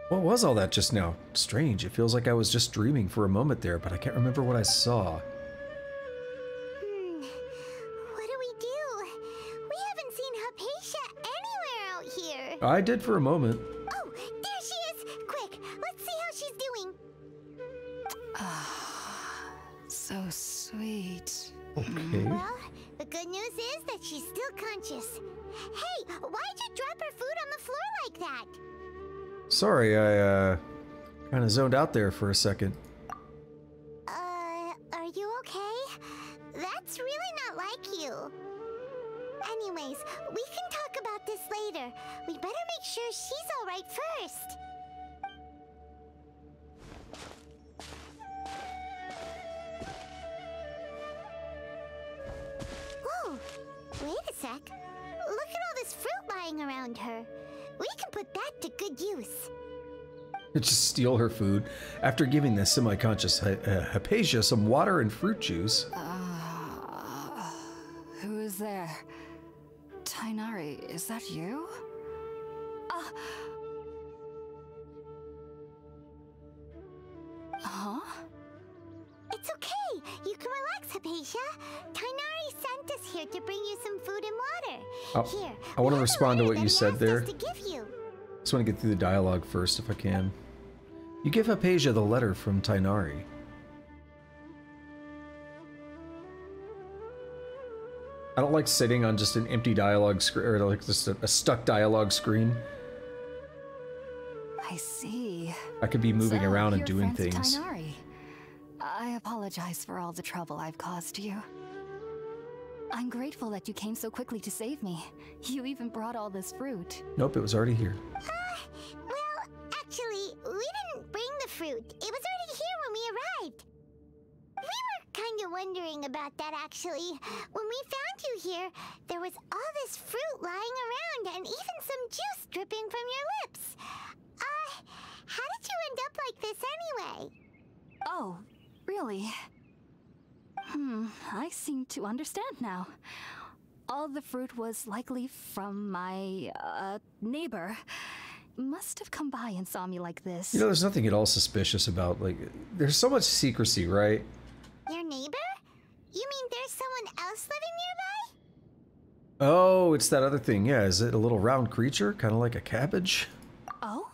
What was all that just now? Strange, it feels like I was just dreaming for a moment there, but I can't remember what I saw. What do we do? We haven't seen Hypatia anywhere out here. I did for a moment. Oh, there she is! Quick, let's see how she's doing. So sweet. Okay. Well, the good news is that she's still conscious. Hey, why'd you drop her food on the floor like that? Sorry, I kind of zoned out there for a second. Are you okay? That's really not like you. Anyways, we can talk about this later. We better make sure she's alright first. Whoa, wait a sec. Look at all this fruit lying around her. We can put that to good use. Just steal her food after giving the semi-conscious Hypatia some water and fruit juice. Who is there? Tainari, is that you? Huh? It's okay. You can relax, Hypatia. Tainari sent us here to bring you some food and water. Oh, Here, I want to we have respond to the what letter you that he said asked there. us to give you. Just want to get through the dialogue first if I can. You give Hypatia the letter from Tainari. I don't like sitting on just an empty dialogue screen, or like just a stuck dialogue screen. I see. I could be moving So, around and you're doing friends with things. Tainari. I apologize for all the trouble I've caused you. I'm grateful that you came so quickly to save me. You even brought all this fruit. Nope, it was already here. Well, actually, we didn't bring the fruit. It was already here when we arrived. We were kind of wondering about that, actually. When we found you here, there was all this fruit lying around and even some juice dripping from your lips. How did you end up like this anyway? Oh, really? I seem to understand now. All the fruit was likely from my, neighbor. Must have come by and saw me like this. You know, there's nothing at all suspicious about, like, there's so much secrecy, right? Your neighbor? You mean there's someone else living nearby? Oh, it's that other thing. Yeah, is it a little round creature? Kind of like a cabbage? Oh?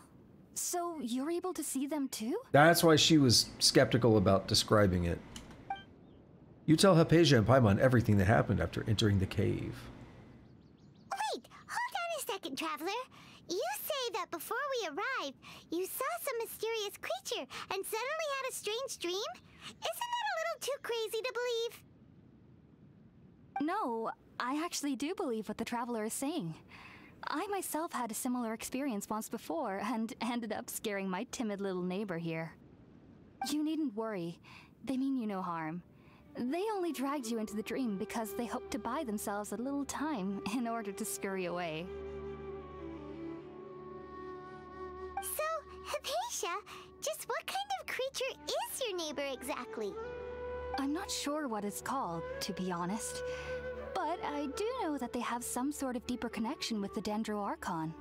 So you're able to see them too? That's why she was skeptical about describing it. You tell Hypatia and Paimon everything that happened after entering the cave. Wait, hold on a second, Traveler. You say that before we arrived, you saw some mysterious creature and suddenly had a strange dream? Isn't that a little too crazy to believe? No, I actually do believe what the Traveler is saying. I myself had a similar experience once before and ended up scaring my timid little neighbor here. You needn't worry. They mean you no harm. They only dragged you into the dream because they hoped to buy themselves a little time in order to scurry away. So, Hypatia, just what kind of creature is your neighbor exactly? I'm not sure what it's called, to be honest. But I do know that they have some sort of deeper connection with the Dendro Archon.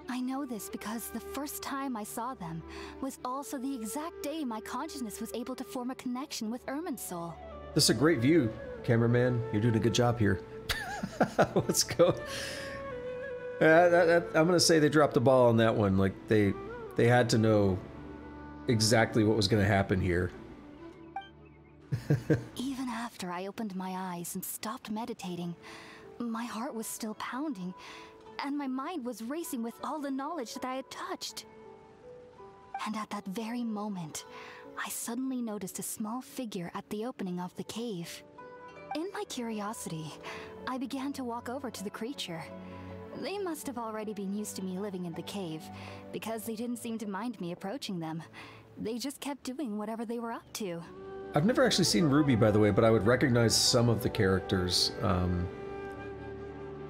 I know this because the first time I saw them was also the exact day my consciousness was able to form a connection with Irminsul. This is a great view, cameraman. You're doing a good job here. Let's go. I'm gonna say they dropped the ball on that one. Like they had to know exactly what was gonna happen here. Even after I opened my eyes and stopped meditating, my heart was still pounding, and my mind was racing with all the knowledge that I had touched. And at that very moment, I suddenly noticed a small figure at the opening of the cave. In my curiosity, I began to walk over to the creature. They must have already been used to me living in the cave, because they didn't seem to mind me approaching them. They just kept doing whatever they were up to. I've never actually seen Ruby, by the way, but I would recognize some of the characters.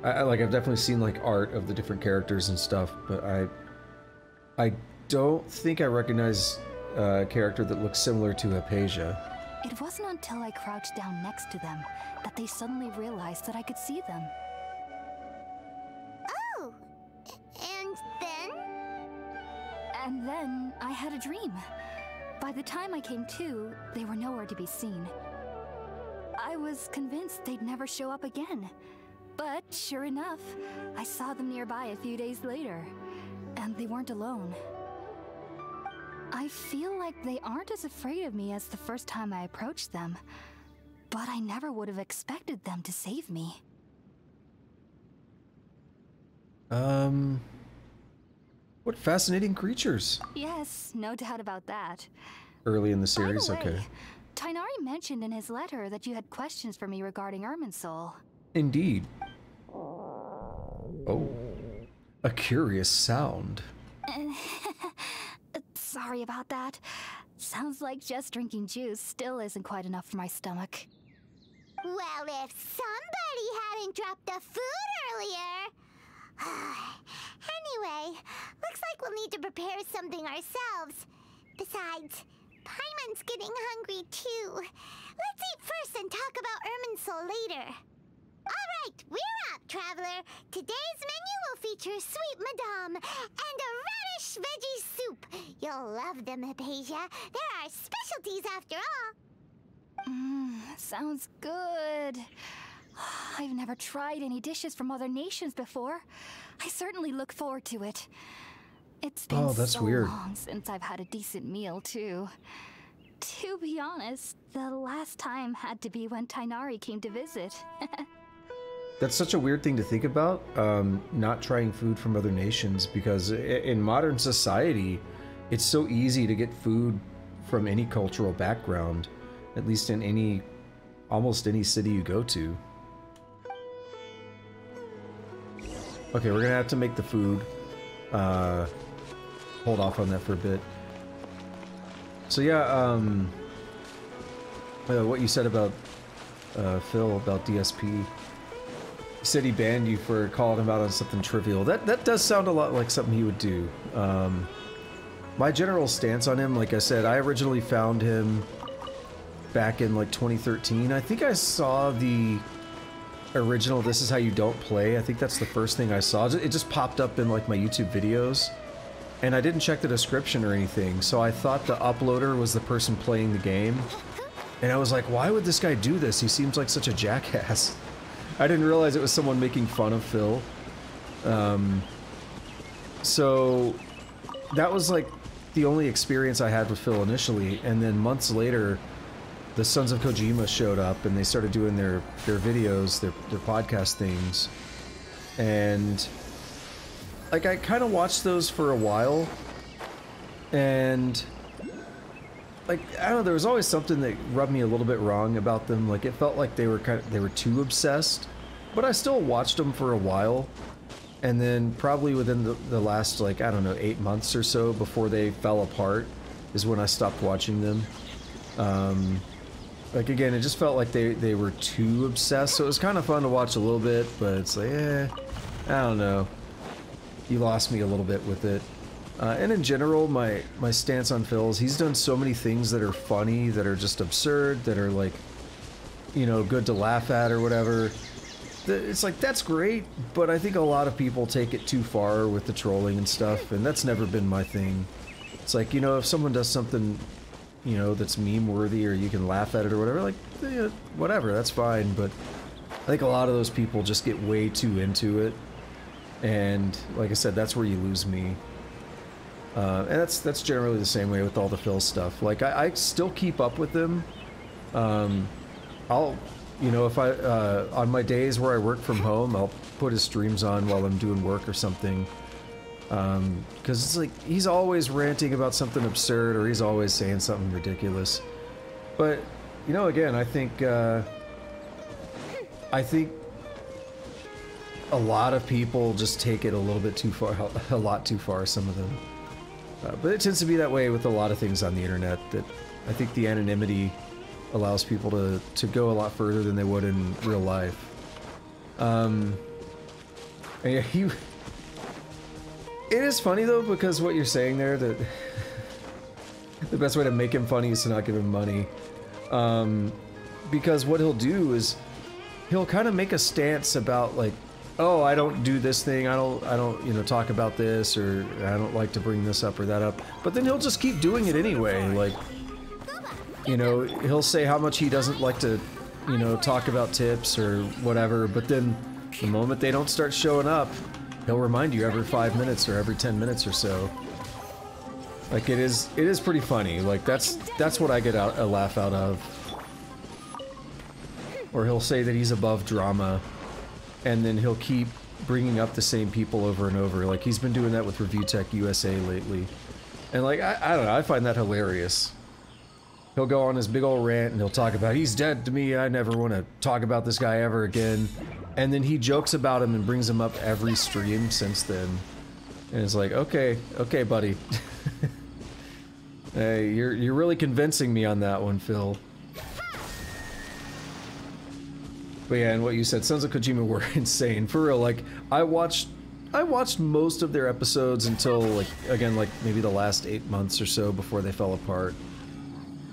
I've definitely seen like art of the different characters and stuff, but I don't think I recognize a character that looks similar to Hypatia. It wasn't until I crouched down next to them that they suddenly realized that I could see them. Oh, and then? And then I had a dream. By the time I came to, they were nowhere to be seen. I was convinced they'd never show up again. But sure enough, I saw them nearby a few days later, and they weren't alone. I feel like they aren't as afraid of me as the first time I approached them, but I never would have expected them to save me. What fascinating creatures. Yes, no doubt about that. Early in the series, By the way, okay. Tighnari mentioned in his letter that you had questions for me regarding Irminsul. Indeed. Oh, a curious sound. Sorry about that. Sounds like just drinking juice still isn't quite enough for my stomach. Well, if somebody hadn't dropped the food earlier... Anyway, looks like we'll need to prepare something ourselves. Besides, Paimon's getting hungry too. Let's eat first and talk about Irminsul later. Alright, we're up, Traveler. Today's menu will feature sweet madame and a radish veggie soup. You'll love them, Hypatia. They're our specialties after all. Sounds good. I've never tried any dishes from other nations before. I certainly look forward to it. It's been so long since I've had a decent meal, too. To be honest, the last time had to be when Tighnari came to visit. That's such a weird thing to think about, not trying food from other nations, because in modern society, it's so easy to get food from any cultural background, at least in almost any city you go to. Okay, we're gonna have to make the food. Hold off on that for a bit. So yeah, what you said about Phil about DSP. He said he banned you for calling him out on something trivial. That does sound a lot like something he would do. my general stance on him, like I said, I originally found him back in like 2013. I think I saw the original This Is How You Don't Play. I think that's the first thing I saw. It just popped up in like my YouTube videos, and I didn't check the description or anything, so I thought the uploader was the person playing the game. And I was like, why would this guy do this? He seems like such a jackass. I didn't realize it was someone making fun of Phil. So that was like the only experience I had with Phil initially, and then months later the Sons of Kojima showed up and they started doing their videos, their podcast things, and like I kind of watched those for a while, and like I don't know, there was always something that rubbed me a little bit wrong about them. Like it felt like they were too obsessed, but I still watched them for a while. And then probably within the last, like, I don't know, 8 months or so before they fell apart is when I stopped watching them. Like, again, it just felt like they were too obsessed, so it was kind of fun to watch a little bit, but it's like, I don't know. You lost me a little bit with it. And in general, my stance on Phil is he's done so many things that are funny, that are just absurd, that are, like, you know, good to laugh at or whatever. It's like, that's great, but I think a lot of people take it too far with the trolling and stuff, and that's never been my thing. It's like, you know, if someone does something, you know, that's meme-worthy or you can laugh at it or whatever, like, yeah, whatever, that's fine, but I think a lot of those people just get way too into it, and like I said, that's where you lose me. And that's generally the same way with all the Phil stuff. Like, I still keep up with them. You know, if on my days where I work from home, I'll put his streams on while I'm doing work or something. Because it's like, he's always ranting about something absurd, or he's always saying something ridiculous. But, you know, again, I think a lot of people just take it a little bit too far, a lot too far, some of them. But it tends to be that way with a lot of things on the internet, that I think the anonymity allows people to go a lot further than they would in real life. And yeah, it is funny though, because what you're saying there, that the best way to make him funny is to not give him money. Because what he'll do is he'll kind of make a stance about, like, oh, I don't do this thing, I don't, you know, talk about this, or I don't like to bring this up or that up, but then he'll just keep doing it anyway. Like, you know, he'll say how much he doesn't like to, you know, talk about tips or whatever, but then the moment they don't start showing up, he'll remind you every 5 minutes or every 10 minutes or so. Like, it is pretty funny. Like, that's what I get a laugh out of. Or he'll say that he's above drama, and then he'll keep bringing up the same people over and over. Like, he's been doing that with Review Tech USA lately. And, like, I don't know, I find that hilarious. He'll go on his big old rant and he'll talk about, he's dead to me, I never want to talk about this guy ever again. And then he jokes about him and brings him up every stream since then. And it's like, okay, buddy. Hey, you're really convincing me on that one, Phil. But yeah, and what you said, Sons of Kojima were insane. For real, like, I watched most of their episodes until, like, again, like, maybe the last 8 months or so before they fell apart.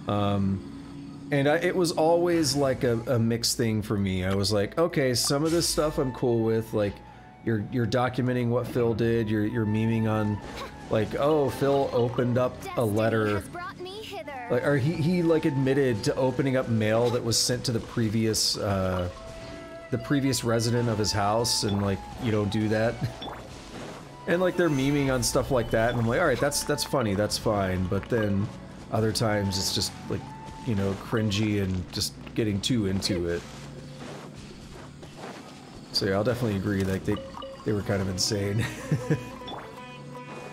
And it was always like a mixed thing for me. I was like, okay, some of this stuff I'm cool with, like, you're documenting what Phil did, you're memeing on, like, oh, Phil opened up a letter, like, or he like admitted to opening up mail that was sent to the previous resident of his house, and like, you don't do that. And like, they're memeing on stuff like that, and I'm like, alright, that's funny, that's fine, but then other times it's just like, you know, cringy and just getting too into it. So yeah, I'll definitely agree, like, they were kind of insane.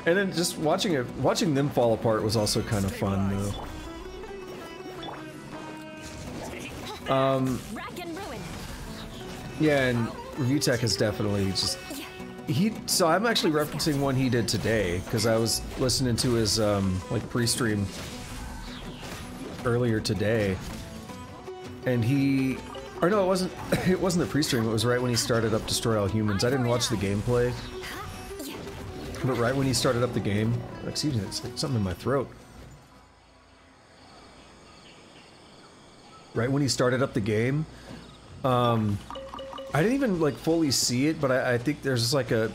And then just watching them fall apart was also kind of fun, though. Yeah, and Review Tech is definitely just... So I'm actually referencing one he did today, because I was listening to his, like, pre-stream earlier today, and he... Or no, it wasn't the pre-stream, it was right when he started up Destroy All Humans. I didn't watch the gameplay. But right when he started up the game, excuse me, it's like something in my throat. Right when he started up the game, I didn't even like fully see it, but I think there's like a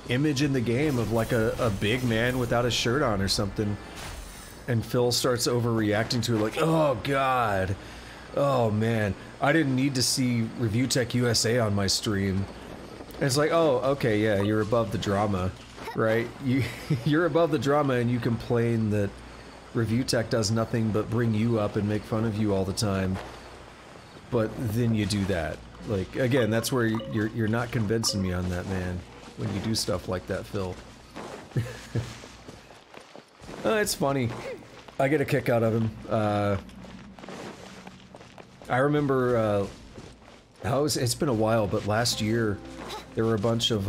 image in the game of like a big man without a shirt on or something, and Phil starts overreacting to it like, oh god, oh man, I didn't need to see Review Tech USA on my stream. And it's like, oh, okay, yeah, you're above the drama, right? You're above the drama and you complain that Review Tech does nothing but bring you up and make fun of you all the time, but then you do that. Like, again, that's where you're not convincing me on that, man, when you do stuff like that, Phil. It's funny. I get a kick out of him. I remember, it's been a while, but last year there were a bunch of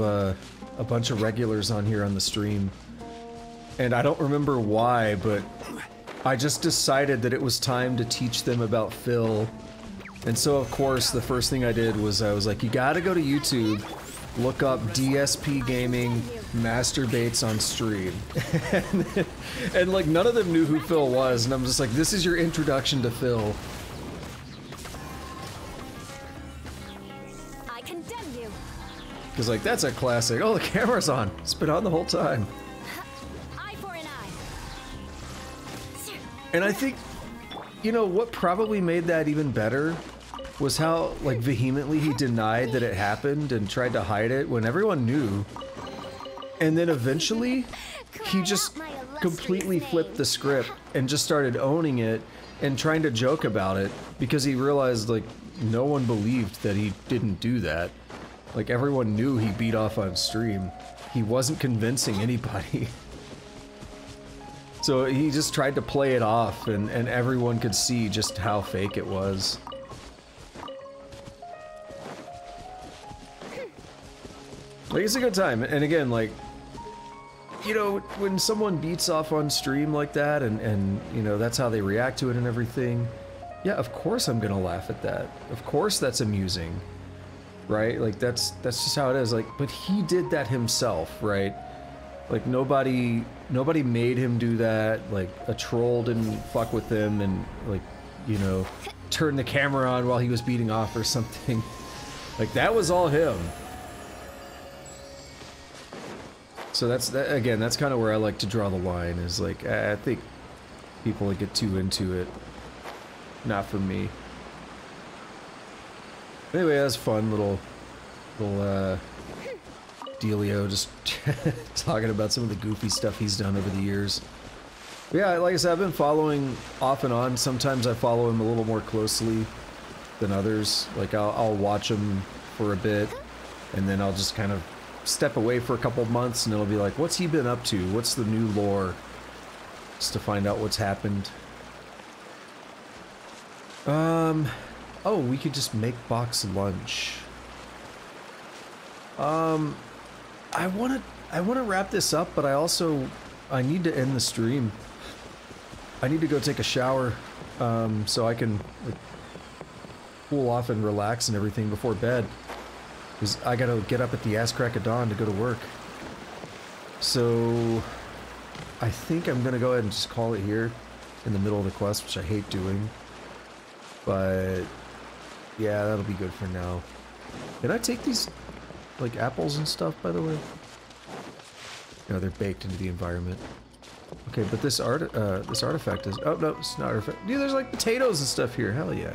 regulars on here on the stream, and I don't remember why, but I just decided that it was time to teach them about Phil. And so, of course, the first thing I did was I was like, you gotta go to YouTube, look up DSP Gaming masturbates on stream. and like, none of them knew who Phil was, and I'm just like, this is your introduction to Phil. I condemn you. Because, like, that's a classic. Oh, the camera's on. It's been on the whole time. Eye for an eye. And I think, you know, what probably made that even better was how, like, vehemently he denied that it happened and tried to hide it when everyone knew. And then eventually, he just completely flipped the script and just started owning it and trying to joke about it because he realized, like, no one believed that he didn't do that. Like, everyone knew he beat off on stream. He wasn't convincing anybody. So he just tried to play it off, and everyone could see just how fake it was. Like, it's a good time, and again, like, you know, when someone beats off on stream like that, and you know, that's how they react to it and everything, yeah, of course I'm gonna laugh at that. Of course that's amusing, right? Like, that's just how it is. Like, but he did that himself, right? Like, nobody made him do that. Like, a troll didn't fuck with him and, like, you know, turn the camera on while he was beating off or something. Like, that was all him. So that's kind of where I like to draw the line, is like, I think people like get too into it. Not for me. Anyway, that's fun, little dealio, just talking about some of the goofy stuff he's done over the years. But yeah, like I said, I've been following off and on. Sometimes I follow him a little more closely than others. Like, I'll watch him for a bit, and then I'll just kind of step away for a couple of months, and it'll be like, what's he been up to? What's the new lore? Just to find out what's happened. Oh, we could just make box lunch. I wanna wrap this up, but I need to end the stream. I need to go take a shower, so I can, like, cool off and relax and everything before bed. Because I gotta get up at the ass crack of dawn to go to work. So I think I'm gonna go ahead and just call it here in the middle of the quest, which I hate doing. But yeah, that'll be good for now. Did I take these, like, apples and stuff, by the way? No, they're baked into the environment. Okay, but this artifact is, oh no, it's not artifact. Dude, there's like potatoes and stuff here. Hell yeah.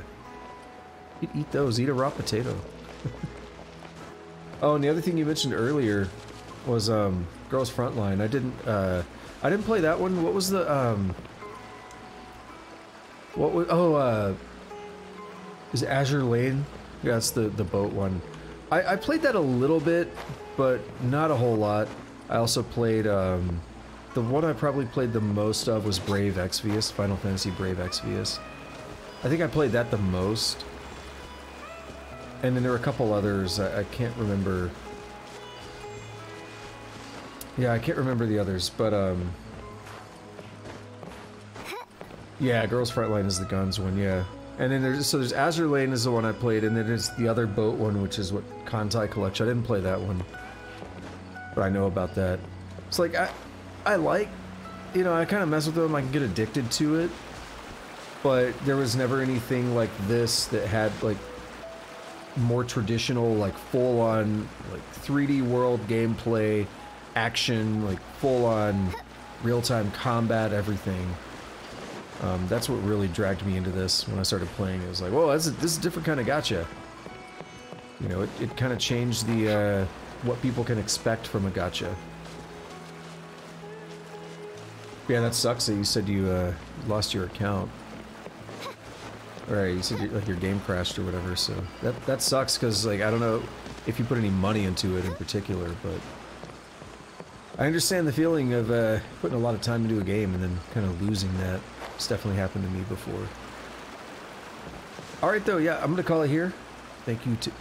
You'd eat those. Eat a raw potato. Oh, and the other thing you mentioned earlier was Girls Frontline. I didn't play that one. What was the is it Azure Lane? Yeah, that's the boat one. I played that a little bit, but not a whole lot. I also played the one I probably played the most of was Brave Exvius, Final Fantasy Brave Exvius. I think I played that the most. And then there were a couple others. I can't remember. Yeah, I can't remember the others, but yeah, Girls Frontline is the guns one, yeah. And then there's Azure Lane is the one I played, and then there's the other boat one, which is what Kantai Collection. I didn't play that one, but I know about that. It's like, I like, you know, I kind of mess with them, I can get addicted to it, but there was never anything like this that had, like, more traditional, like, full-on, like, 3D world gameplay, action, like, full-on real-time combat, everything. That's what really dragged me into this when I started playing. It was like, whoa, this is a different kind of gacha. You know, it kind of changed the, what people can expect from a gacha. Yeah, that sucks that you said you, lost your account. Alright, you said like your game crashed or whatever, so that sucks because, like, I don't know if you put any money into it in particular, but I understand the feeling of putting a lot of time into a game and then kind of losing that. It's definitely happened to me before. Alright though, yeah, I'm gonna call it here. Thank you to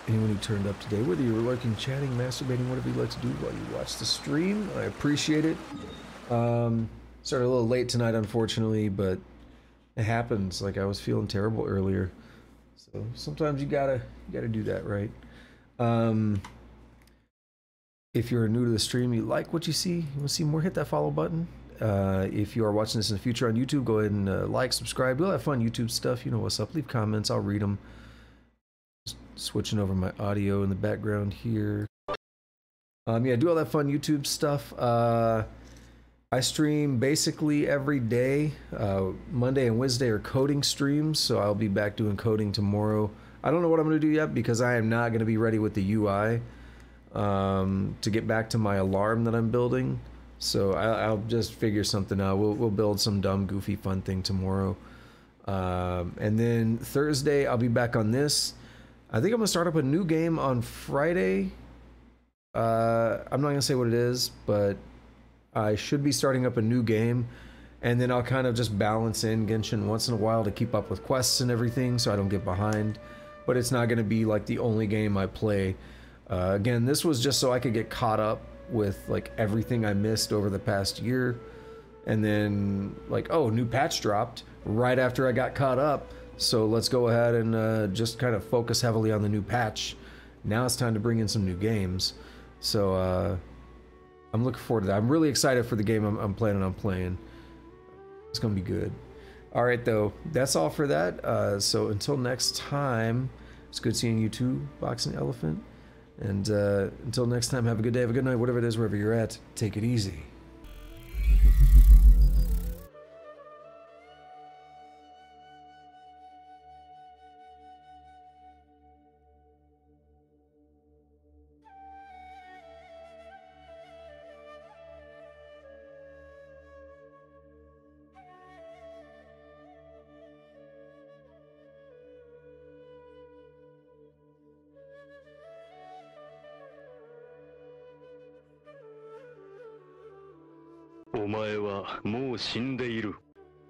anyone who turned up today, whether you were lurking, chatting, masturbating, whatever you like to do while you watch the stream. I appreciate it. Started a little late tonight, unfortunately, but it happens. Like, I was feeling terrible earlier, so sometimes you gotta do that, right? If you're new to the stream, you like what you see, you want to see more, hit that follow button. If you are watching this in the future on YouTube, go ahead and like, subscribe, do all that fun YouTube stuff. You know what's up. Leave comments, I'll read them. Just switching over my audio in the background here. Yeah, do all that fun YouTube stuff. I stream basically every day. Monday and Wednesday are coding streams, so I'll be back doing coding tomorrow. I don't know what I'm going to do yet because I am not going to be ready with the UI to get back to my alarm that I'm building. So I'll just figure something out. We'll build some dumb, goofy, fun thing tomorrow. And then Thursday, I'll be back on this. I think I'm going to start up a new game on Friday. I'm not going to say what it is, but I should be starting up a new game, and then I'll kind of just balance in Genshin once in a while to keep up with quests and everything so I don't get behind. But it's not going to be like the only game I play. Again, this was just so I could get caught up with like everything I missed over the past year. And then like, oh, new patch dropped right after I got caught up. So let's go ahead and just kind of focus heavily on the new patch. Now it's time to bring in some new games. So, I'm looking forward to that. I'm really excited for the game I'm planning on playing. It's gonna be good. All right, though, that's all for that. So until next time, it's good seeing you too, Boxing Elephant. And until next time, have a good day, have a good night, whatever it is, wherever you're at. Take it easy.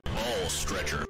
All stretcher.